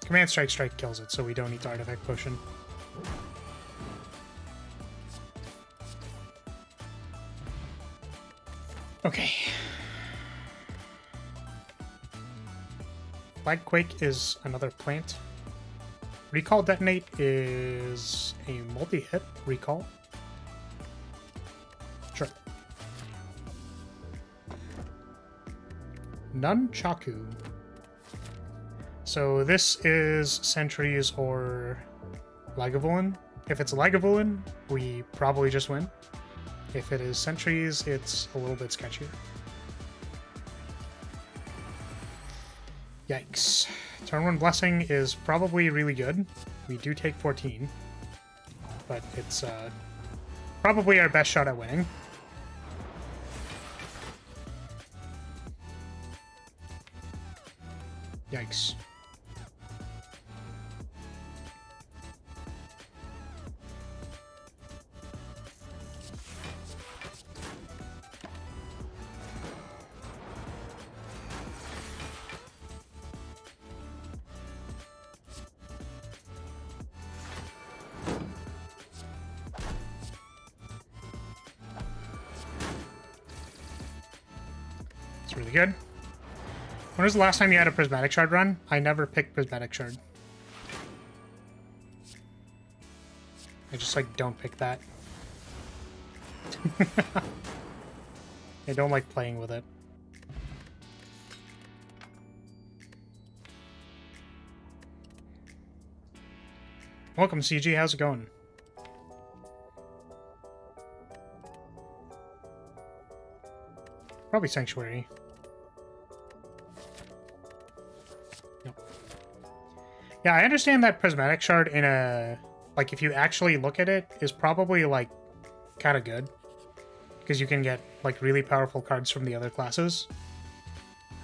Command Strike Strike kills it, so we don't need to Artifact Potion. Okay. Flagquake is another plant. Recall Detonate is a multi-hit recall. Sure. Nunchaku. So this is Sentries or Lagavulin. If it's Lagavulin, we probably just win. If it is Sentries, it's a little bit sketchier. Yikes. Turn 1 Blessing is probably really good. We do take 14. But it's probably our best shot at winning. Yikes. Really good. When was the last time you had a Prismatic Shard run? I never picked Prismatic Shard. I just, like, don't pick that. I don't like playing with it. Welcome, CG. How's it going? Probably Sanctuary. Nope. Yeah, I understand that Prismatic Shard in a... Like, if you actually look at it, is probably, like, kind of good. Because you can get, like, really powerful cards from the other classes.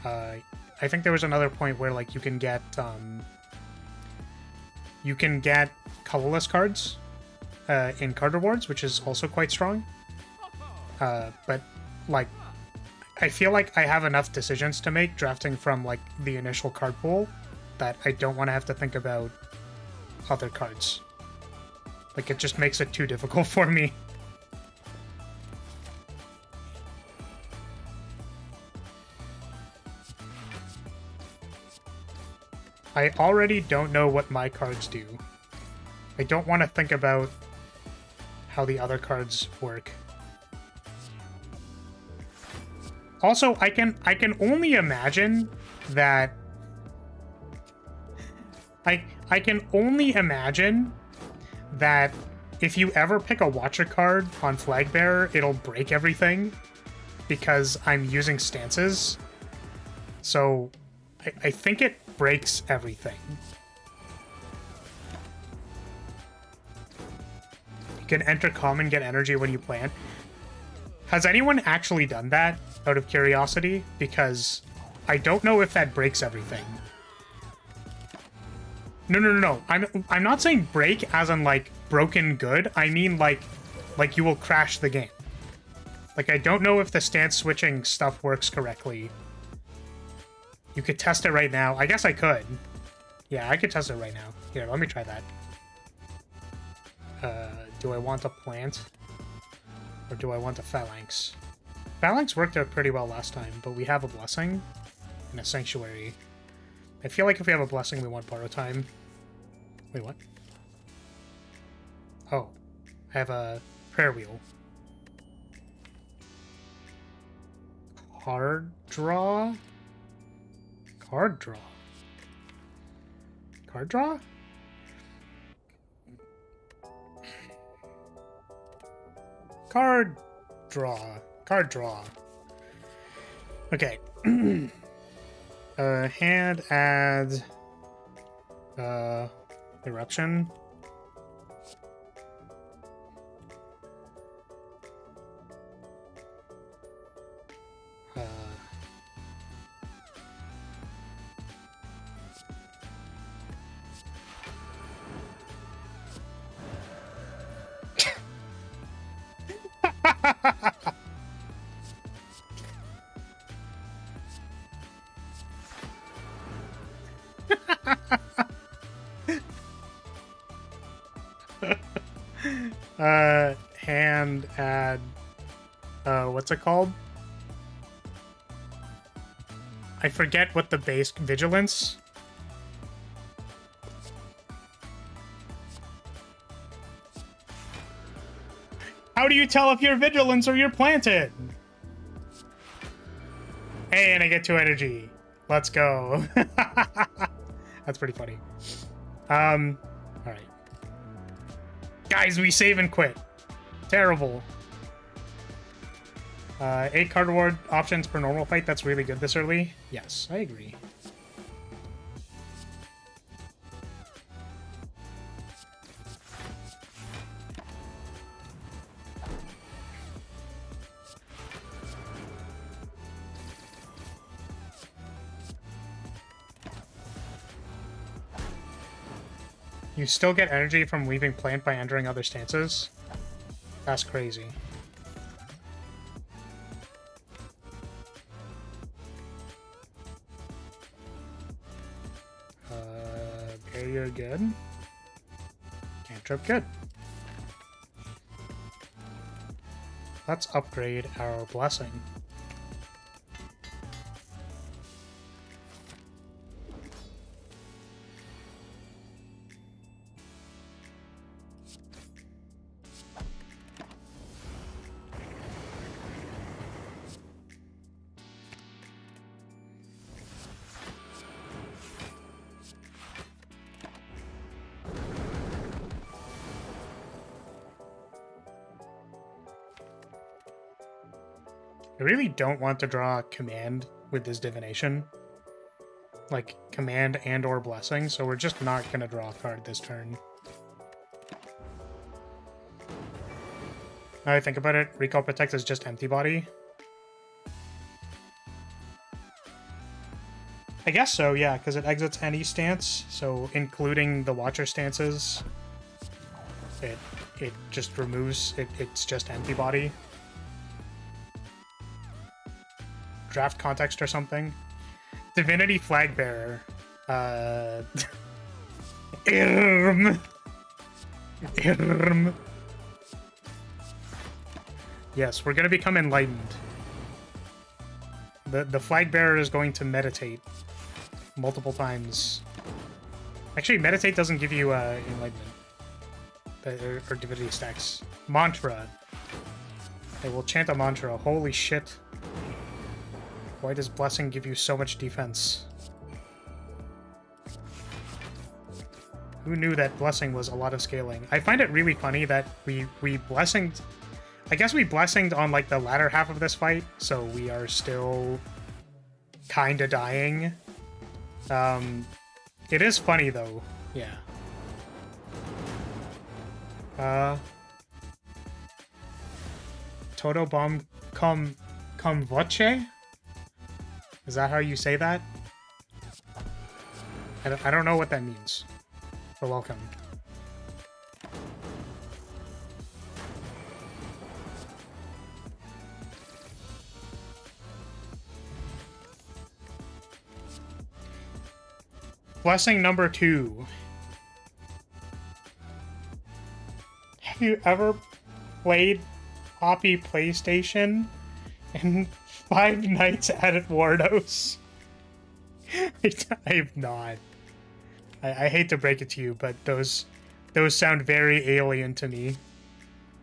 I think there was another point where, like, you can get colorless cards in card rewards, which is also quite strong. But, like, I feel like I have enough decisions to make drafting from, like, the initial card pool that I don't want to have to think about other cards. Like, it just makes it too difficult for me. I already don't know what my cards do. I don't want to think about how the other cards work. Also, I can only imagine that... I can only imagine that if you ever pick a Watcher card on Flagbearer, it'll break everything because I'm using stances. So I think it breaks everything. You can enter common, get energy when you plant. Has anyone actually done that out of curiosity? Because I don't know if that breaks everything. No. I'm not saying break as in, like, broken good. I mean, like you will crash the game. Like, I don't know if the stance switching stuff works correctly. You could test it right now. I guess I could. Yeah, I could test it right now. Here, let me try that. Do I want a plant? Or do I want a phalanx? Phalanx worked out pretty well last time, but we have a blessing and a sanctuary. I feel like if we have a blessing, we want borrow time. Wait, what? Oh, I have a prayer wheel. Card draw? Card draw? Card draw? Card draw. Card draw. Okay. Hand add eruption. Hand add what's it called? I forget what the base vigilance. How do you tell if you're vigilance or you're planted? Hey, and I get 2 energy. Let's go. That's pretty funny. All right. Guys, we save and quit. Terrible. 8 card reward options per normal fight. That's really good this early. Yes, I agree. You still get energy from leaving plant by entering other stances? That's crazy. Barrier good. Cantrip good. Let's upgrade our blessing. I really don't want to draw command with this divination. Like, command and or blessing, so we're just not going to draw a card this turn. Now I think about it, Recall Protect is just empty body. I guess so, yeah, because it exits any stance, so including the Watcher stances, it just removes, it's just empty body. Draft Context or something. Divinity Flagbearer. Irm. Yes, we're gonna become enlightened. The Flagbearer is going to meditate multiple times. Actually, meditate doesn't give you enlightenment. Or divinity stacks. Mantra. I will chant a mantra. Holy shit. Why does blessing give you so much defense? Who knew that blessing was a lot of scaling? I find it really funny that we blessinged... I guess we blessinged on like the latter half of this fight, so we are still kinda dying. It is funny though, yeah. Toto bomb com voce? Is that how you say that? I don't know what that means. But welcome. Blessing number 2. Have you ever played Poppy PlayStation and Five Nights at Wardos? I have not. I hate to break it to you, but those sound very alien to me.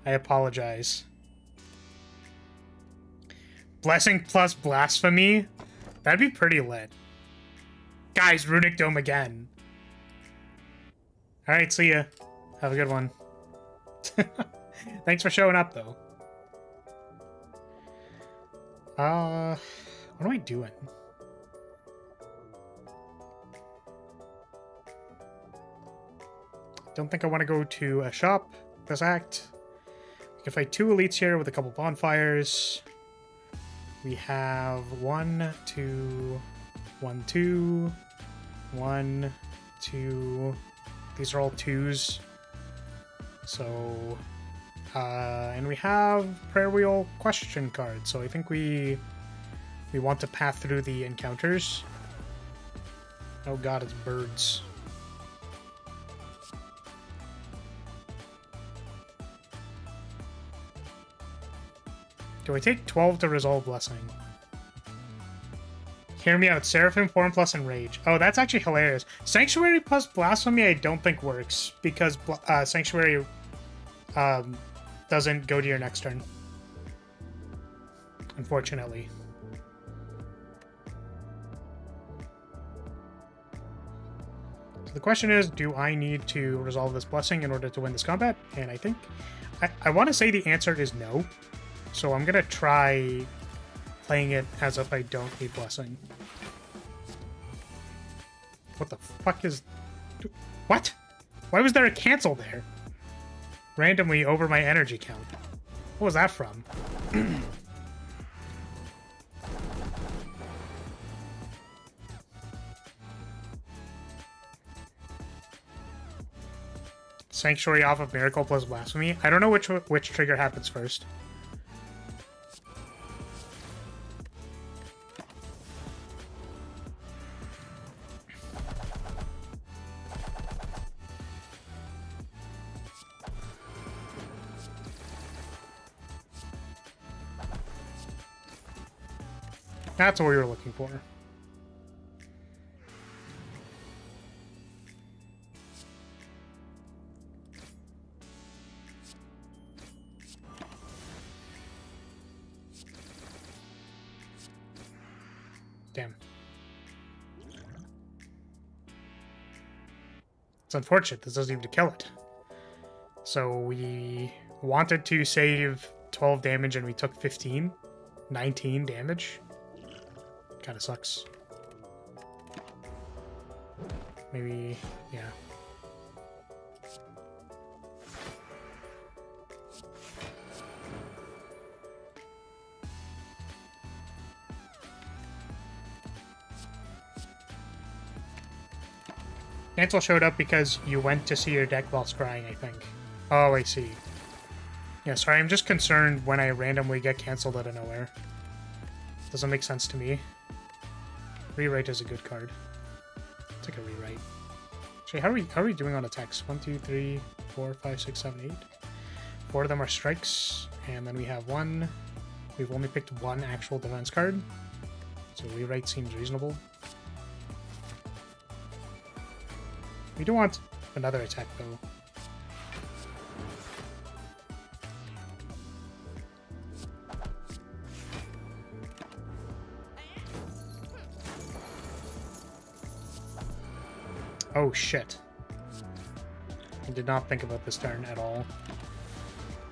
I apologize. Blessing plus Blasphemy? That'd be pretty lit. Guys, Runic Dome again. Alright, see ya. Have a good one. Thanks for showing up, though. What am I doing? Don't think I want to go to a shop this act. We can fight 2 elites here with a couple bonfires. We have 1, 2, 1, 2, 1, 2. These are all 2s. So, and we have Prayer Wheel question card. So I think we want to path through the encounters. Oh god, it's birds. Do I take 12 to resolve Blessing? Hear me out. Seraphim form plus Enrage. Oh, that's actually hilarious. Sanctuary plus Blasphemy I don't think works, because Sanctuary doesn't go to your next turn. Unfortunately. So the question is, do I need to resolve this Blessing in order to win this combat? And I think... I want to say the answer is no. So I'm going to try playing it as if I don't need Blessing. What the fuck is... What? Why was there a cancel there? Randomly over my energy count. What was that from? Sanctuary off of Miracle plus Blasphemy. I don't know which trigger happens first. That's what we were looking for. Damn. It's unfortunate. This doesn't even kill it. So we wanted to save 12 damage and we took 15. 19 damage. Kind of sucks. Maybe, yeah. Cancel showed up because you went to see your deck while scrying, I think. Oh, I see. Yeah, sorry, I'm just concerned when I randomly get canceled out of nowhere. Doesn't make sense to me. Rewrite is a good card. Take a rewrite. Actually, how are we doing on attacks? 1, 2, 3, 4, 5, 6, 7, 8. 4 of them are strikes, and then we have one. We've only picked one actual defense card, so rewrite seems reasonable. We do want another attack, though. Oh, shit. I did not think about this turn at all.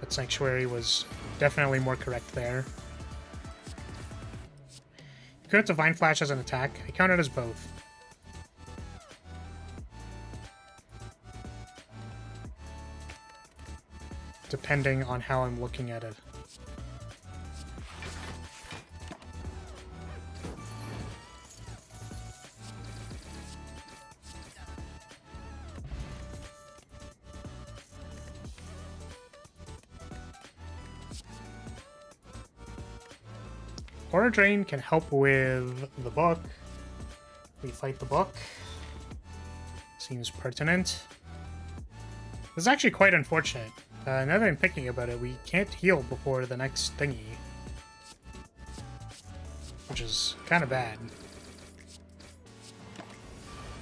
That Sanctuary was definitely more correct there. You could have Divine Flash as an attack. I count it as both. Depending on how I'm looking at it. Aura Drain can help with the book. We fight the book. Seems pertinent. This is actually quite unfortunate. Now that I'm thinking about it, we can't heal before the next thingy. Which is kind of bad.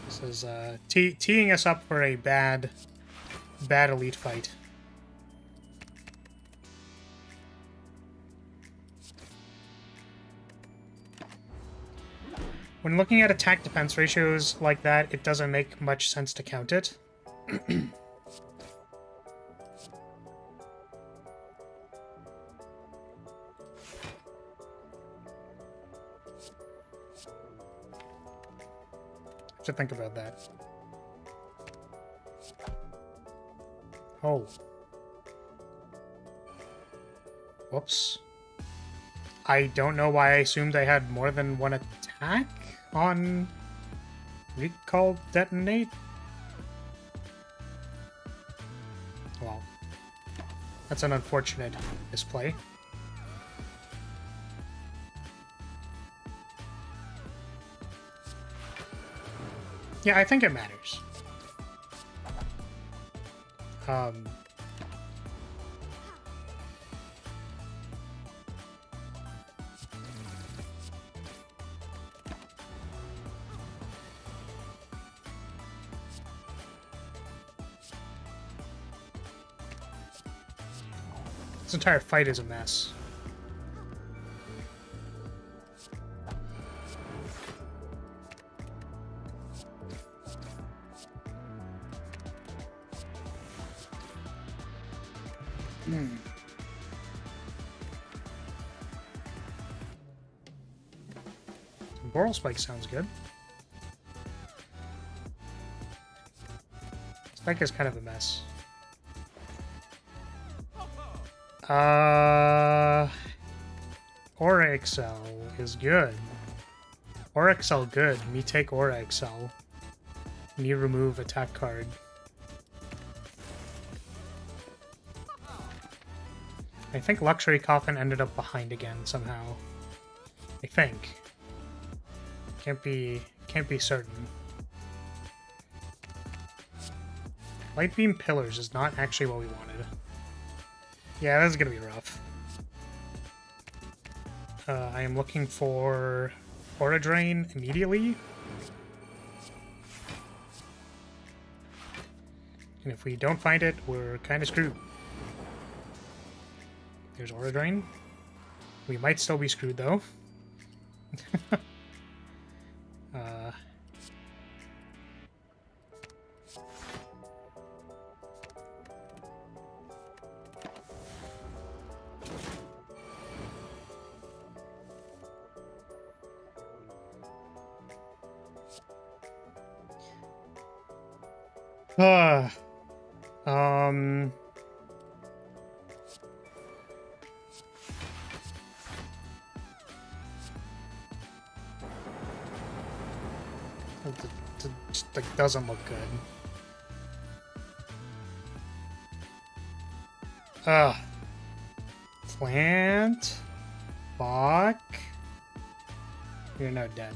This is teeing us up for a bad elite fight. When looking at attack defense ratios like that, it doesn't make much sense to count it. To think about that. Oh. Whoops. I don't know why I assumed I had more than one attack on Recall Detonate. Well, that's an unfortunate misplay. Yeah, I think it matters. This entire fight is a mess. Boral Spike sounds good. Spike is kind of a mess. Aura Excel is good. Aura Excel good. Me take Aura Excel. Me remove attack card. I think Luxury Coffin ended up behind again somehow. I think. Can't be certain. Light Beam Pillars is not actually what we wanted. Yeah, this is gonna be rough. I am looking for Aura Drain immediately. And if we don't find it, we're kind of screwed. There's Aura Drain. We might still be screwed, though. Um... It just, like, doesn't look good. Plant. Fuck. You're now dead.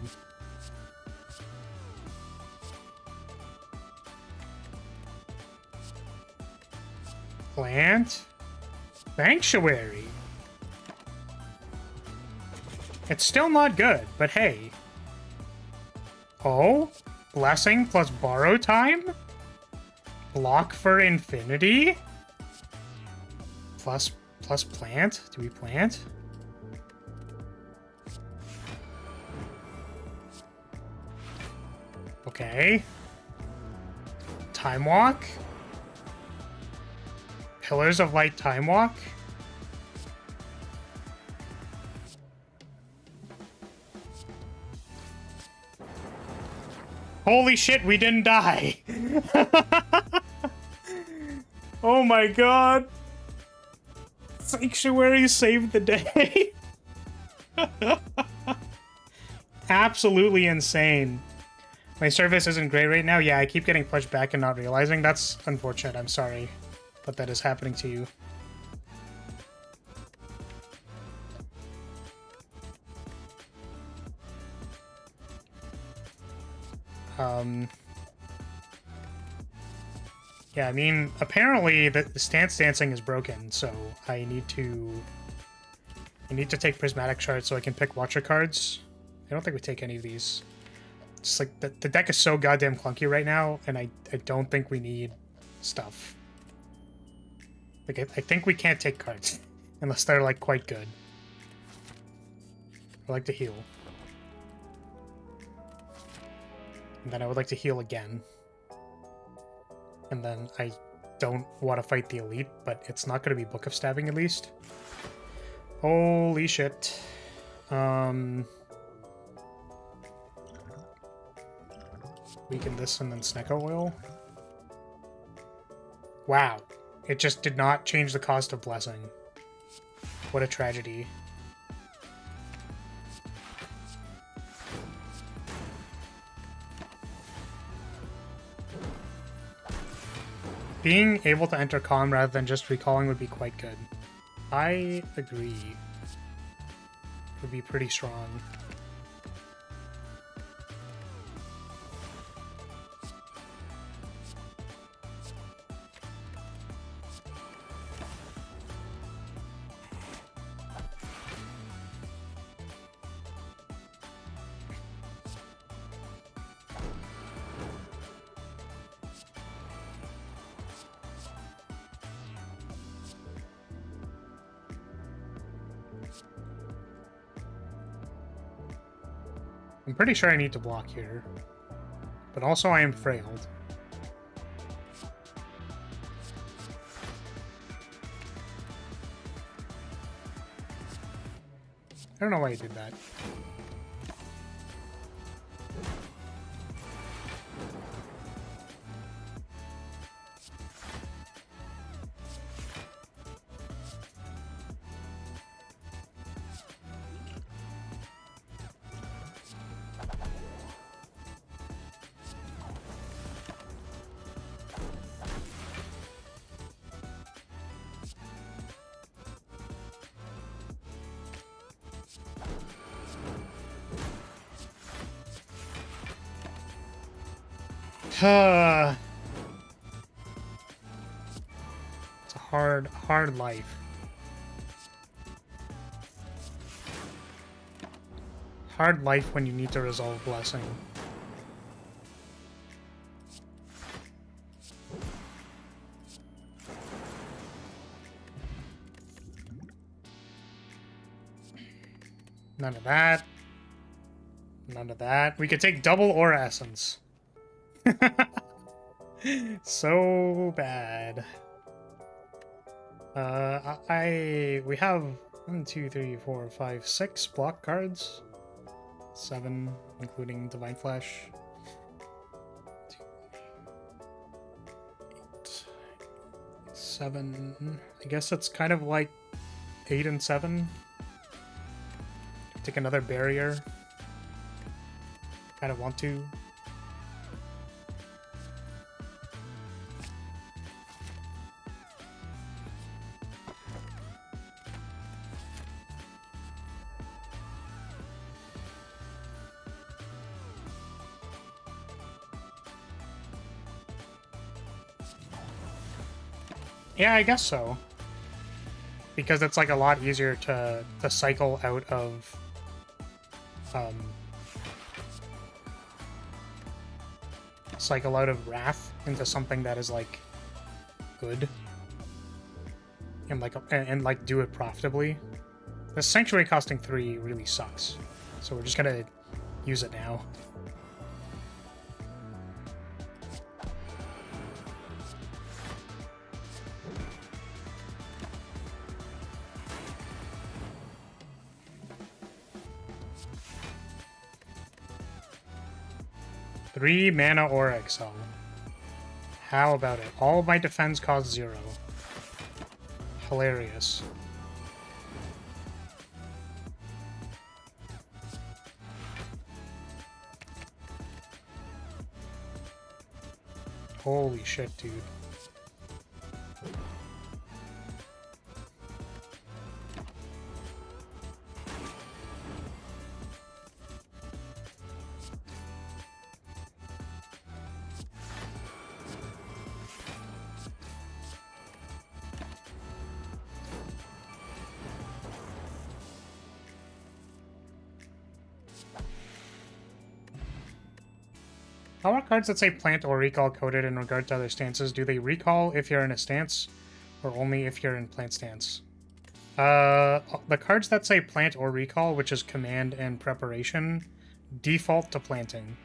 Plant. Sanctuary. It's still not good, but hey. Oh? Blessing plus borrow time? Block for infinity? Plus plant? Do we plant? Okay. Time walk? Pillars of Light time walk? Holy shit, we didn't die! Oh my god! Sanctuary saved the day! Absolutely insane. My service isn't great right now. Yeah, I keep getting pushed back and not realizing. That's unfortunate. I'm sorry that that is happening to you. Yeah, I mean, apparently the stance dancing is broken, so I need to take prismatic shards so I can pick watcher cards. I don't think we take any of these. It's like the deck is so goddamn clunky right now, and I don't think we need stuff. Like, I think we can't take cards unless they're like quite good. I like to heal. And then I would like to heal again. And then I don't want to fight the elite, but it's not going to be Book of Stabbing at least. Holy shit. Weaken this and then Snecko Oil. Wow. It just did not change the cost of Blessing. What a tragedy. Being able to enter calm rather than just recalling would be quite good. I agree. It would be pretty strong. I'm pretty sure I need to block here. But also I am frailed. I don't know why you did that. It's a hard life. Hard life when you need to resolve Blessing. None of that. None of that. We could take double Aura Essence. So bad. We have 1, 2, 3, 4, 5, 6 block cards. 7, including Divine Flash. 7. I guess it's kind of like 8 and 7. Take another barrier. Kind of want to. Yeah, I guess so. Because it's like a lot easier to cycle out of Wrath into something that is like good and like do it profitably. The Sanctuary costing 3 really sucks, so we're just gonna use it now. Three mana or exile. How about it? All of my defense costs 0. Hilarious. Holy shit, dude. How are cards that say plant or recall coded in regard to other stances? Do they recall if you're in a stance, or only if you're in plant stance? The cards that say plant or recall, which is command and preparation, default to planting.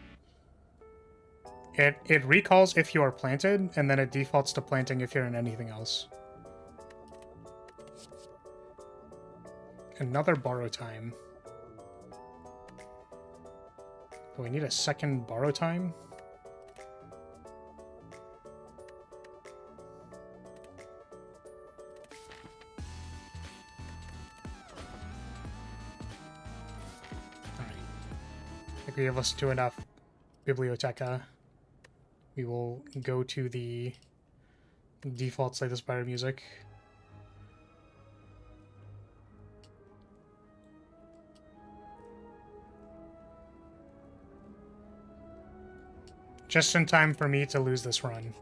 It recalls if you are planted, and then it defaults to planting if you're in anything else. Another borrow time. Oh, we need a second borrow time? I think we have listened to enough Biblioteca. We will go to the default Slay the Spire music. Just in time for me to lose this run.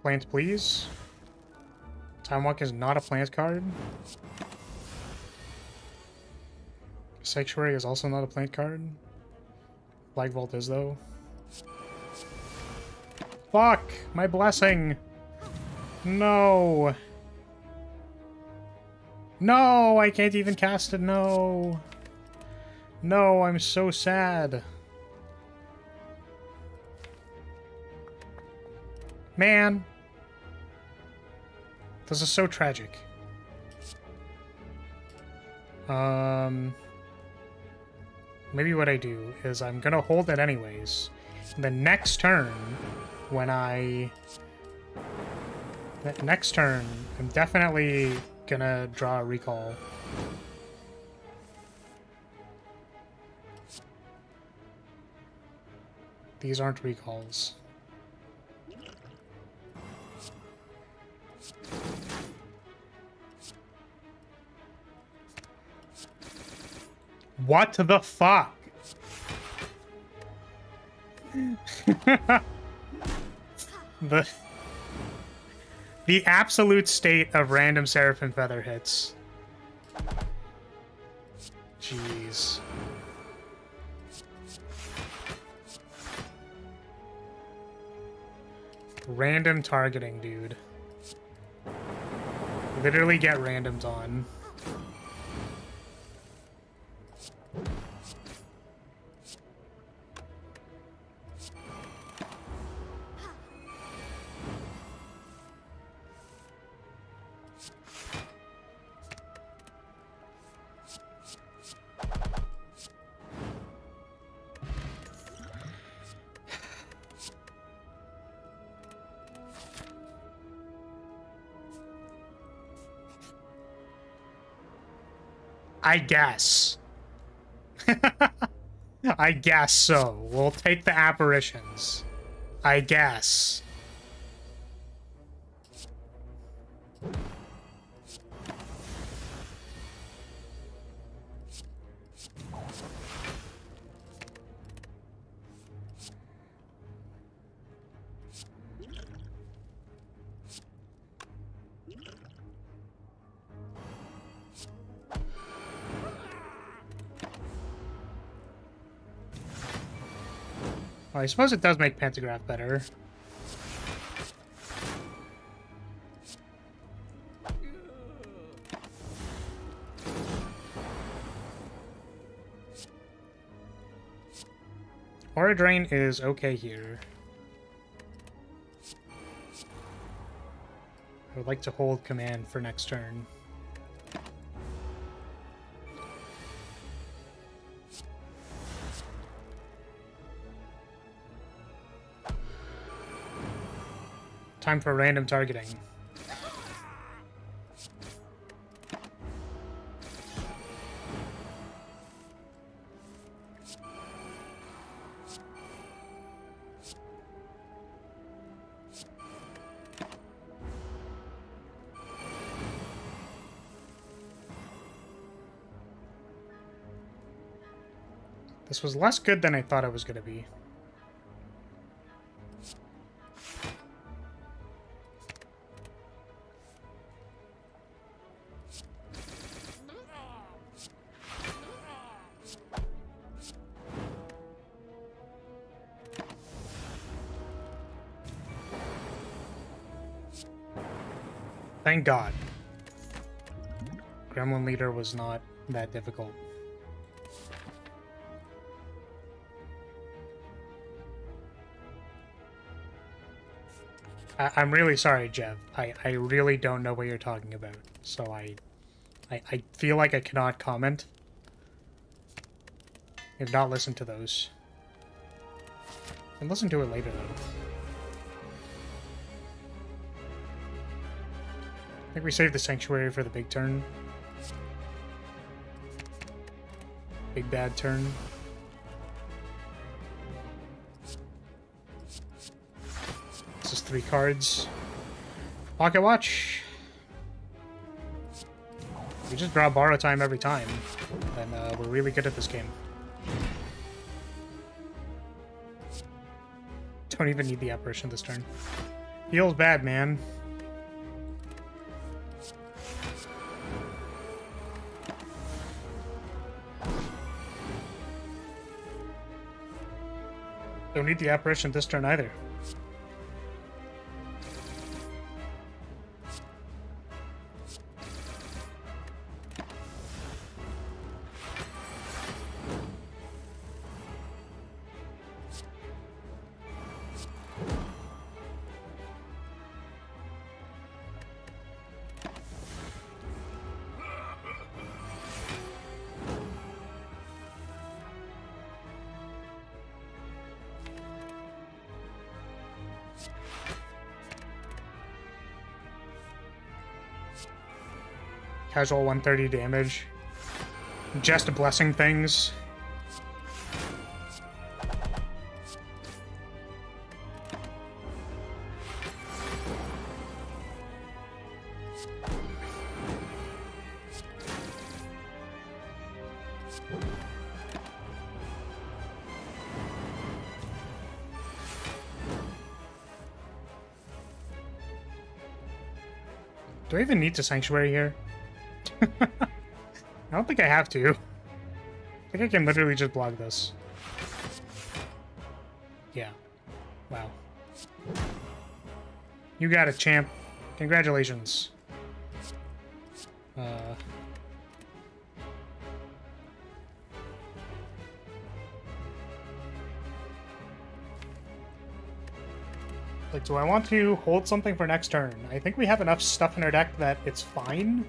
Plant, please. Time Walk is not a plant card. Sanctuary is also not a plant card. Flag Vault is, though. Fuck! My blessing! No! No! I can't even cast it, no! No, I'm so sad. Man! This is so tragic. Maybe what I do is I'm gonna hold it anyways. The next turn, next turn, I'm definitely gonna draw a recall. These aren't recalls. What the fuck? The absolute state of random Seraphim Feather hits. Jeez. Random targeting, dude. Literally get randoms on. I guess. I guess so. We'll take the apparitions. I guess. Well, I suppose it does make Pantograph better. Aura Drain is okay here. I would like to hold command for next turn. Time for random targeting. This was less good than I thought it was going to be. Thank God. Gremlin Leader was not that difficult. I'm really sorry, Jeff. I really don't know what you're talking about, so I feel like I cannot comment. I have not listened to those. I can listen to it later, though. I think we saved the Sanctuary for the big turn. Big bad turn. This is 3 cards. Pocket Watch. We just draw Borrow Time every time, then we're really good at this game. Don't even need the apparition this turn. Feels bad, man. Don't need the apparition this turn either. Casual 130 damage. Just blessing things. Do I even need to Sanctuary here? I don't think I have to. I think I can literally just block this. Yeah. Wow. You got it, champ. Congratulations. Like, do I want to hold something for next turn? I think we have enough stuff in our deck that it's fine.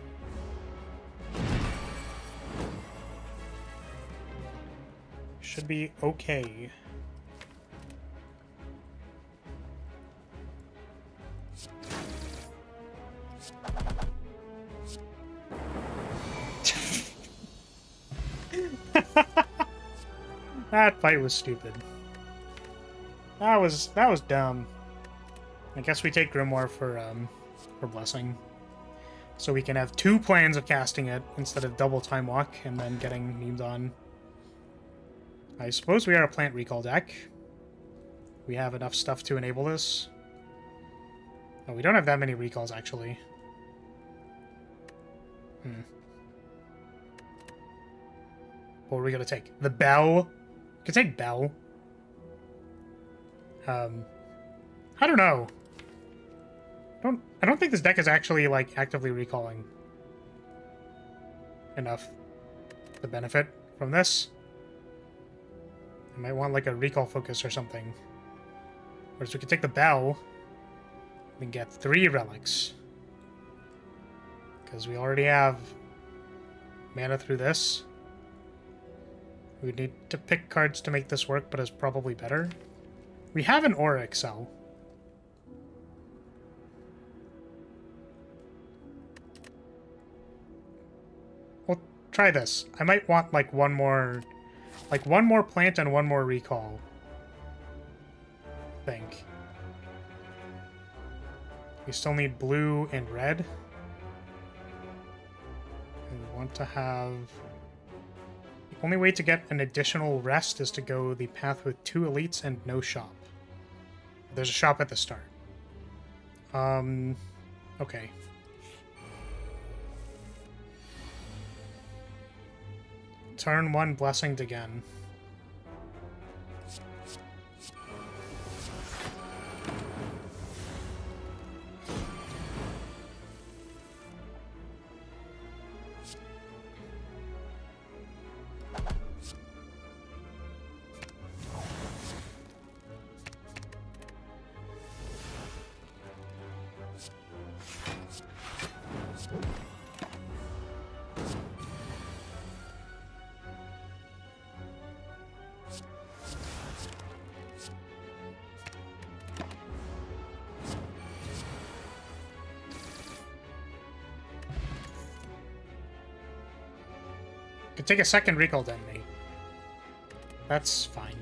Should be okay. That fight was stupid. That was dumb. I guess we take Grimoire for Blessing. So we can have 2 plans of casting it instead of double Time Walk and then getting memed on. I suppose we are a plant recall deck. We have enough stuff to enable this. Oh, we don't have that many recalls, actually. What are we gonna take? The Bell? We could take Bell. I don't know. I don't think this deck is actually, like, actively recalling enough to benefit from this. I might want, like, a recall focus or something. Whereas we could take the Bell and get 3 relics. Because we already have mana through this. We need to pick cards to make this work, but it's probably better. We have an Aura Excel. We'll try this. I might want like one more plant and 1 more recall. I think. We still need blue and red. And we want to have... The only way to get an additional rest is to go the path with 2 elites and no shop. There's a shop at the start. Okay. Turn 1 Blessinged again. Could take a second recall detonate. That's fine.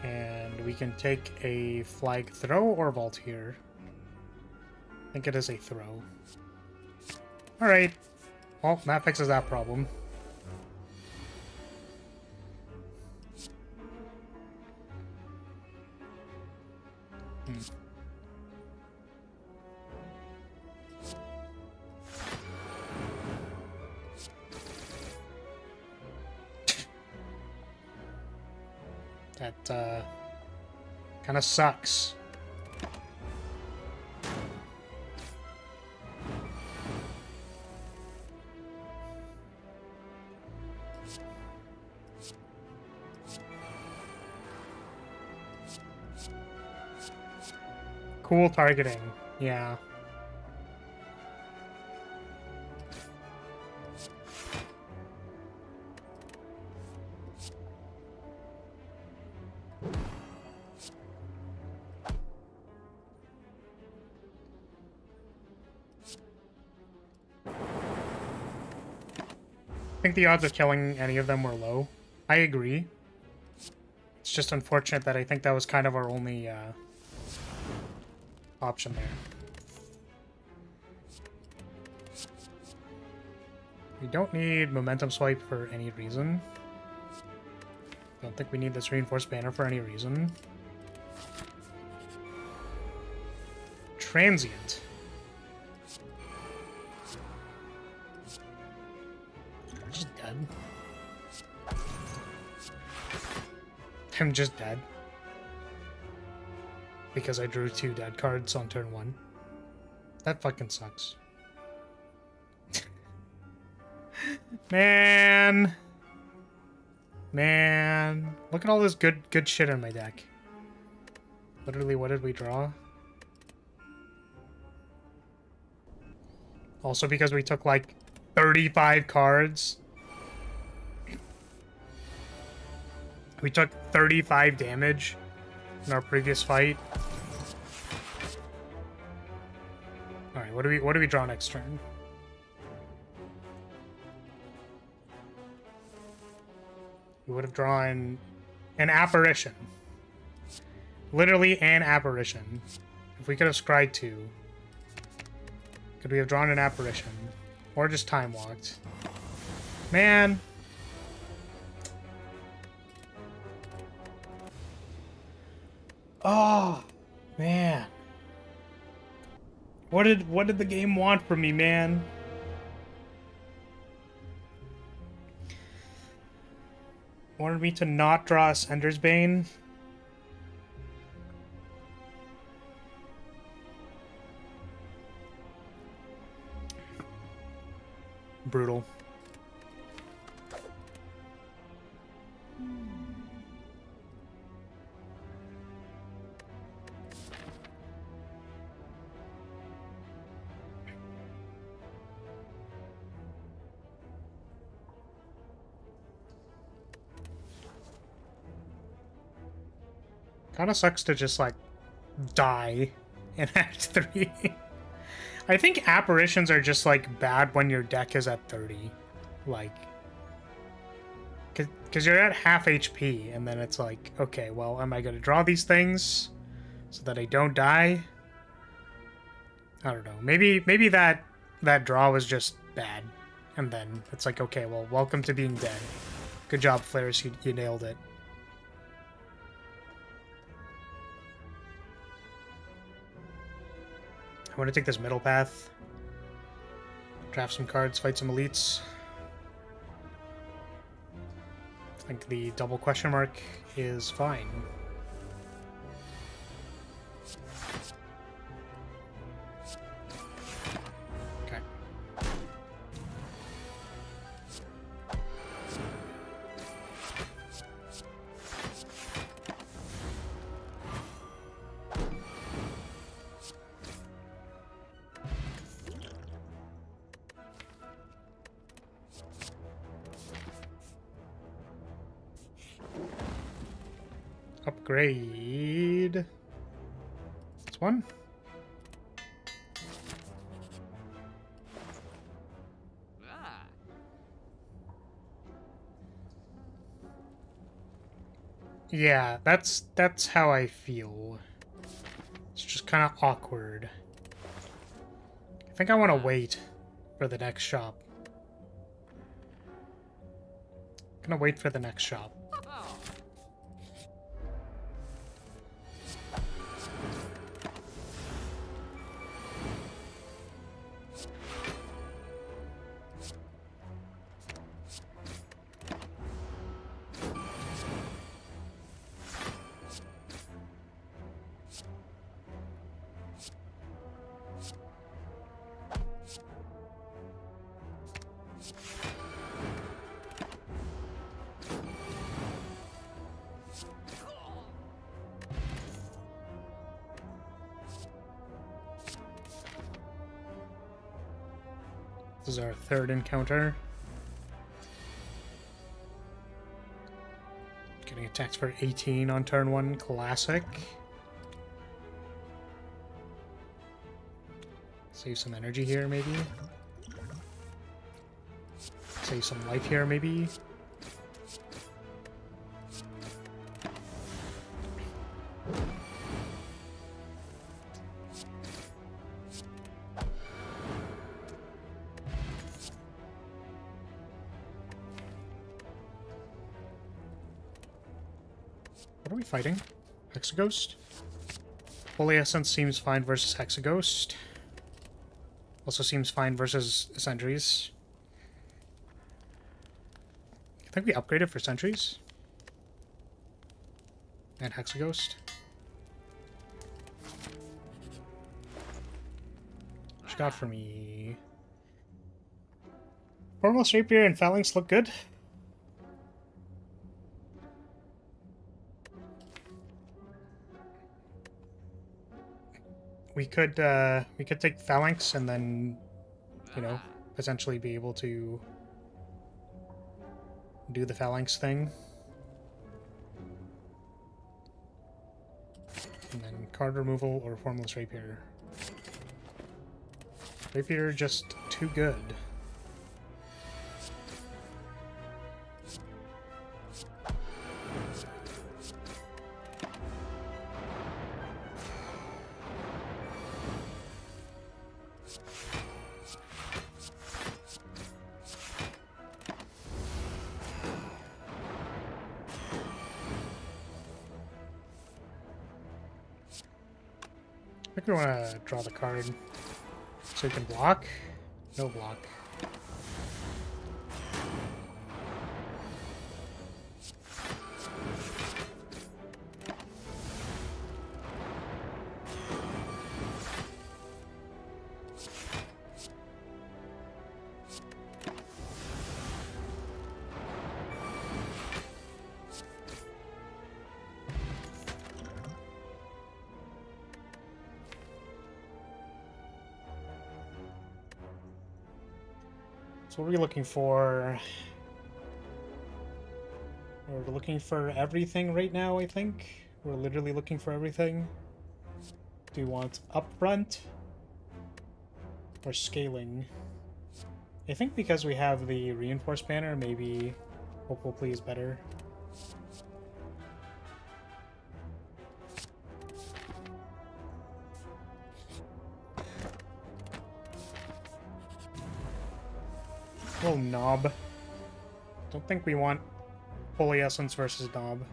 And we can take a flag throw or vault here. I think it is a throw. Alright. Well, that fixes that problem. That, kind of sucks. Cool targeting, yeah. I think the odds of killing any of them were low. I agree. It's just unfortunate that I think that was kind of our only option there. We don't need momentum swipe for any reason. Don't think we need this reinforced banner for any reason. Transient. Just dead. I'm just dead. Because I drew 2 dead cards on turn 1. That fucking sucks. Man. Man. Look at all this good shit in my deck. Literally, what did we draw? Also because we took like 35 cards. We took 35 damage in our previous fight. Alright, what do we draw next turn? we would have drawn an apparition. Literally an apparition. If we could have scryed 2, could we have drawn an apparition? Or just time walked? Man. Oh, man. What did the game want from me, man? Wanted me to not draw a Sender's Bane? Brutal. Kind of sucks to just, like, die in Act 3. I think apparitions are just, like, bad when your deck is at 30. Like, because you're at half HP, and then it's like, okay, well, am I going to draw these things so that I don't die? I don't know. Maybe that draw was just bad. And then it's like, okay, well, welcome to being dead. Good job, Flares, you nailed it. I want to take this middle path. Draft some cards, fight some elites. I think the double question mark is fine. Okay. Upgrade. This one. Yeah, that's how I feel. It's just kind of awkward. I think I want to wait for the next shop. I'm gonna wait for the next shop. This is our third encounter. Getting attacked for 18 on turn 1, classic. Save some energy here, maybe. Save some life here, maybe. What are we fighting? Hexaghost? Holy Essence seems fine versus Hexaghost. Also seems fine versus Sentries. I think we upgraded for Sentries. And Hexaghost. What you got for me? Formless Rapier and Phalanx look good. We could take Phalanx and then, you know, potentially be able to do the Phalanx thing. And then card removal or Formless Rapier. Rapier just too good. I think we want to draw the card so we can block. No block. So what are we looking for? We're looking for everything right now, I think. We're literally looking for everything. Do you want upfront or scaling? I think because we have the reinforced banner, maybe Hopeful Plea is better. Little knob. Don't think we want Holy Essence versus knob.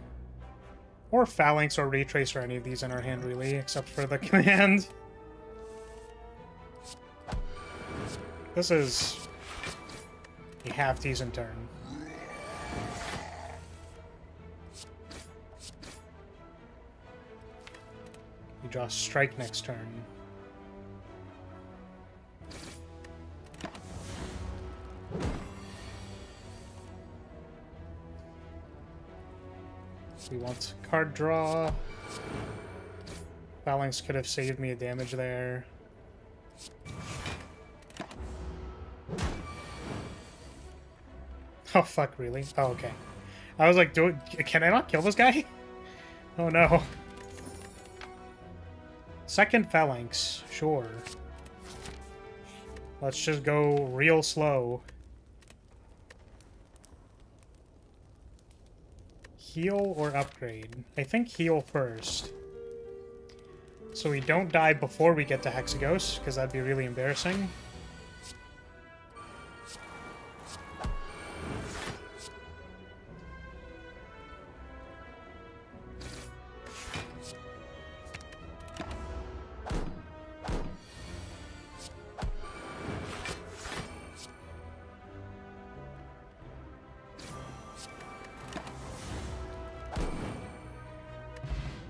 Or Phalanx or Retrace or any of these in our hand, really, except for the command. This is a half-decent turn. We draw Strike next turn. We want card draw. Phalanx could have saved me a damage there. Oh fuck, really? Oh, okay. I was like, can I not kill this guy? Oh no. Second Phalanx, sure. Let's just go real slow. Heal or upgrade? I think heal first. So we don't die before we get to Hexaghost, because that'd be really embarrassing.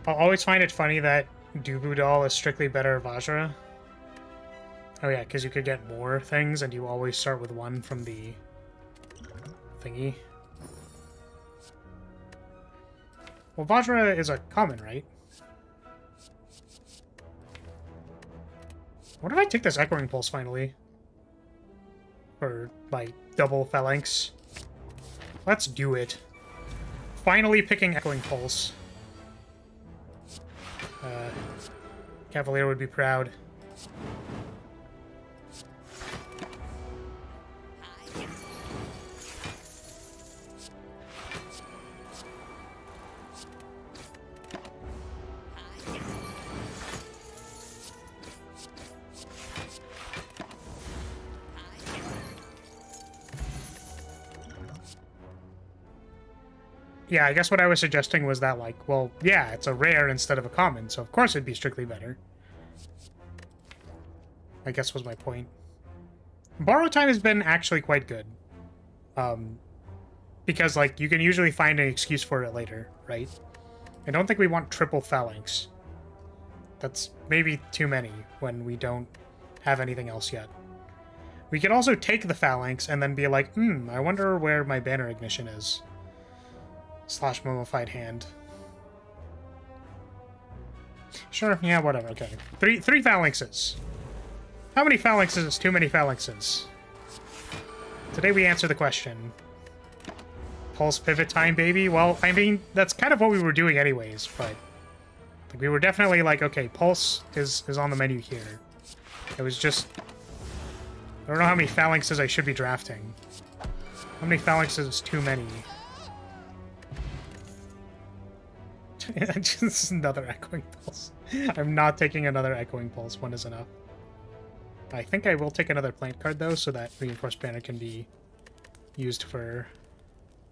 I'll always find it funny that Dubudal is strictly better Vajra. Oh yeah, because you could get more things, and you always start with one from the thingy. Well, Vajra is a common, right? What if I take this Echoing Pulse finally? For, like, double Phalanx? Let's do it. Finally picking Echoing Pulse. Cavalier would be proud. Yeah, I guess what I was suggesting was that, like, well, yeah, it's a rare instead of a common, so of course it'd be strictly better. I guess was my point. Borrow time has been actually quite good. Because, like, you can usually find an excuse for it later, right? I don't think we want triple Phalanx. That's maybe too many when we don't have anything else yet. We could also take the Phalanx and then be like, I wonder where my Banner Ignition is. Slash Mummified Hand. Sure, yeah, whatever, okay. Three Phalanxes. How many Phalanxes is too many Phalanxes? Today we answer the question. Pulse pivot time, baby? Well, I mean, that's kind of what we were doing anyways, but... like, we were definitely like, okay, Pulse is on the menu here. It was just... I don't know how many Phalanxes I should be drafting. How many Phalanxes is too many? Just another Echoing Pulse. I'm not taking another Echoing Pulse. One is enough. I think I will take another plant card, though, so that Reinforced Banner can be used for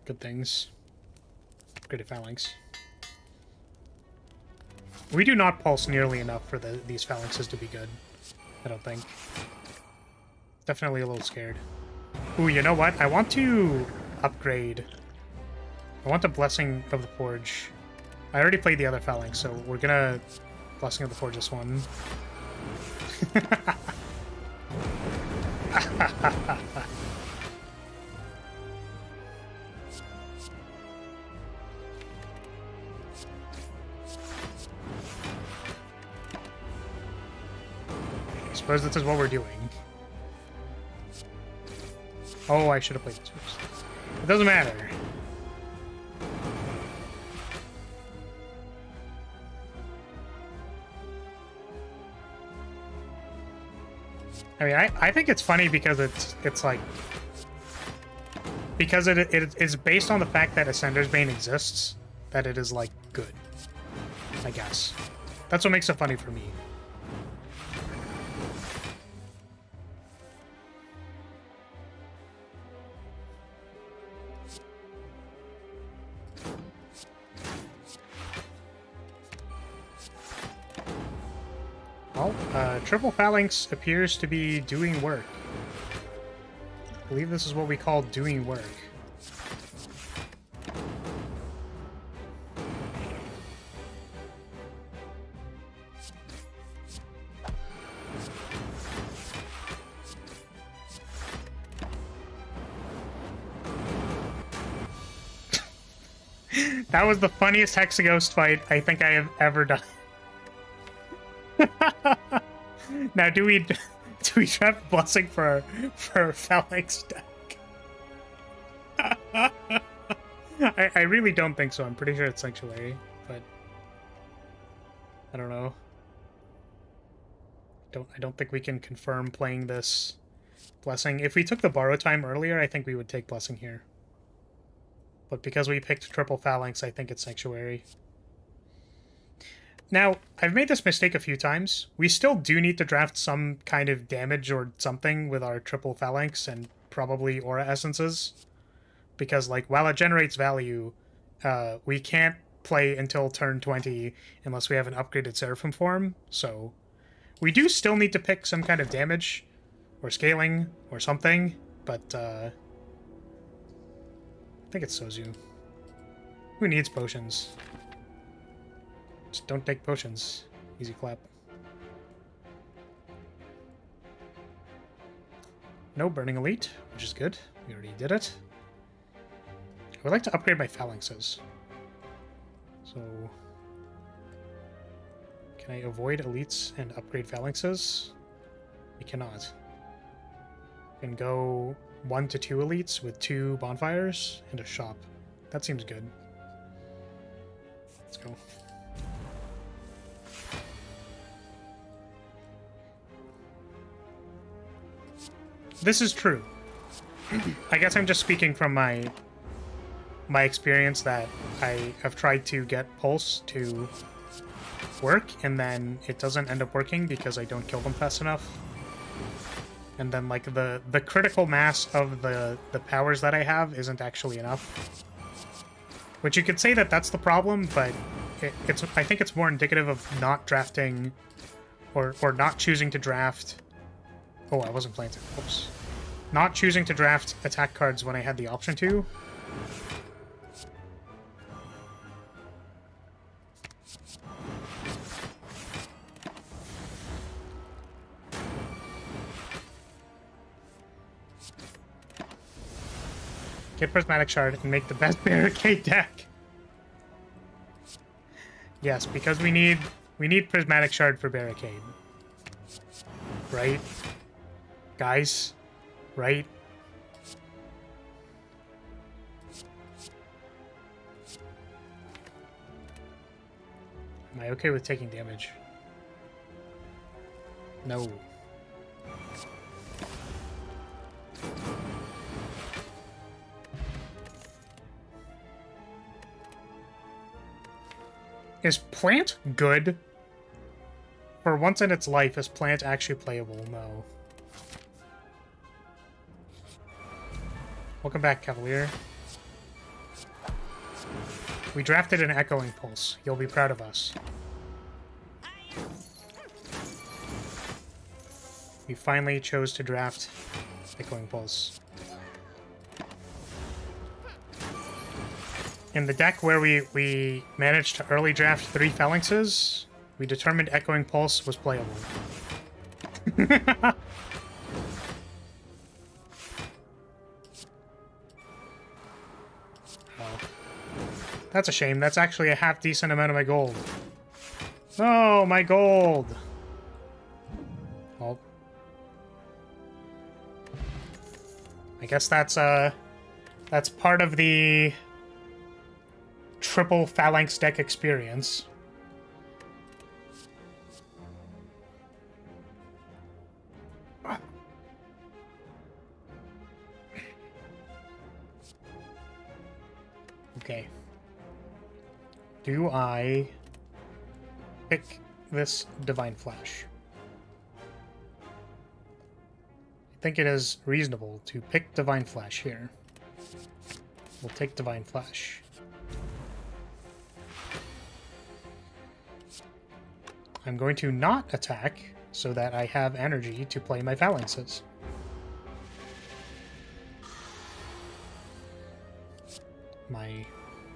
good things. Upgraded Phalanx. We do not pulse nearly enough for these phalanxes to be good. I don't think. Definitely a little scared. Ooh, you know what? I want to upgrade. I want the Blessing of the Forge. I already played the other phalanx, so we're gonna Blessing of the Forge this one. I suppose this is what we're doing. Oh, I should have played this first. It doesn't matter. I mean, I think it's funny because it's like because it is based on the fact that Ascender's Bane exists, that it is like good. I guess that's what makes it funny for me. Well, Triple Phalanx appears to be doing work. I believe this is what we call doing work. That was the funniest Hexaghost fight I think I have ever done. Now, do we draft Blessing for Phalanx deck? I really don't think so. I'm pretty sure it's Sanctuary, but I don't know. I don't think we can confirm playing this Blessing. If we took the borrow time earlier, I think we would take Blessing here. But because we picked Triple Phalanx, I think it's Sanctuary. Now, I've made this mistake a few times. We still do need to draft some kind of damage or something with our Triple Phalanx and probably Aura Essences. Because, like, while it generates value, we can't play until turn 20 unless we have an upgraded Seraphim form. So, we do still need to pick some kind of damage or scaling or something. But, I think it's Sozu. Who needs potions? Just don't take potions. Easy clap. No Burning Elite, which is good. We already did it. I would like to upgrade my phalanxes. So... can I avoid elites and upgrade phalanxes? We cannot. We can go 1 to 2 elites with 2 bonfires and a shop. That seems good. Let's go. This is true. I guess I'm just speaking from my experience that I have tried to get Pulse to work, and then it doesn't end up working because I don't kill them fast enough. And then, like, the critical mass of the powers that I have isn't actually enough. Which you could say that that's the problem, but I think it's more indicative of not drafting or not choosing to draft... Oh, I wasn't planted. Oops. Not choosing to draft attack cards when I had the option to. Get Prismatic Shard and make the best barricade deck. Yes, because we need Prismatic Shard for barricade. Right? Guys, right? Am I okay with taking damage? No. Is Plant good? For once in its life, is Plant actually playable? No. Welcome back, Cavalier. We drafted an Echoing Pulse. You'll be proud of us. We finally chose to draft Echoing Pulse. In the deck where we managed to early draft 3 Phalanxes, we determined Echoing Pulse was playable. Oh. That's a shame. That's actually a half-decent amount of my gold. Oh, my gold! Oh. I guess that's part of the triple Phalanx deck experience. Okay. Do I pick this Divine Flash? I think it is reasonable to pick Divine Flash here. We'll take Divine Flash. I'm going to not attack so that I have energy to play my Phalanxes. My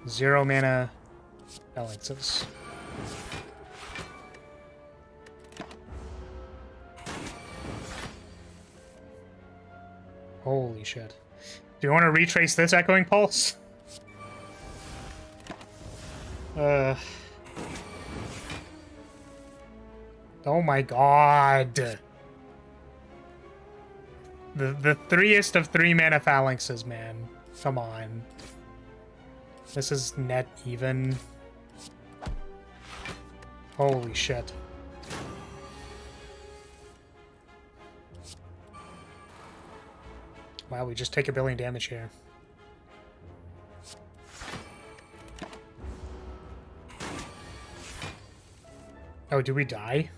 0 mana Phalanxes. Holy shit. Do you want to retrace this Echoing Pulse? Oh my god. The 3est of 3 mana Phalanxes, man. Come on. This is net even. Holy shit. Wow, we just take 1 billion damage here. Oh, do we die?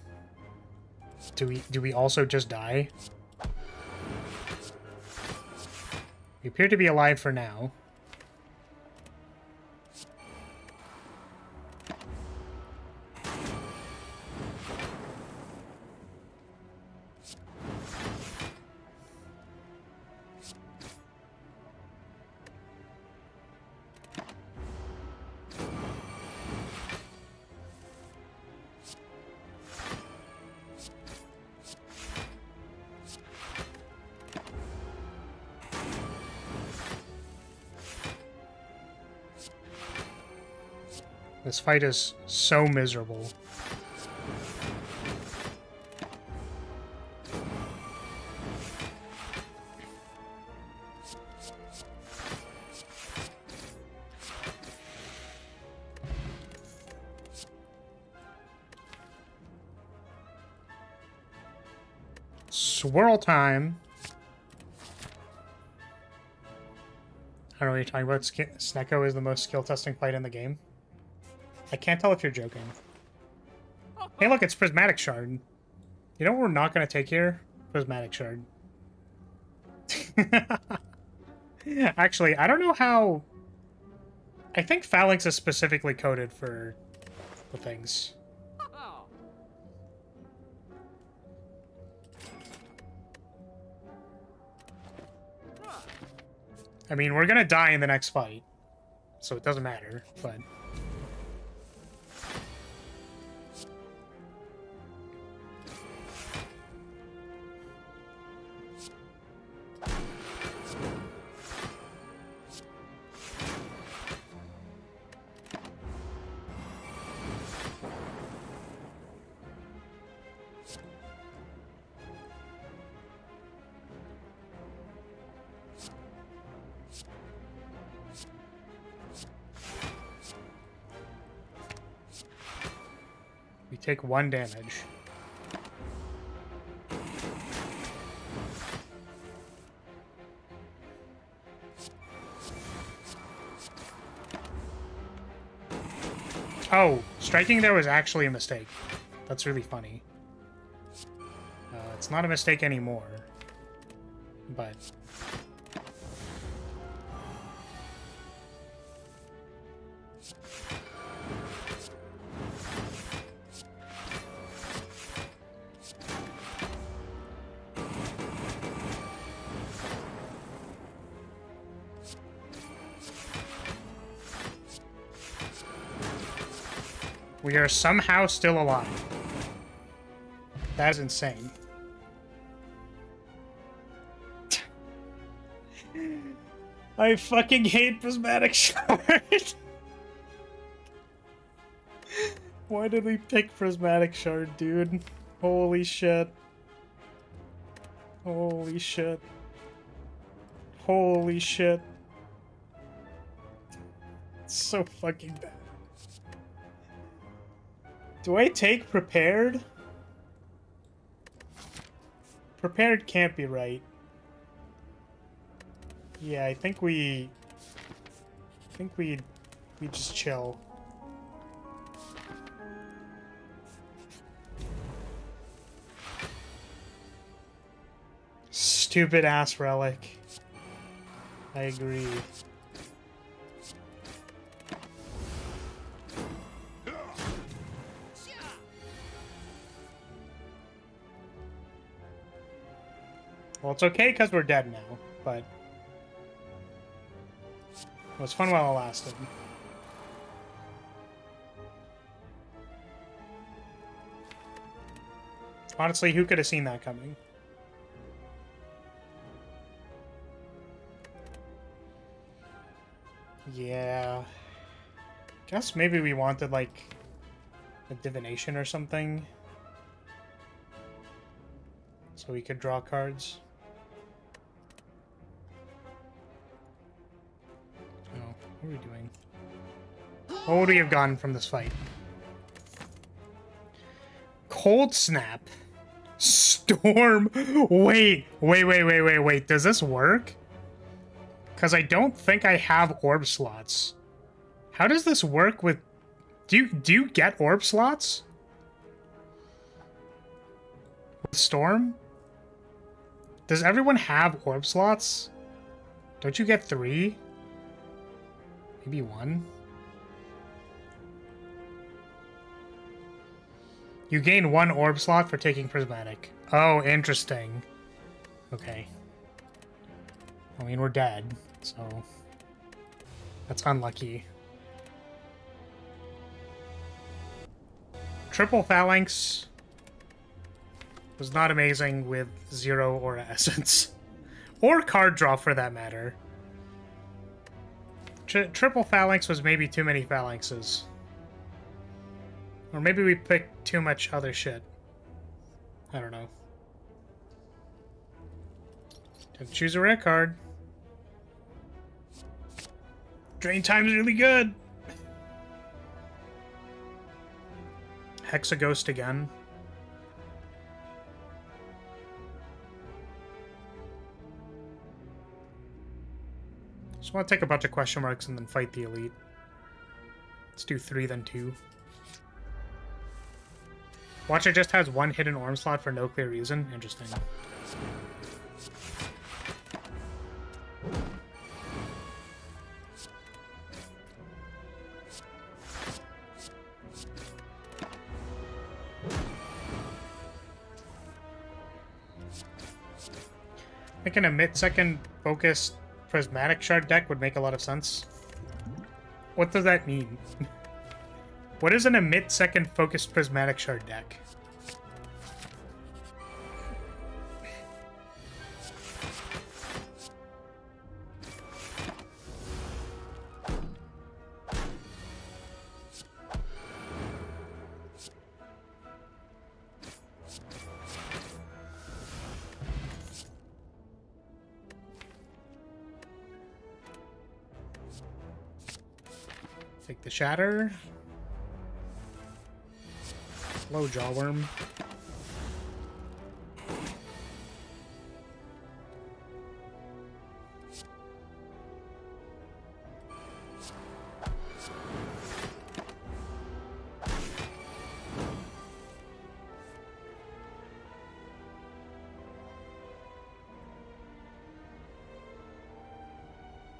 Do we also just die? We appear to be alive for now. This fight is so miserable. Swirl time. I don't know what you're talking about. Snecko is the most skill testing fight in the game. I can't tell if you're joking. Hey, look, it's Prismatic Shard. You know what we're not going to take here? Prismatic Shard. Actually, I don't know how... I think Phalanx is specifically coded for the things. I mean, we're going to die in the next fight, so it doesn't matter, but... We take 1 damage. Oh, striking there was actually a mistake. That's really funny. It's not a mistake anymore, but... We are somehow still alive. That is insane. I fucking hate prismatic shard. Why did we pick prismatic shard, dude? Holy shit. Holy shit. Holy shit. It's so fucking bad. Do I take prepared? Prepared can't be right. Yeah, I think we just chill. Stupid ass relic. I agree. Well, it's okay because we're dead now, but it was fun while it lasted. Honestly, who could have seen that coming? Yeah. Guess maybe we wanted, like, a divination or something. So we could draw cards. Oh, what are we doing? What would we have gotten from this fight? Cold Snap. Storm. Wait. Does this work? Because I don't think I have orb slots. How does this work with... Do you get orb slots? With Storm? Does everyone have orb slots? Don't you get 3? Maybe 1? You gain 1 orb slot for taking Prismatic. Oh, interesting. Okay. I mean, we're dead, so... That's unlucky. Triple Phalanx was not amazing with 0 or Essence. Or card draw, for that matter. Triple Phalanx was maybe too many Phalanxes. Or maybe we picked too much other shit. I don't know. Have to choose a rare card. Drain time's really good. Hexaghost again. Just want to take a bunch of question marks and then fight the elite. Let's do 3 then 2. Watcher just has 1 hidden orb slot for no clear reason. Interesting. I think an emit second focused prismatic shard deck would make a lot of sense. What does that mean? What is an emit second focused prismatic shard deck? Take the Shatter. Low Jawworm.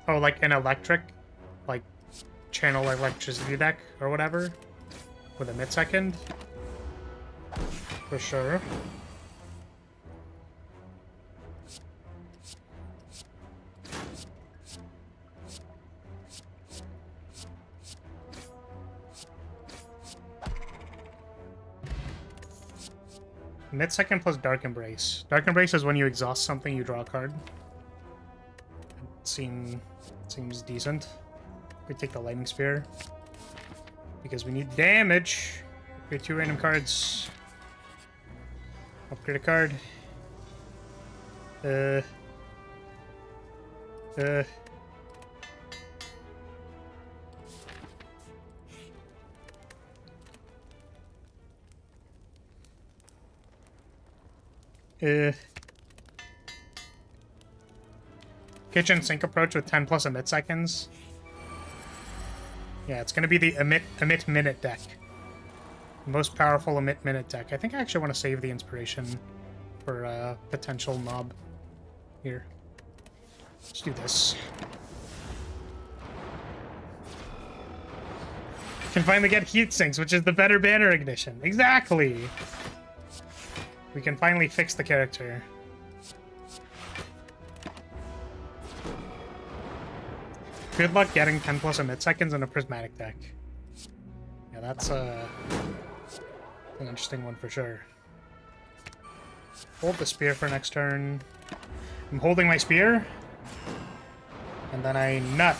Oh, like an electric? Like channel electricity deck or whatever? With a mid-second? For sure. Mid-second plus Dark Embrace. Dark Embrace is when you exhaust something, you draw a card. Seems decent. We take the Lightning Spear. Because we need damage. Create 2 random cards. Upgrade a card. Kitchen sink approach with 10 plus emit seconds. Yeah, it's gonna be the emit minute deck. Most powerful emit minute deck. I think I actually want to save the inspiration for potential mob here. Let's do this. Can finally get heat sinks, which is the better banner ignition. Exactly. We can finally fix the character. Good luck getting 10 plus emit seconds in a prismatic deck. Yeah, that's an interesting one for sure. Hold the spear for next turn. I'm holding my spear. And then I nut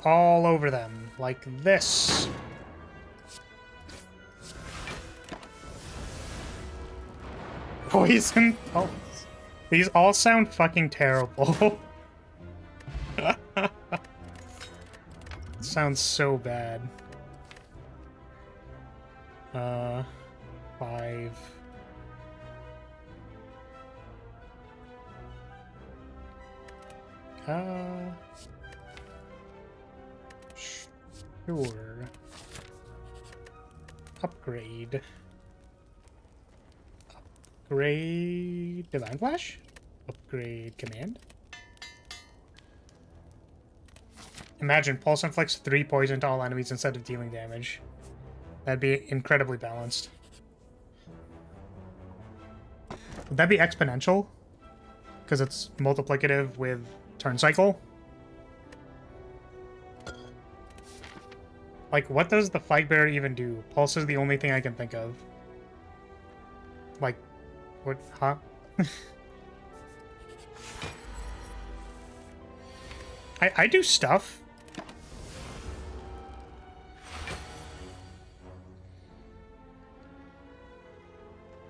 all over them like this. Poison pulse. These all sound fucking terrible. Sounds so bad. 5. Sure. Upgrade. Upgrade Divine Flash? Upgrade Command? Imagine Pulse inflicts 3 poison to all enemies instead of dealing damage. That'd be incredibly balanced. Would that be exponential? Because it's multiplicative with turn cycle? Like, what does the Flagbearer even do? Pulse is the only thing I can think of. Like, what? Huh? I do stuff.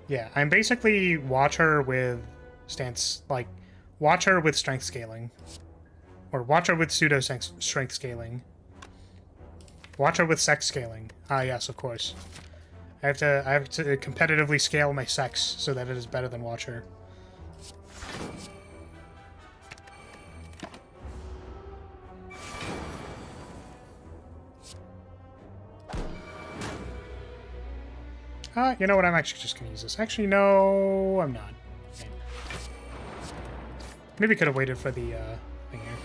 Yeah, I'm basically Watcher with Watcher with strength scaling. Or Watcher with pseudo strength scaling. Watcher with sex scaling. Ah, yes, of course. I have to competitively scale my sex so that it is better than Watcher. You know what? I'm actually just gonna use this. Actually, no, I'm not. Okay. Maybe could have waited for the thing here.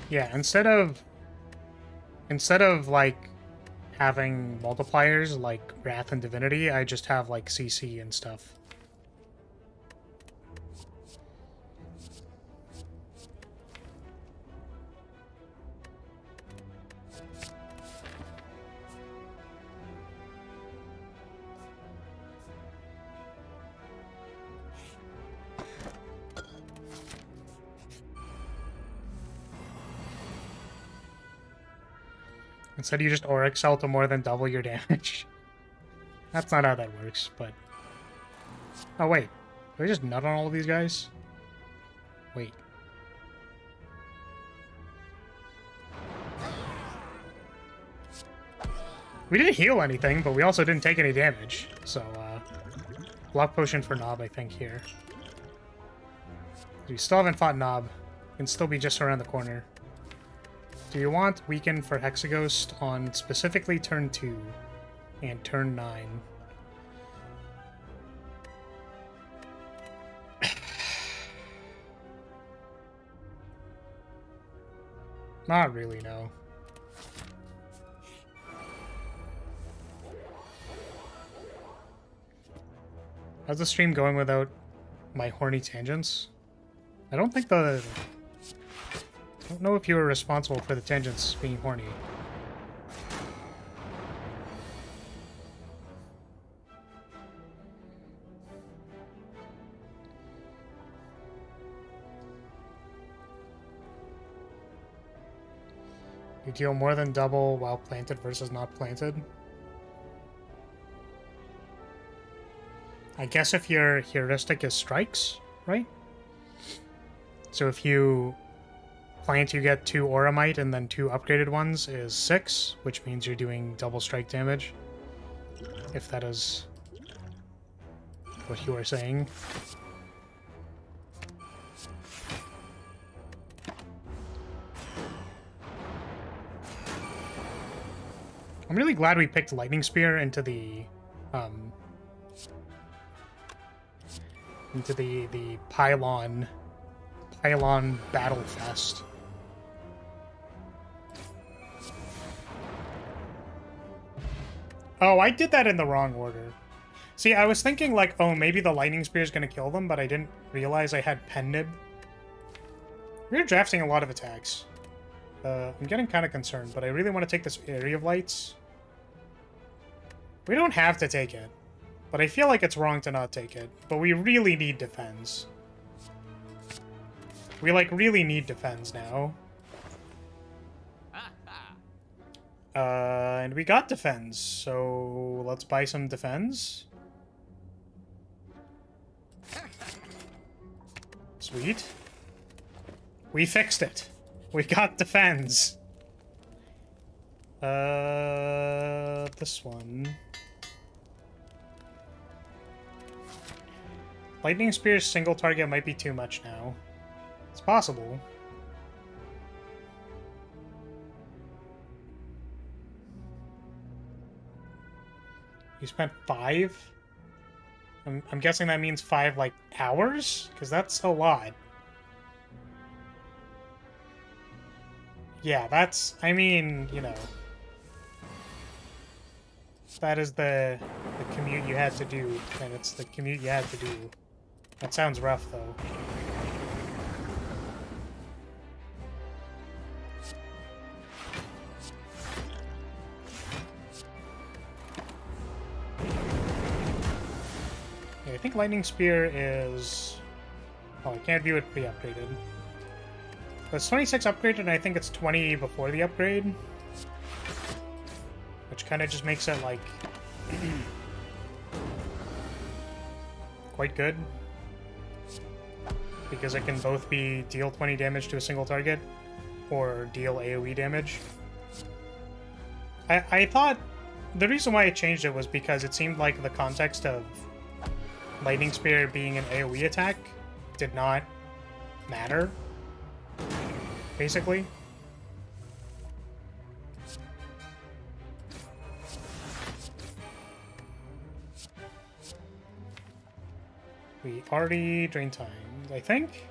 Yeah, instead of like having multipliers like Wrath and Divinity, I just have like CC and stuff. Instead, you just Aura Excel to more than double your damage. That's not how that works, but... Oh, wait. Do I just nut on all of these guys? Wait. We didn't heal anything, but we also didn't take any damage. So, block potion for Nob, I think, here. We still haven't fought Nob. Can still be just around the corner. Do you want Weaken for Hexaghost on specifically turn 2 and turn 9? Not really, no. How's the stream going without my horny tangents? I don't think I don't know if you were responsible for the tangents being horny. You deal more than double while planted versus not planted. I guess if your heuristic is strikes, right? So if you plant, you get 2 Auramite, and then 2 upgraded ones is 6, which means you're doing double strike damage. If that is what you are saying. I'm really glad we picked Lightning Spear into the pylon battle fest. Oh, I did that in the wrong order. See, I was thinking like, oh, maybe the Lightning Spear is going to kill them, but I didn't realize I had Pen Nib. We're drafting a lot of attacks. I'm getting kind of concerned, but I really want to take this Area of Lights. We don't have to take it, but I feel like it's wrong to not take it. But we really need defense. We, like, really need defense now. And we got defense, so let's buy some defense. Sweet. We fixed it. We got defense. This one. Lightning Spear's single target might be too much now. It's possible. You spent 5? I'm guessing that means 5, like, hours? Because that's a lot. Yeah, that's... I mean, you know... That is the commute you had to do, and it's the commute you had to do. That sounds rough, though. Yeah, I think Lightning Spear is... Oh, I can't view it pre-upgraded. It's 26 upgraded, and I think it's 20 before the upgrade. Which kind of just makes it, like... quite good. Because it can both be deal 20 damage to a single target, or deal AoE damage. I thought... The reason why I changed it was because it seemed like the context of Lightning Spear being an AoE attack did not matter, basically. We already drained time, I think.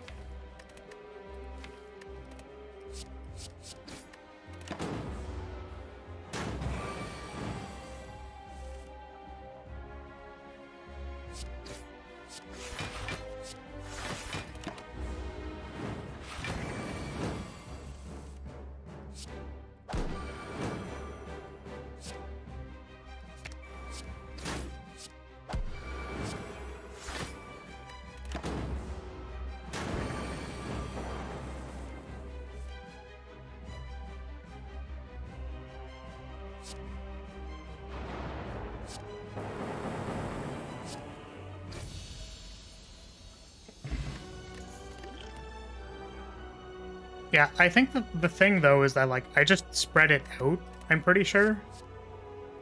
Yeah, I think the thing, though, is that, like, I just spread it out, I'm pretty sure.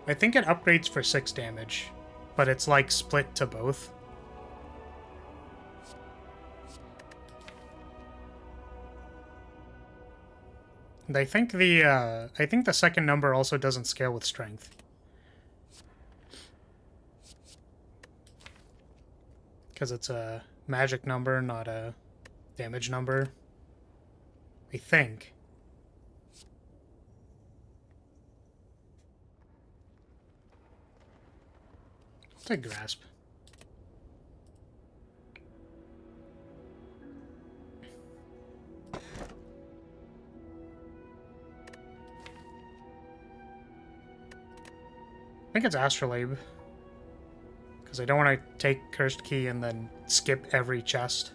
I think it upgrades for 6 damage, but it's, like, split to both. And I think the second number also doesn't scale with strength. Because it's a magic number, not a damage number. I think. take grasp. I think it's Astrolabe. Because I don't want to take Cursed Key and then skip every chest.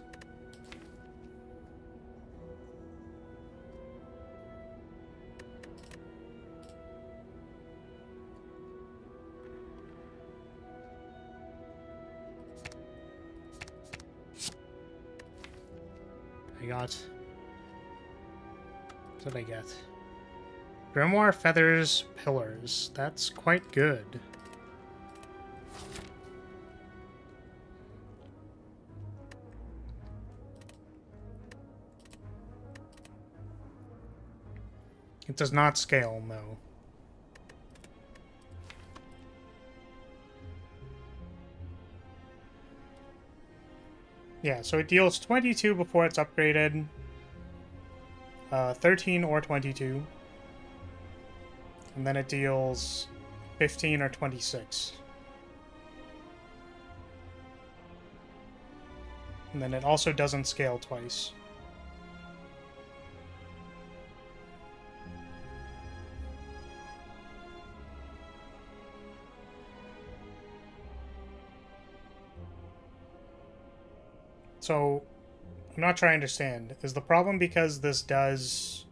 I got... What did I get? Grimoire, Feathers, Pillars. That's quite good. It does not scale, no. Yeah, so it deals 22 before it's upgraded. 13 or 22. And then it deals 15 or 26. And then it also doesn't scale twice. So, I'm not trying to understand. Is the problem because this does...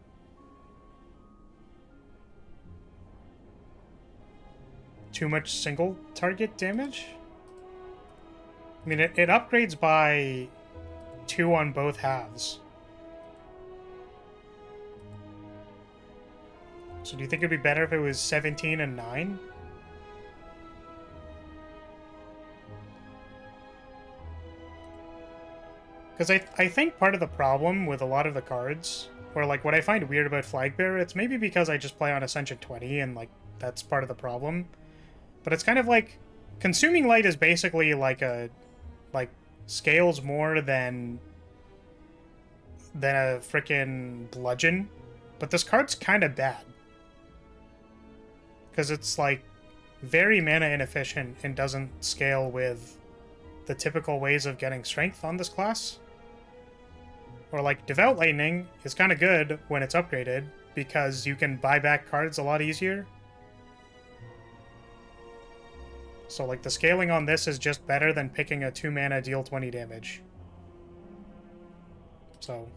too much single target damage? I mean, it upgrades by 2 on both halves. So do you think it'd be better if it was 17 and 9? Because I think part of the problem with a lot of the cards, or like what I find weird about Flagbearer, it's maybe because I just play on Ascension 20 and like that's part of the problem. But it's kind of like Consuming Light is basically like a scales more than a frickin' bludgeon. But this card's kind of bad. Because it's like very mana inefficient and doesn't scale with the typical ways of getting strength on this class. Or like Devout Lightning is kind of good when it's upgraded because you can buy back cards a lot easier. So like the scaling on this is just better than picking a 2 mana deal 20 damage. So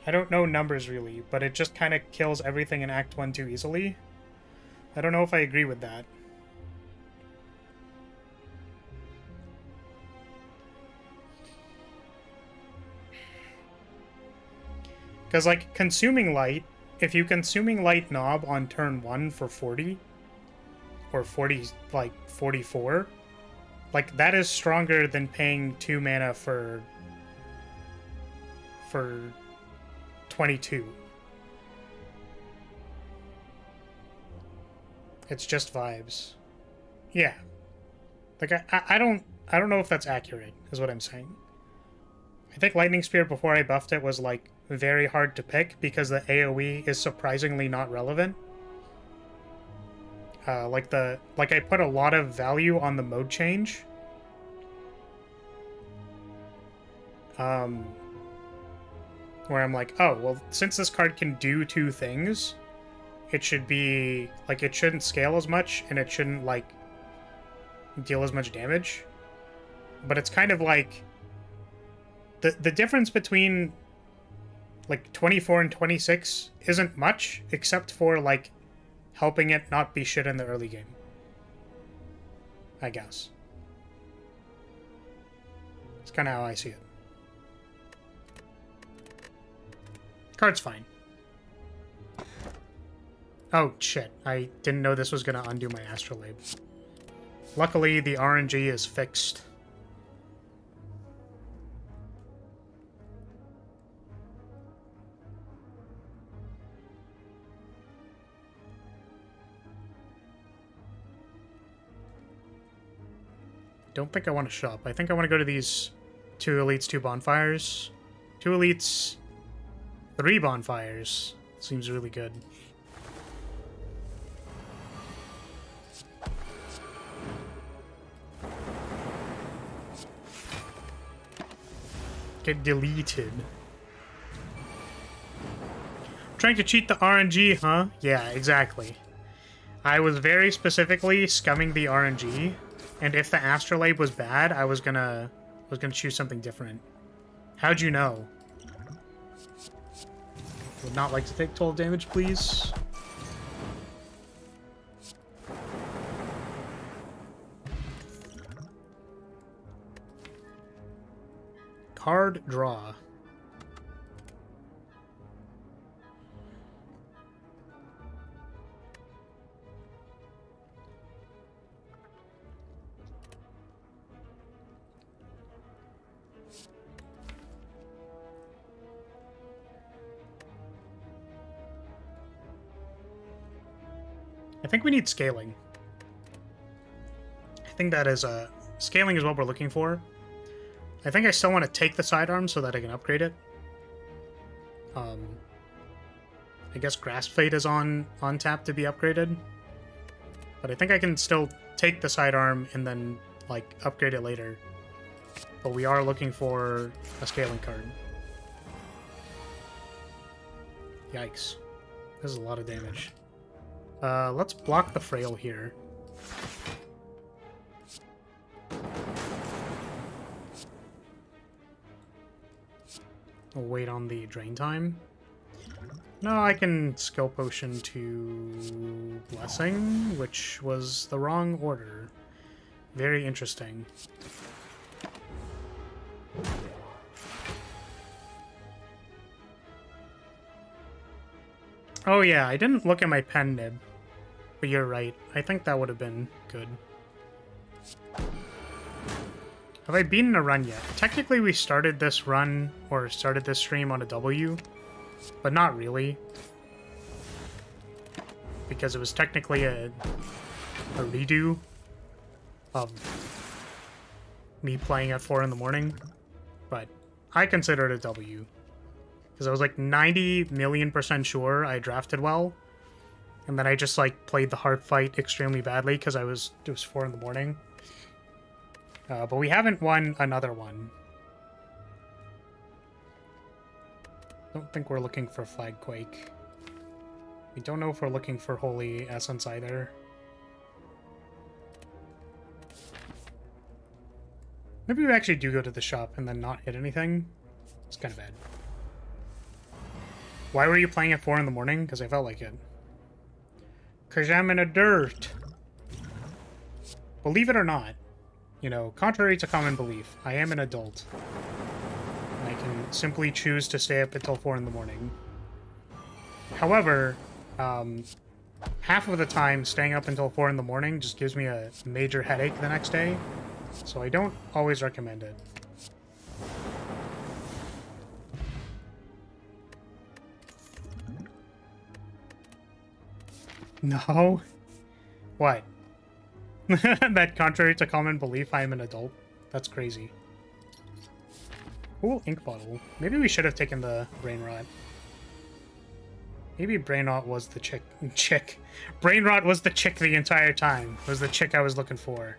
I don't know numbers really, but it just kind of kills everything in Act 1 too easily. I don't know if I agree with that. Because, like, Consuming Light, if you Consuming Light Knob on turn 1 for 40, or 40, like, 44, like, that is stronger than paying 2 mana for 22. It's just vibes. Yeah. Like, I don't know if that's accurate, is what I'm saying. I think Lightning Spear before I buffed it was, like, very hard to pick because the AoE is surprisingly not relevant. Like I put a lot of value on the mode change. Where I'm like, oh, well, since this card can do 2 things, it should be, like, it shouldn't scale as much, and it shouldn't, like, deal as much damage. But it's kind of like, the difference between, like, 24 and 26 isn't much, except for, like, helping it not be shit in the early game. I guess. It's kind of how I see it. Card's fine. Oh, shit. I didn't know this was going to undo my Astrolabe. Luckily, the RNG is fixed. Don't think I want to shop. I think I want to go to these 2 elites, 2 bonfires. 2 elites 3 bonfires. Seems really good. Get deleted. Trying to cheat the RNG, huh? Yeah, exactly. I was very specifically scumming the RNG, and if the astrolabe was bad, I was gonna choose something different. How'd you know? Would not like to take 12 damage, please. Card draw. I think we need scaling. I think that is scaling is what we're looking for. I think I still want to take the sidearm so that I can upgrade it. I guess Grasp Fate is on tap to be upgraded. But I think I can still take the sidearm and then, like, upgrade it later. But we are looking for a scaling card. Yikes. This is a lot of damage. Let's block the Frail here. We'll wait on the drain time. No, I can skill potion to Blessing, which was the wrong order. Very interesting. Oh yeah, I didn't look at my pen nib. But you're right. I think that would have been good. Have I beaten a run yet? Technically, we started this run, or started this stream on a W, but not really. Because it was technically a redo of me playing at 4 in the morning. But I consider it a W. Because I was like 90 million% sure I drafted well. And then I just like played the hard fight extremely badly because it was 4 in the morning. But we haven't won another one. Don't think we're looking for Flagquake. We don't know if we're looking for Holy Essence either. Maybe we actually do go to the shop and then not hit anything. It's kind of bad. Why were you playing at 4 in the morning? Because I felt like it. Because I'm in a dirt. Believe it or not, you know, contrary to common belief, I am an adult. And I can simply choose to stay up until 4 in the morning. However, half of the time, staying up until 4 in the morning just gives me a major headache the next day. So I don't always recommend it. No? What? That contrary to common belief, I am an adult? That's crazy. Cool ink bottle. Maybe we should have taken the brain rot. Maybe brain rot was the chick. Brain rot was the chick the entire time. Was the chick I was looking for.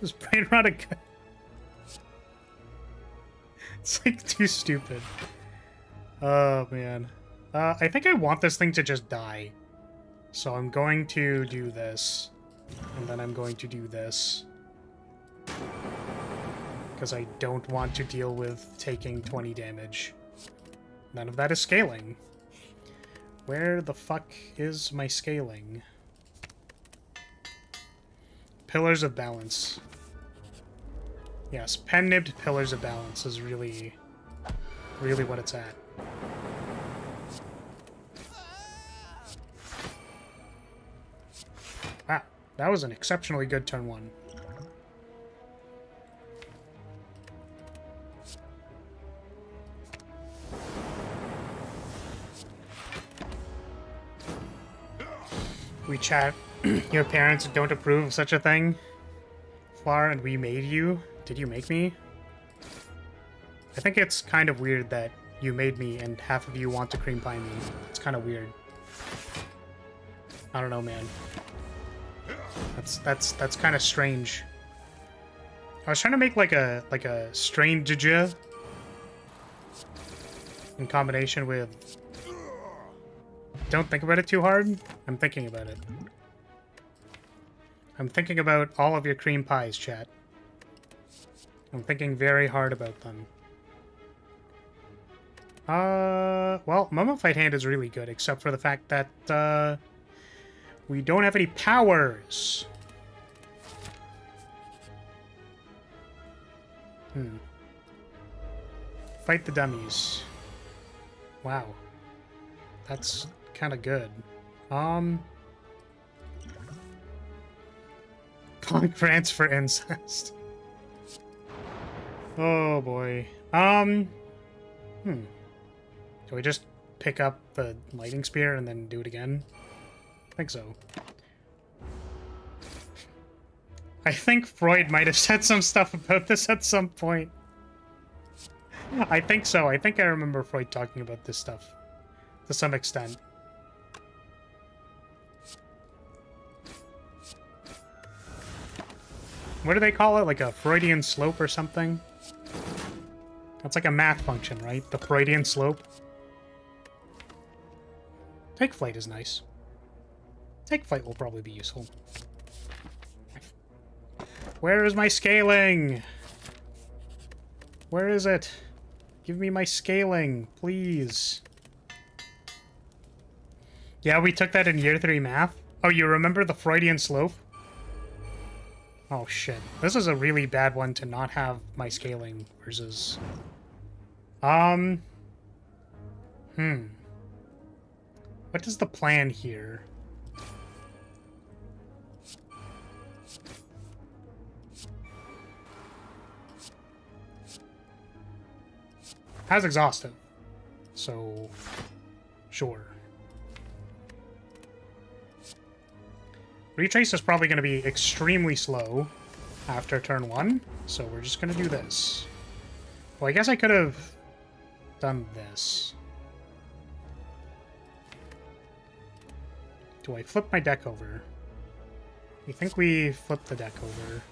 Was brain rot a good... It's like too stupid. Oh man. I think I want this thing to just die. So I'm going to do this. And then I'm going to do this. Because I don't want to deal with taking 20 damage. None of that is scaling. Where the fuck is my scaling? Pillars of Balance. Yes, pen-nibbed Pillars of Balance is really what it's at. Wow, that was an exceptionally good turn 1. We chat, your parents don't approve of such a thing. Flar, and we made you. Did you make me? I think it's kind of weird that you made me and half of you want to cream pie me. It's kind of weird. I don't know, man. That's kind of strange. I was trying to make like a strange in combination with don't think about it too hard. I'm thinking about it. I'm thinking about all of your cream pies, chat. I'm thinking very hard about them. Well, Mummified Hand is really good, except for the fact that, we don't have any powers. Fight the dummies. Wow. That's kind of good. Grants for incest. Oh boy. Do we just pick up the lighting spear and then do it again? I think so. I think Freud might have said some stuff about this at some point. I think so. I think I remember Freud talking about this stuff to some extent. What do they call it? Like a Freudian slope or something? That's like a math function, right? The Freudian slope. Take flight is nice. Take flight will probably be useful. Where is my scaling? Where is it? Give me my scaling, please. Yeah, we took that in year 3 math. Oh, you remember the Freudian slope? Oh shit. This is a really bad one to not have my scaling versus... What is the plan here? Has exhaustive. So, sure. Retrace is probably going to be extremely slow after turn 1, so we're just going to do this. Well, I guess I could have done this. Do I flip my deck over? You think we flip the deck over?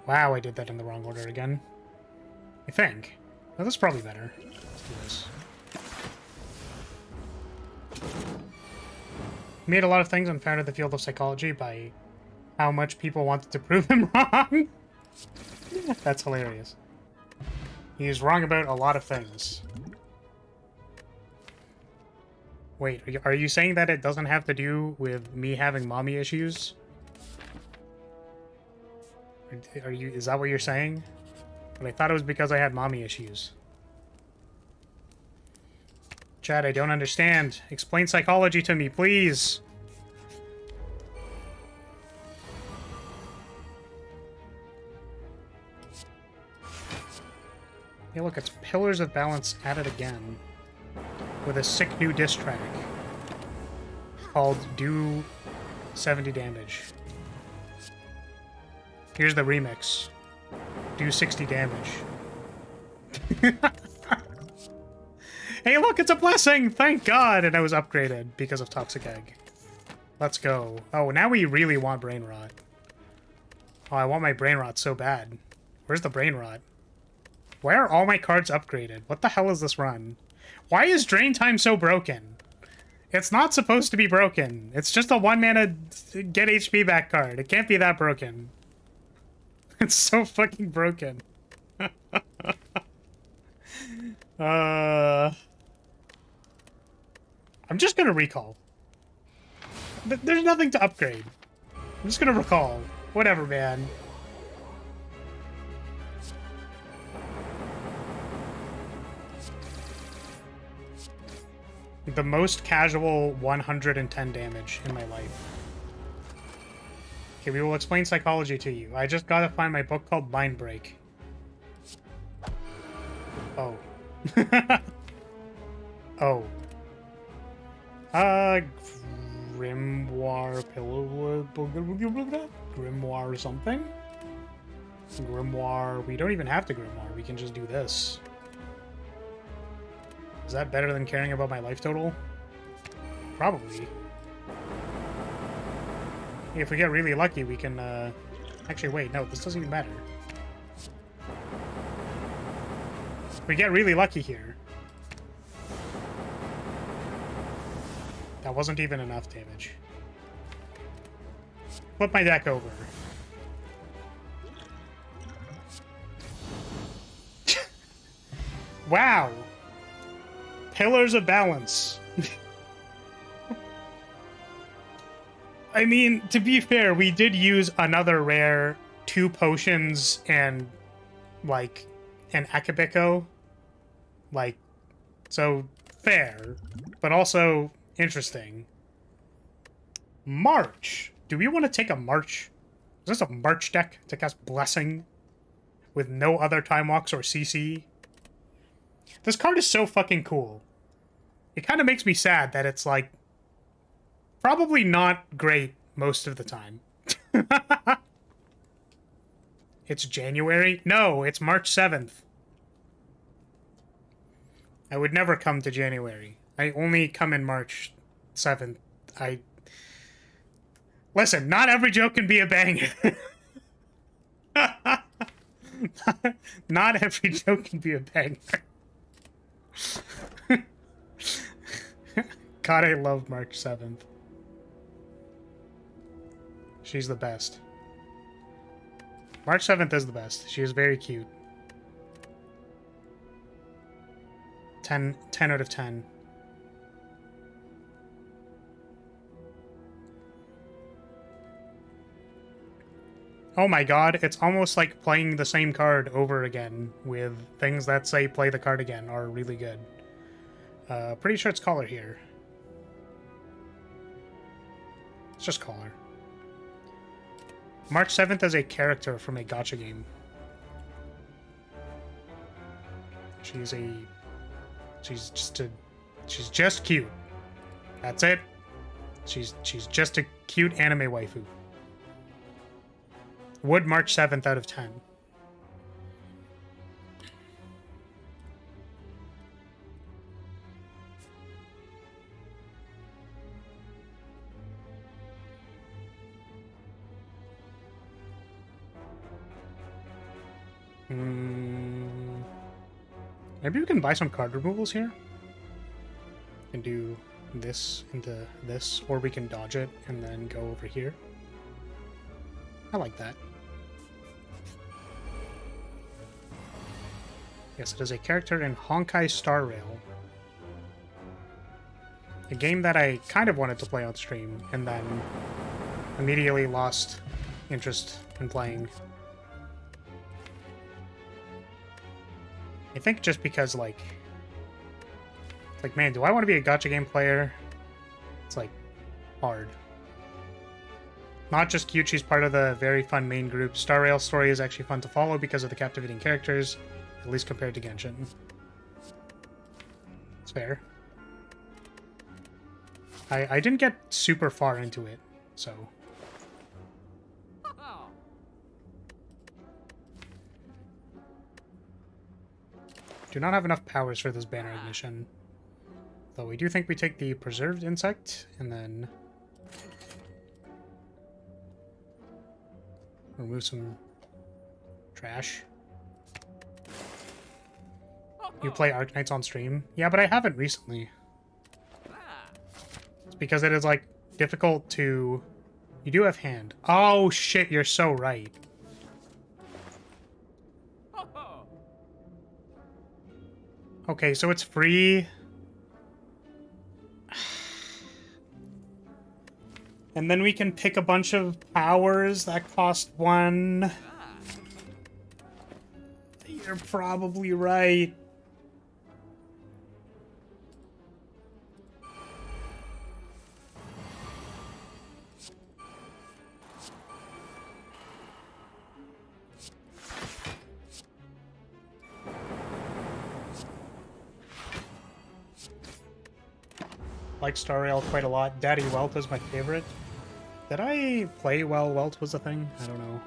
Wow, I did that in the wrong order again. I think. Well, that's probably better. Let's do this. He made a lot of things and founded the field of psychology by how much people wanted to prove him wrong. That's hilarious. He's wrong about a lot of things. Wait, are you saying that it doesn't have to do with me having mommy issues? Is that what you're saying? But I thought it was because I had mommy issues. Chad, I don't understand. Explain psychology to me, please. Hey, look, it's Pillars of Balance at it again. With a sick new diss track. Called Do 70 Damage. Here's the remix. Do 60 damage. Hey, look, it's a blessing! Thank God! And I was upgraded because of Toxic Egg. Let's go. Oh, now we really want Brain Rot. Oh, I want my Brain Rot so bad. Where's the Brain Rot? Why are all my cards upgraded? What the hell is this run? Why is Drain Time so broken? It's not supposed to be broken. It's just a 1-mana get HP back card. It can't be that broken. It's so fucking broken. I'm just gonna recall. There's nothing to upgrade. I'm just gonna recall. Whatever, man. The most casual 110 damage in my life. Okay, we will explain psychology to you. I just gotta find my book called Mind Break. Oh. Oh. Grimoire pillow. Grimoire something? Grimoire. We don't even have to Grimoire. We can just do this. Is that better than caring about my life total? Probably. If we get really lucky, we can, Actually, wait, no, this doesn't even matter. If we get really lucky here... That wasn't even enough damage. Flip my deck over. Wow! Pillars of balance. I mean, to be fair, we did use another rare, 2 potions, and, like, an Akabeko. Like, so, fair. But also, interesting. March. Do we want to take a March? Is this a March deck to cast Blessing? With no other Time Walks or CC? This card is so fucking cool. It kind of makes me sad that it's, like, probably not great most of the time. It's January? No, it's March 7th. I would never come to January. I only come in March 7th. Listen, not every joke can be a banger. Not every joke can be a banger. God, I love March 7th. She's the best. March 7th is the best. She is very cute. 10 out of 10. Oh my god, it's almost like playing the same card over again with things that say play the card again are really good. Pretty sure it's Caller here. It's just Caller. March 7th as a character from a gacha game. She's just cute. That's it. She's just a cute anime waifu. Would March 7th out of 10. Maybe we can buy some card removals here. And do this into this, or we can dodge it and then go over here. I like that. Yes, it is a character in Honkai Star Rail. A game that I kind of wanted to play on stream, and then immediately lost interest in playing. I think just because, like, man, do I want to be a gacha game player? It's, like, hard. Not just cute, she's part of the very fun main group. Star Rail's story is actually fun to follow because of the captivating characters, at least compared to Genshin. It's fair. I didn't get super far into it, so... Do not have enough powers for this banner mission. Though we do think we take the preserved insect, and then... remove some trash. You play Arknights on stream? Yeah, but I haven't recently. It's because it is, like, difficult to... You do have hand. Oh, shit, you're so right. Okay, so it's free. And then we can pick a bunch of powers that cost 1. You're probably right. like Star Rail quite a lot. Daddy Welt is my favorite. Did I play while Welt was a thing? I don't know.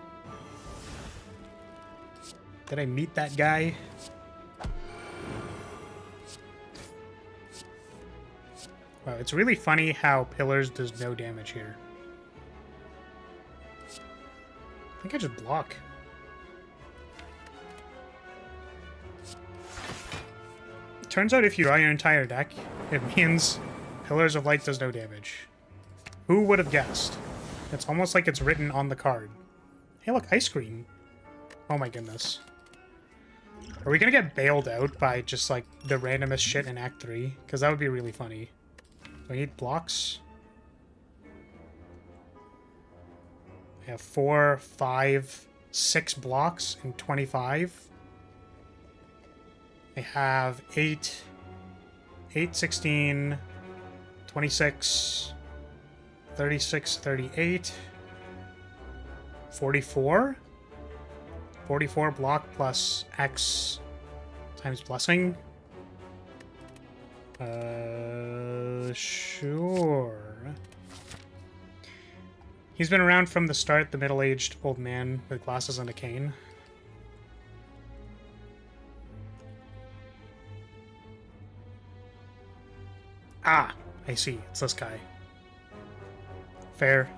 Did I meet that guy? Wow, it's really funny how Pillars does no damage here. I think I just block. Turns out if you draw your entire deck, it means Pillars of Light does no damage. Who would have guessed? It's almost like it's written on the card. Hey look, ice cream. Oh my goodness. Are we gonna get bailed out by just like the randomest shit in Act 3? Because that would be really funny. Do I need blocks? I have 4, 5, 6 blocks and 25. I have 8, 16, 26, 36, 38, 44. 44 block plus X times blessing. Sure. He's been around from the start, the middle-aged old man with glasses and a cane. Ah, I see. It's this guy. Fair.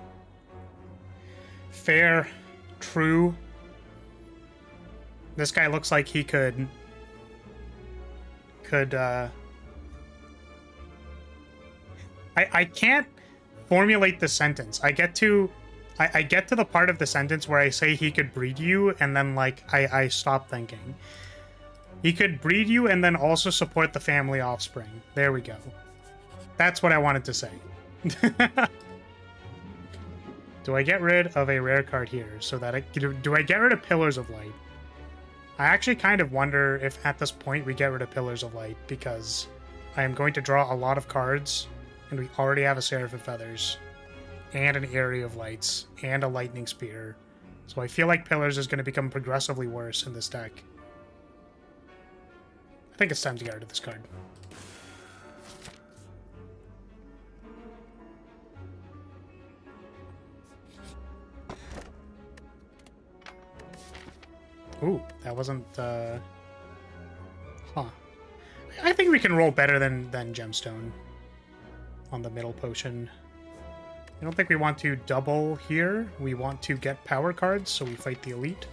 Fair. True. This guy looks like he could I can't formulate the sentence. I get to the part of the sentence where I say he could breed you, and then like I stop thinking. He could breed you and then also support the family offspring. There we go. That's what I wanted to say. Do I get rid of a rare card here so that do I get rid of Pillars of Light? I actually kind of wonder if at this point we get rid of Pillars of Light, because I am going to draw a lot of cards, and we already have a Seraph of Feathers, and an Area of Lights, and a Lightning Spear. So I feel like Pillars is going to become progressively worse in this deck. I think it's time to get rid of this card. Ooh, that wasn't, Huh. I think we can roll better than Gemstone on the middle potion. I don't think we want to double here. We want to get power cards, so we fight the elite.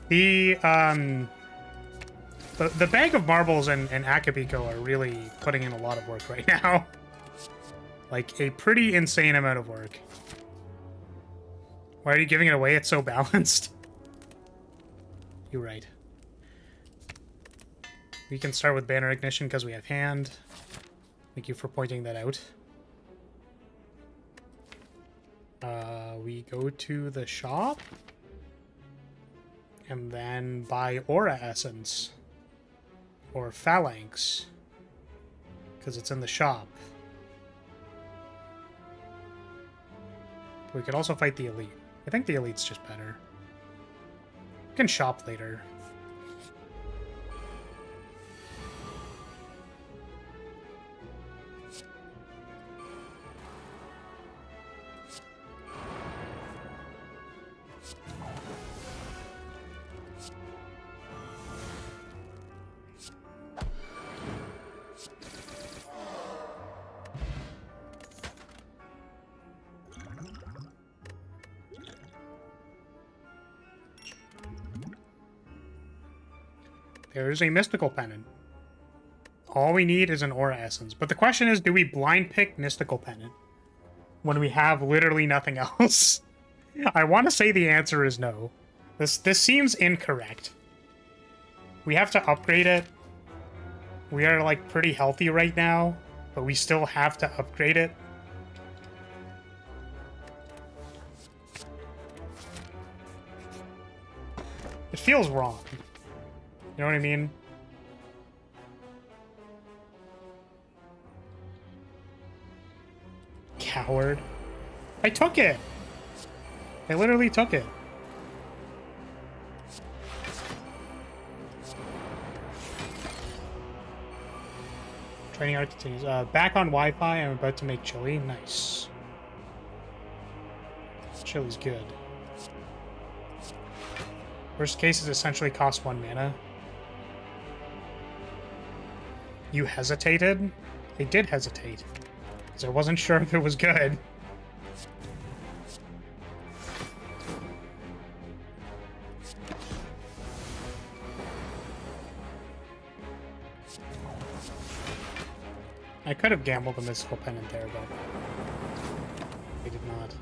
The bag of marbles and Akabiko are really putting in a lot of work right now. Like, a pretty insane amount of work. Why are you giving it away? It's so balanced. You're right. We can start with Banner Ignition because we have hand. Thank you for pointing that out. We go to the shop. And then buy Aura Essence. Or Phalanx. Because it's in the shop. We could also fight the Elite. I think the Elite's just better. We can shop later. There's a Mystical Pennant. All we need is an Aura Essence. But the question is, do we blind pick Mystical Pennant when we have literally nothing else? I want to say the answer is no. This seems incorrect. We have to upgrade it. We are, like, pretty healthy right now, but we still have to upgrade it. It feels wrong. You know what I mean? Coward. I took it! I literally took it. Training art continues. Back on Wi-Fi. I'm about to make chili. Nice. Chili's good. Worst case is essentially cost 1 mana. You hesitated? I did hesitate. Because I wasn't sure if it was good. I could have gambled a mystical pendant there, but I did not.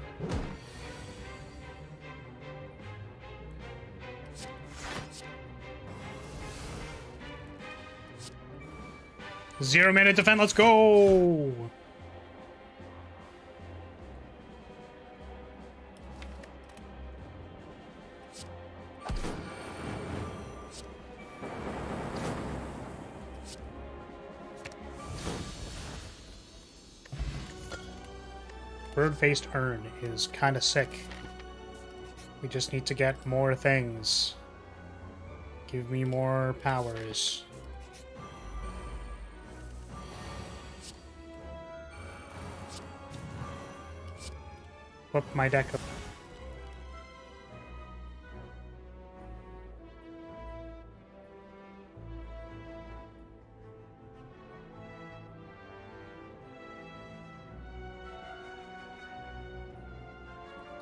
Zero-mana defend, let's go! Bird-faced urn is kind of sick. We just need to get more things. Give me more powers. Flip my deck up.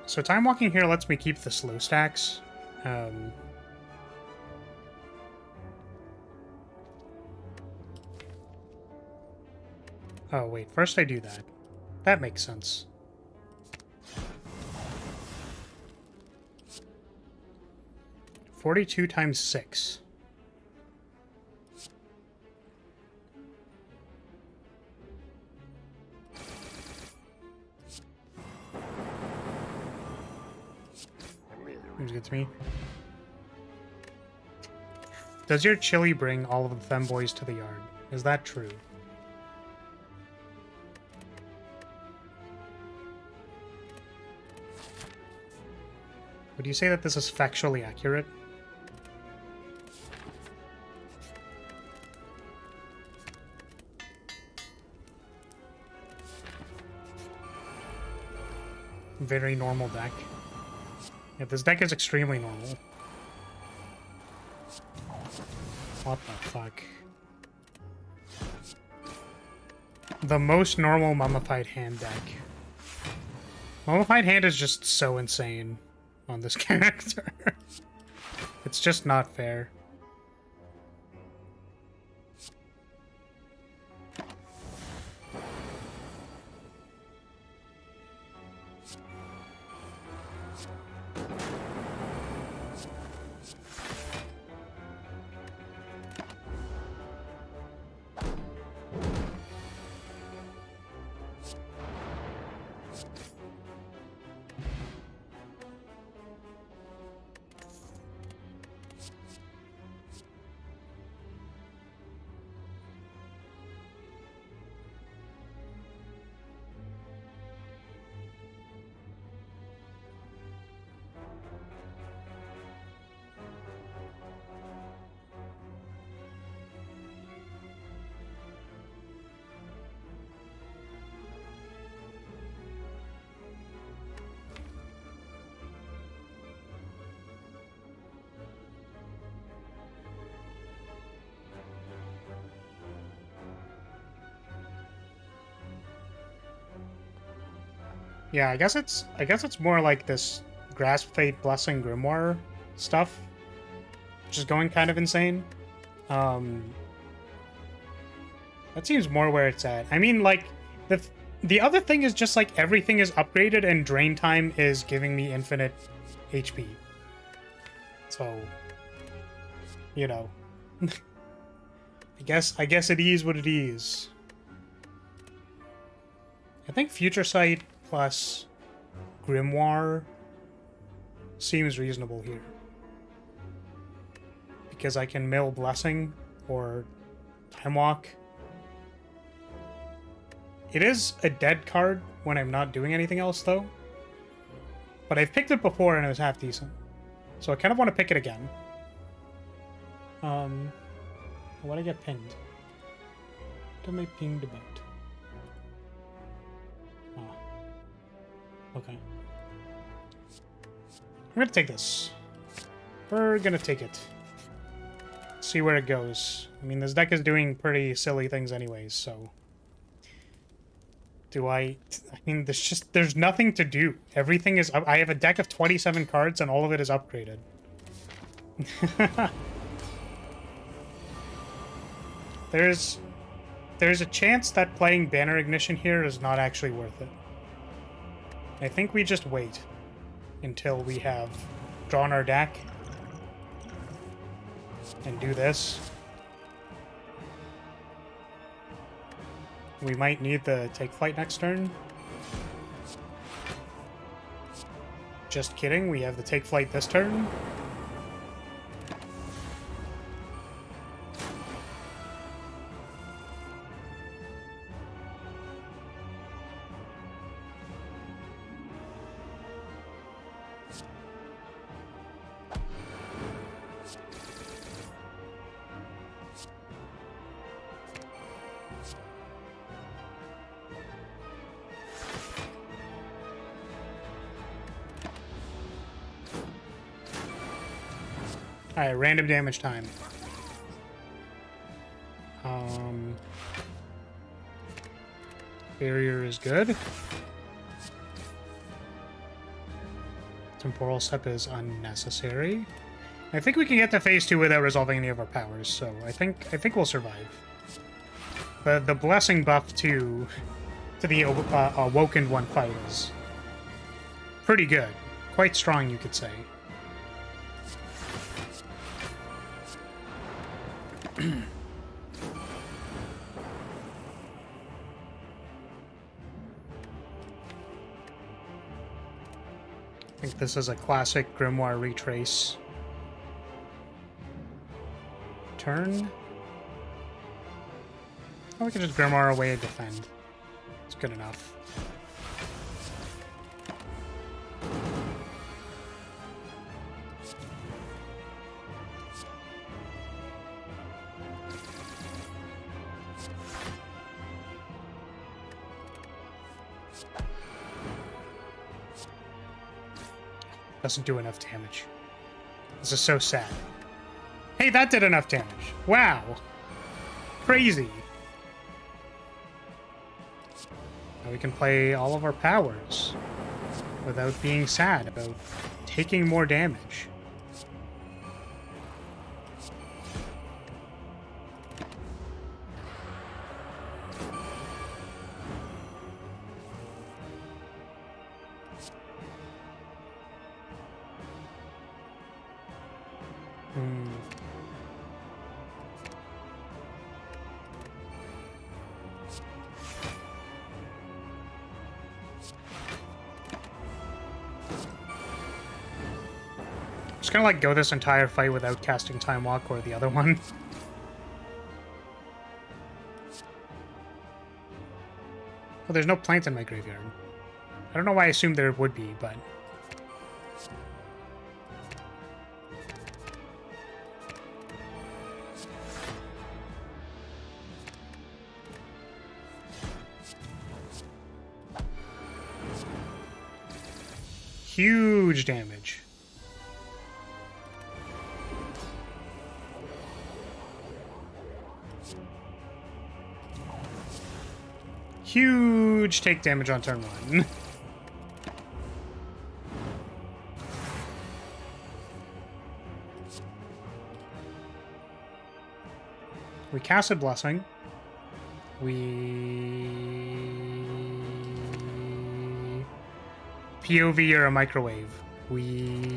So time walking here lets me keep the slow stacks. Oh wait, first I do that. That makes sense. $42 times 6. Seems good to me. Does your chili bring all of the femboys to the yard? Is that true? Would you say that this is factually accurate? Very normal deck. Yeah, this deck is extremely normal. What the fuck? The most normal mummified hand deck. Mummified hand is just so insane on this character. It's just not fair. Yeah, I guess it's more like this Grasp Fate Blessing Grimoire stuff, which is going kind of insane. That seems more where it's at. I mean, like, the other thing is just like everything is upgraded and drain time is giving me infinite HP. So, you know, I guess it is what it is. I think Future Sight plus Grimoire seems reasonable here. Because I can mill Blessing or Time Walk. It is a dead card when I'm not doing anything else, though. But I've picked it before and it was half decent. So I kind of want to pick it again. Why'd I get pinged? What am I pinged about? Oh. Okay. I'm gonna take this. We're gonna take it. See where it goes. I mean, this deck is doing pretty silly things anyways, so... I mean, there's nothing to do. Everything is... I have a deck of 27 cards and all of it is upgraded. There's a chance that playing Banner Ignition here is not actually worth it. I think we just wait until we have drawn our deck and do this. We might need the take flight next turn. Just kidding, we have the take flight this turn. Alright, random damage time. Barrier is good. Temporal step is unnecessary. I think we can get to phase 2 without resolving any of our powers, so I think we'll survive. The blessing buff to the Awoken 1 fight is pretty good. Quite strong, you could say. I think this is a classic Grimoire Retrace turn. Oh, we can just Grimoire away and defend. It's good enough. Doesn't do enough damage. This is so sad. Hey, that did enough damage. Wow. Crazy. Now we can play all of our powers without being sad about taking more damage. Just gonna like go this entire fight without casting Time Walk or the other one. Well, there's no plant in my graveyard. I don't know why I assumed there would be, but... Huge damage. Huge take damage on turn 1. We casted Blessing. We... POV or a microwave. We...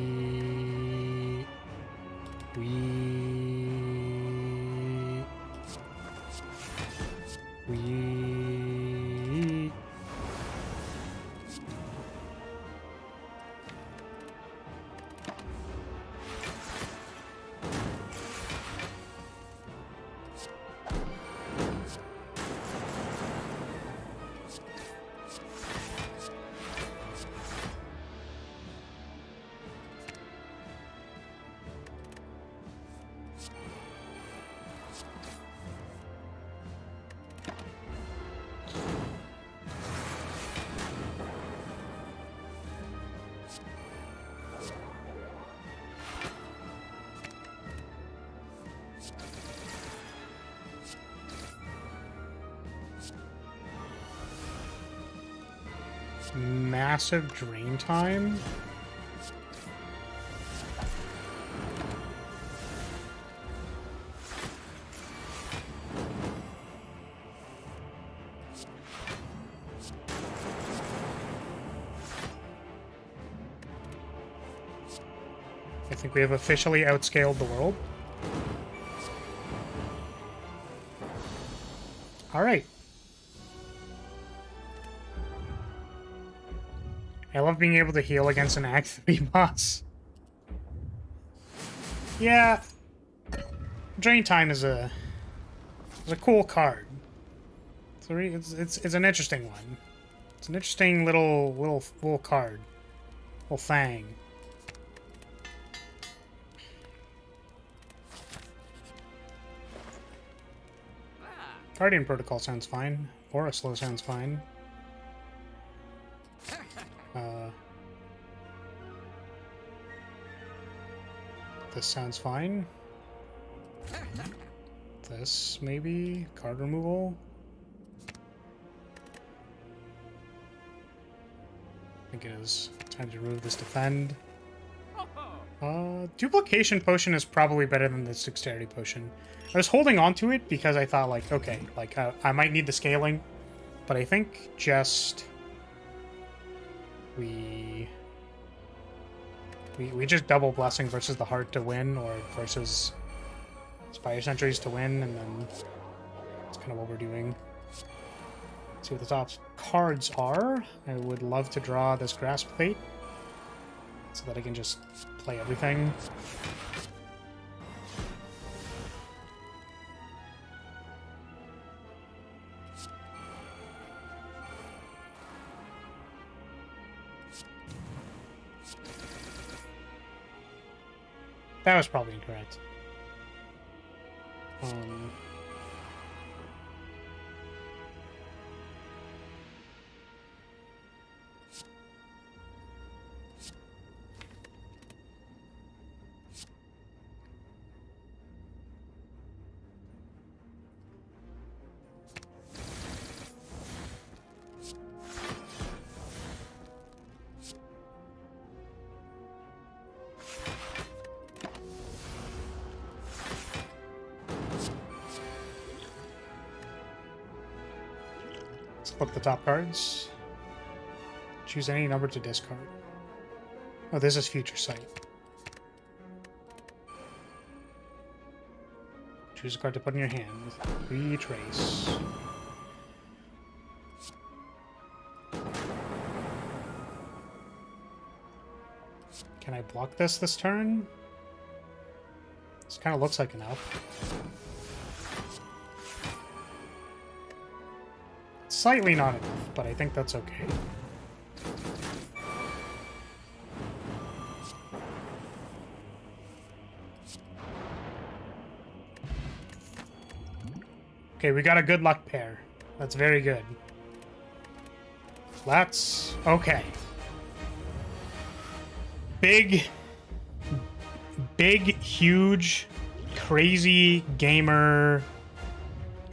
massive drain time. I think we have officially outscaled the world. All right. I love being able to heal against an Act 3 boss. Yeah. Drain Time is a cool card. It's an interesting one. It's an interesting little card. Little thing. Guardian Protocol sounds fine. Aura Slow sounds fine. This sounds fine. This, maybe? Card removal? I think it is time to remove this defend. Duplication Potion is probably better than the Dexterity Potion. I was holding on to it because I thought, like, okay, like, I might need the scaling, but I think just... We just double Blessing versus the Heart to win, or versus Spire Sentries to win, and then that's kind of what we're doing. Let's see what the top cards are. I would love to draw this Grasp Plate, so that I can just play everything. That was probably incorrect. Flip the top cards. Choose any number to discard. Oh, this is Future Sight. Choose a card to put in your hand. Retrace. Can I block this turn? This kind of looks like enough. Slightly not enough, but I think that's okay. Okay, we got a good luck pair. That's very good. That's okay. Big, huge, crazy gamer,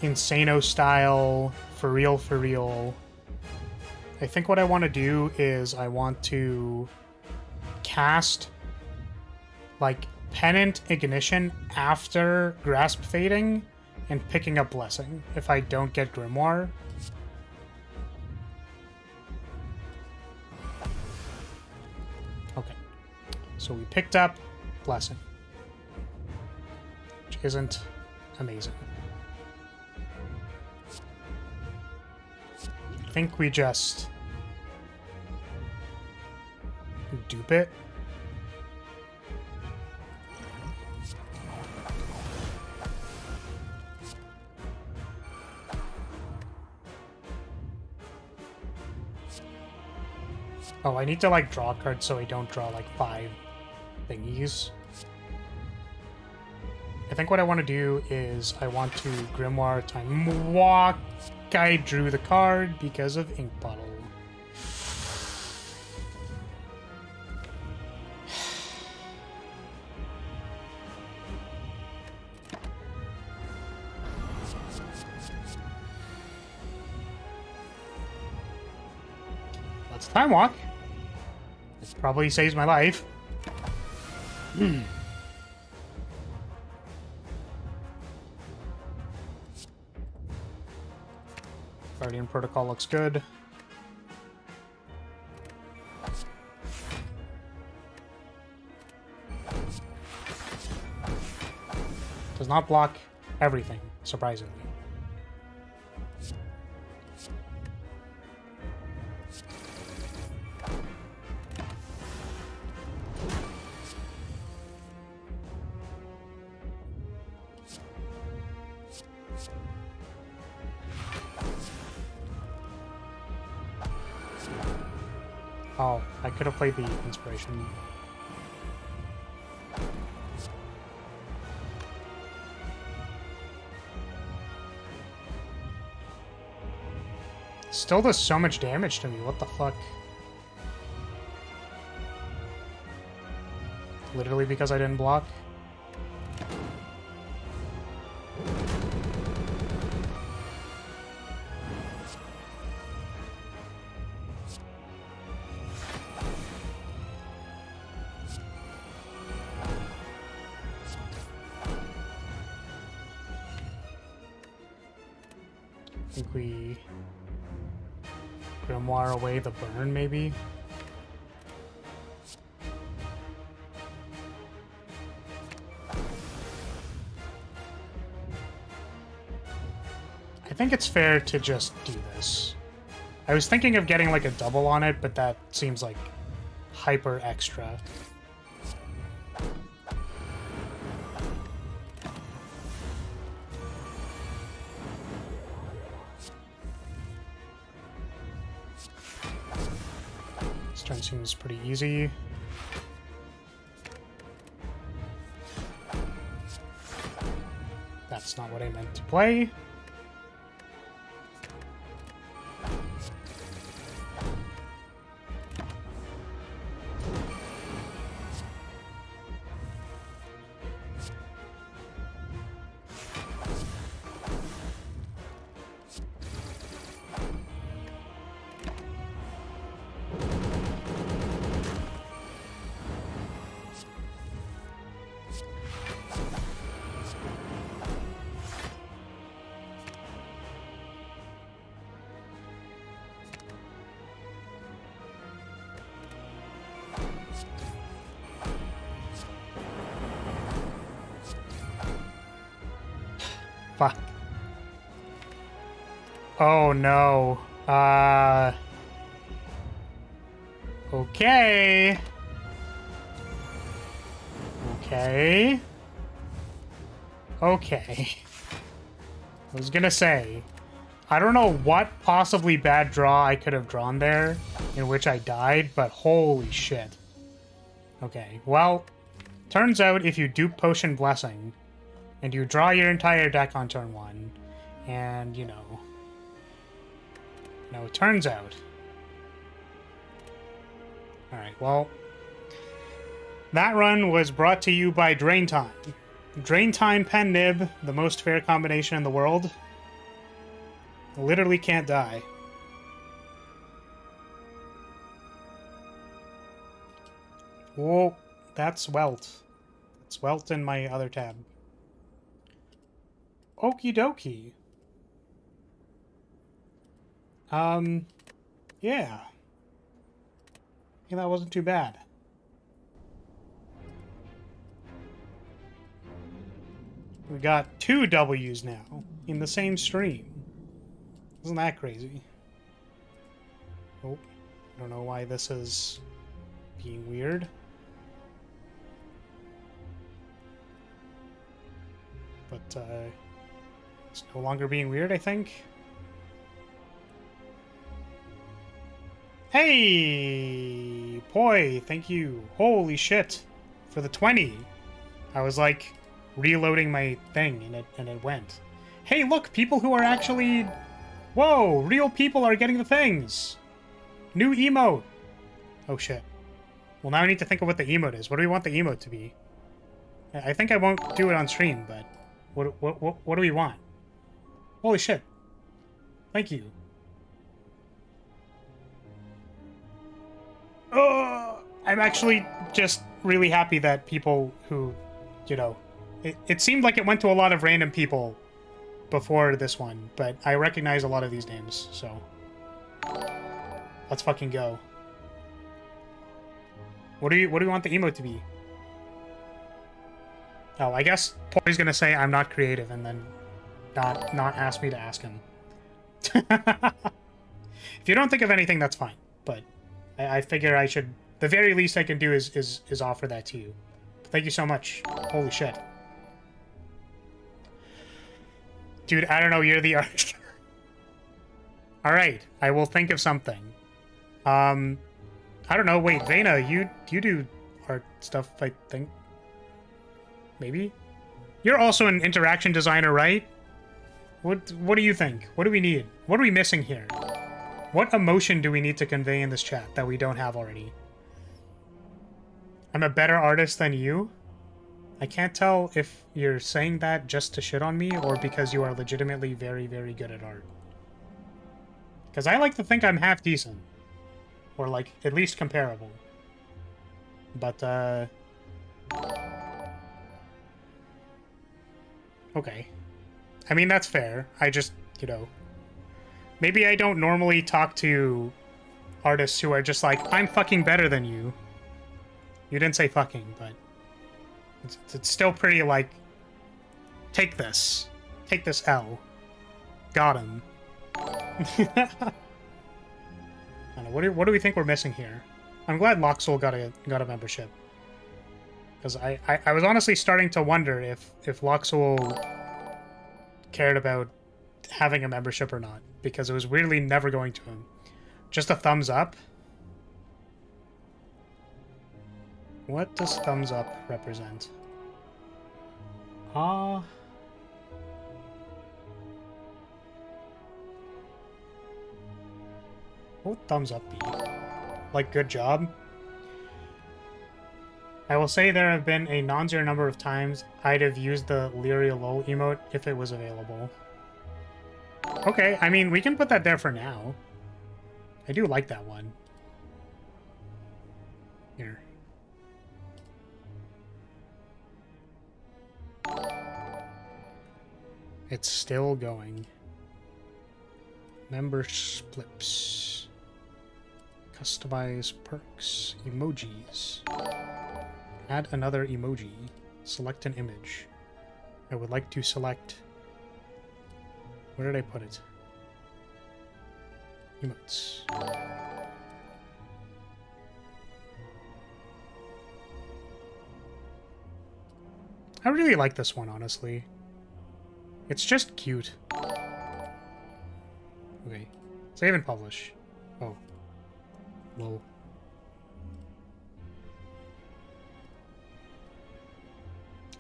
Insano style. For real. I think what I want to do is I want to cast like Pennant Ignition after Grasp Fading and picking up Blessing if I don't get Grimoire. Okay. So we picked up Blessing, which isn't amazing. I think we just dupe it. Oh, I need to like draw cards so I don't draw like 5 thingies. I think what I want to do is I want to Grimoire Time Walk. I drew the card because of Ink Bottle. That's a time walk. It probably saves my life. Guardian Protocol looks good. Does not block everything, surprisingly. Oh, I could have played the inspiration. Still does so much damage to me, what the fuck? Literally because I didn't block? I think we grimoire away the burn, maybe? I think it's fair to just do this. I was thinking of getting like a double on it, but that seems like hyper extra. This turn seems pretty easy. That's not what I meant to play. Fuck. Oh no. Okay. Okay. Okay. I was gonna say, I don't know what possibly bad draw I could have drawn there in which I died, but holy shit. Okay, well, turns out if you dupe Potion Blessing, and you draw your entire deck on turn 1, and, you know, it turns out. Alright, well, that run was brought to you by Drain Time. Drain Time Pen Nib, the most fair combination in the world. Literally can't die. Whoa, that's Welt. That's Welt in my other tab. Okie dokie. Yeah. Yeah, that wasn't too bad. We got 2 W's now in the same stream. Isn't that crazy? Oh, I don't know why this is being weird. But, it's no longer being weird, I think. Hey! Poi, thank you. Holy shit. For the 20. I was like reloading my thing and it went. Hey, look, people who are actually... Whoa, real people are getting the things. New emote. Oh shit. Well, now I need to think of what the emote is. What do we want the emote to be? I think I won't do it on stream, but what do we want? Holy shit. Thank you. I'm actually just really happy that people who, you know, it seemed like it went to a lot of random people before this one, but I recognize a lot of these names, so let's fucking go. What do you want the emote to be? Oh, I guess Poy's gonna say I'm not creative and then not ask me to ask him. If you don't think of anything, that's fine. But I figure I should. The very least I can do is offer that to you. Thank you so much. Holy shit, dude! I don't know. You're the artist. All right, I will think of something. I don't know. Wait, Vena, you do art stuff, I think. Maybe? You're also an interaction designer, right? What do you think? What do we need? What are we missing here? What emotion do we need to convey in this chat that we don't have already? I'm a better artist than you? I can't tell if you're saying that just to shit on me or because you are legitimately very, very good at art. Because I like to think I'm half decent. Or, like, at least comparable. But, okay. I mean, that's fair. I just, you know... Maybe I don't normally talk to artists who are just like, I'm fucking better than you. You didn't say fucking, but... It's still pretty, like... Take this. Take this L. Got him. I don't know, what do we think we're missing here? I'm glad Loxel got a membership. Because I was honestly starting to wonder if Loxel cared about having a membership or not. Because it was weirdly never going to him. Just a thumbs up? What does thumbs up represent? What would thumbs up be? Like, good job? I will say there have been a non-zero number of times I'd have used the Lyria lol emote if it was available. Okay, I mean, we can put that there for now. I do like that one. Here. It's still going. Member splips. Customize perks. Emojis. Add another emoji. Select an image. I would like to select... Where did I put it? Emotes. I really like this one, honestly. It's just cute. Okay. Save and publish. Oh. Lol.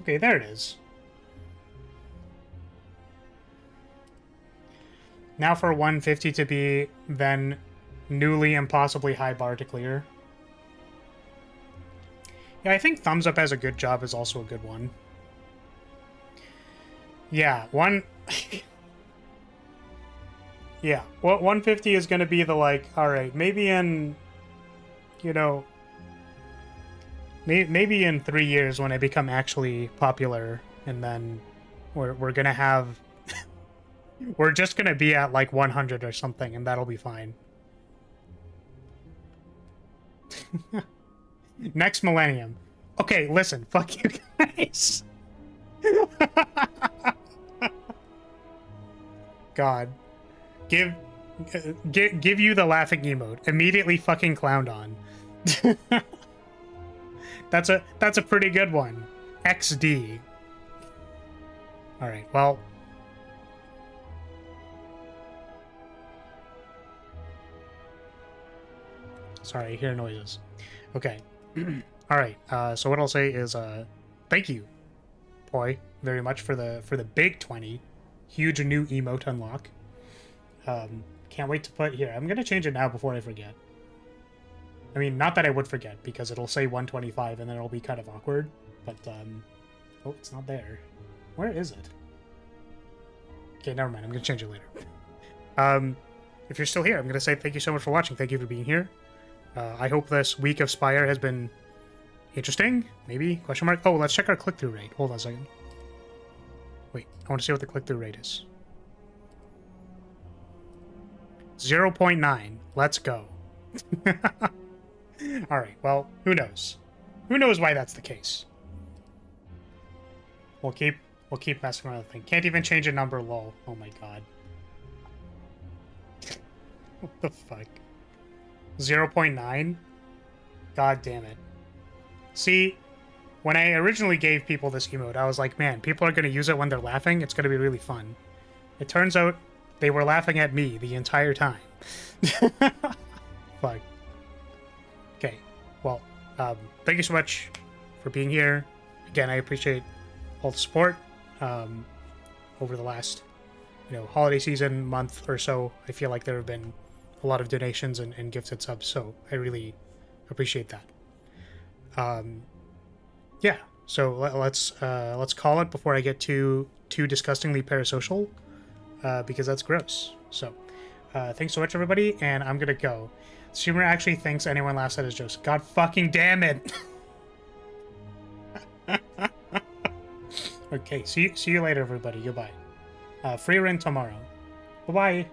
Okay, there it is. Now for 150 to be then newly impossibly high bar to clear. Yeah, I think thumbs up as a good job is also a good one. Yeah, yeah, well, 150 is going to be the, like, alright, maybe in, you know, maybe in 3 years when I become actually popular, and then we're going to have... We're just gonna be at, like, 100 or something, and that'll be fine. Next millennium. Okay, listen, fuck you guys. God. Give you the laughing emote. Immediately fucking clowned on. That's a pretty good one. XD. Alright, well... Sorry, I hear noises. Okay. Alright, so what I'll say is, thank you, Poi, very much for the big 20. Huge new emote unlock. Can't wait to put here. I'm gonna change it now before I forget. I mean, not that I would forget, because it'll say 125 and then it'll be kind of awkward, but, oh, it's not there. Where is it? Okay, never mind. I'm gonna change it later. If you're still here, I'm gonna say thank you so much for watching. Thank you for being here. I hope this week of Spire has been interesting. Maybe? Question mark? Oh, let's check our click-through rate. Hold on a second. Wait, I want to see what the click-through rate is. 0.9. Let's go. Alright, well, who knows? Who knows why that's the case? We'll keep messing around with the thing. Can't even change a number, lol. Oh my god. What the fuck? 0.9? God damn it. See, when I originally gave people this emote, I was like, man, people are going to use it when they're laughing. It's going to be really fun. It turns out they were laughing at me the entire time. Fuck. Okay, well, thank you so much for being here. Again, I appreciate all the support over the last, holiday season, month or so. I feel like there have been a lot of donations and gifts and subs, so I really appreciate that. Yeah, so let's call it before I get too disgustingly parasocial, because that's gross. So, thanks so much, everybody, and I'm gonna go. Streamer actually thinks anyone laughs at his jokes. God fucking damn it! Okay, see you later, everybody. Goodbye. Free ring tomorrow. Bye-bye.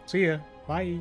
See ya. Bye.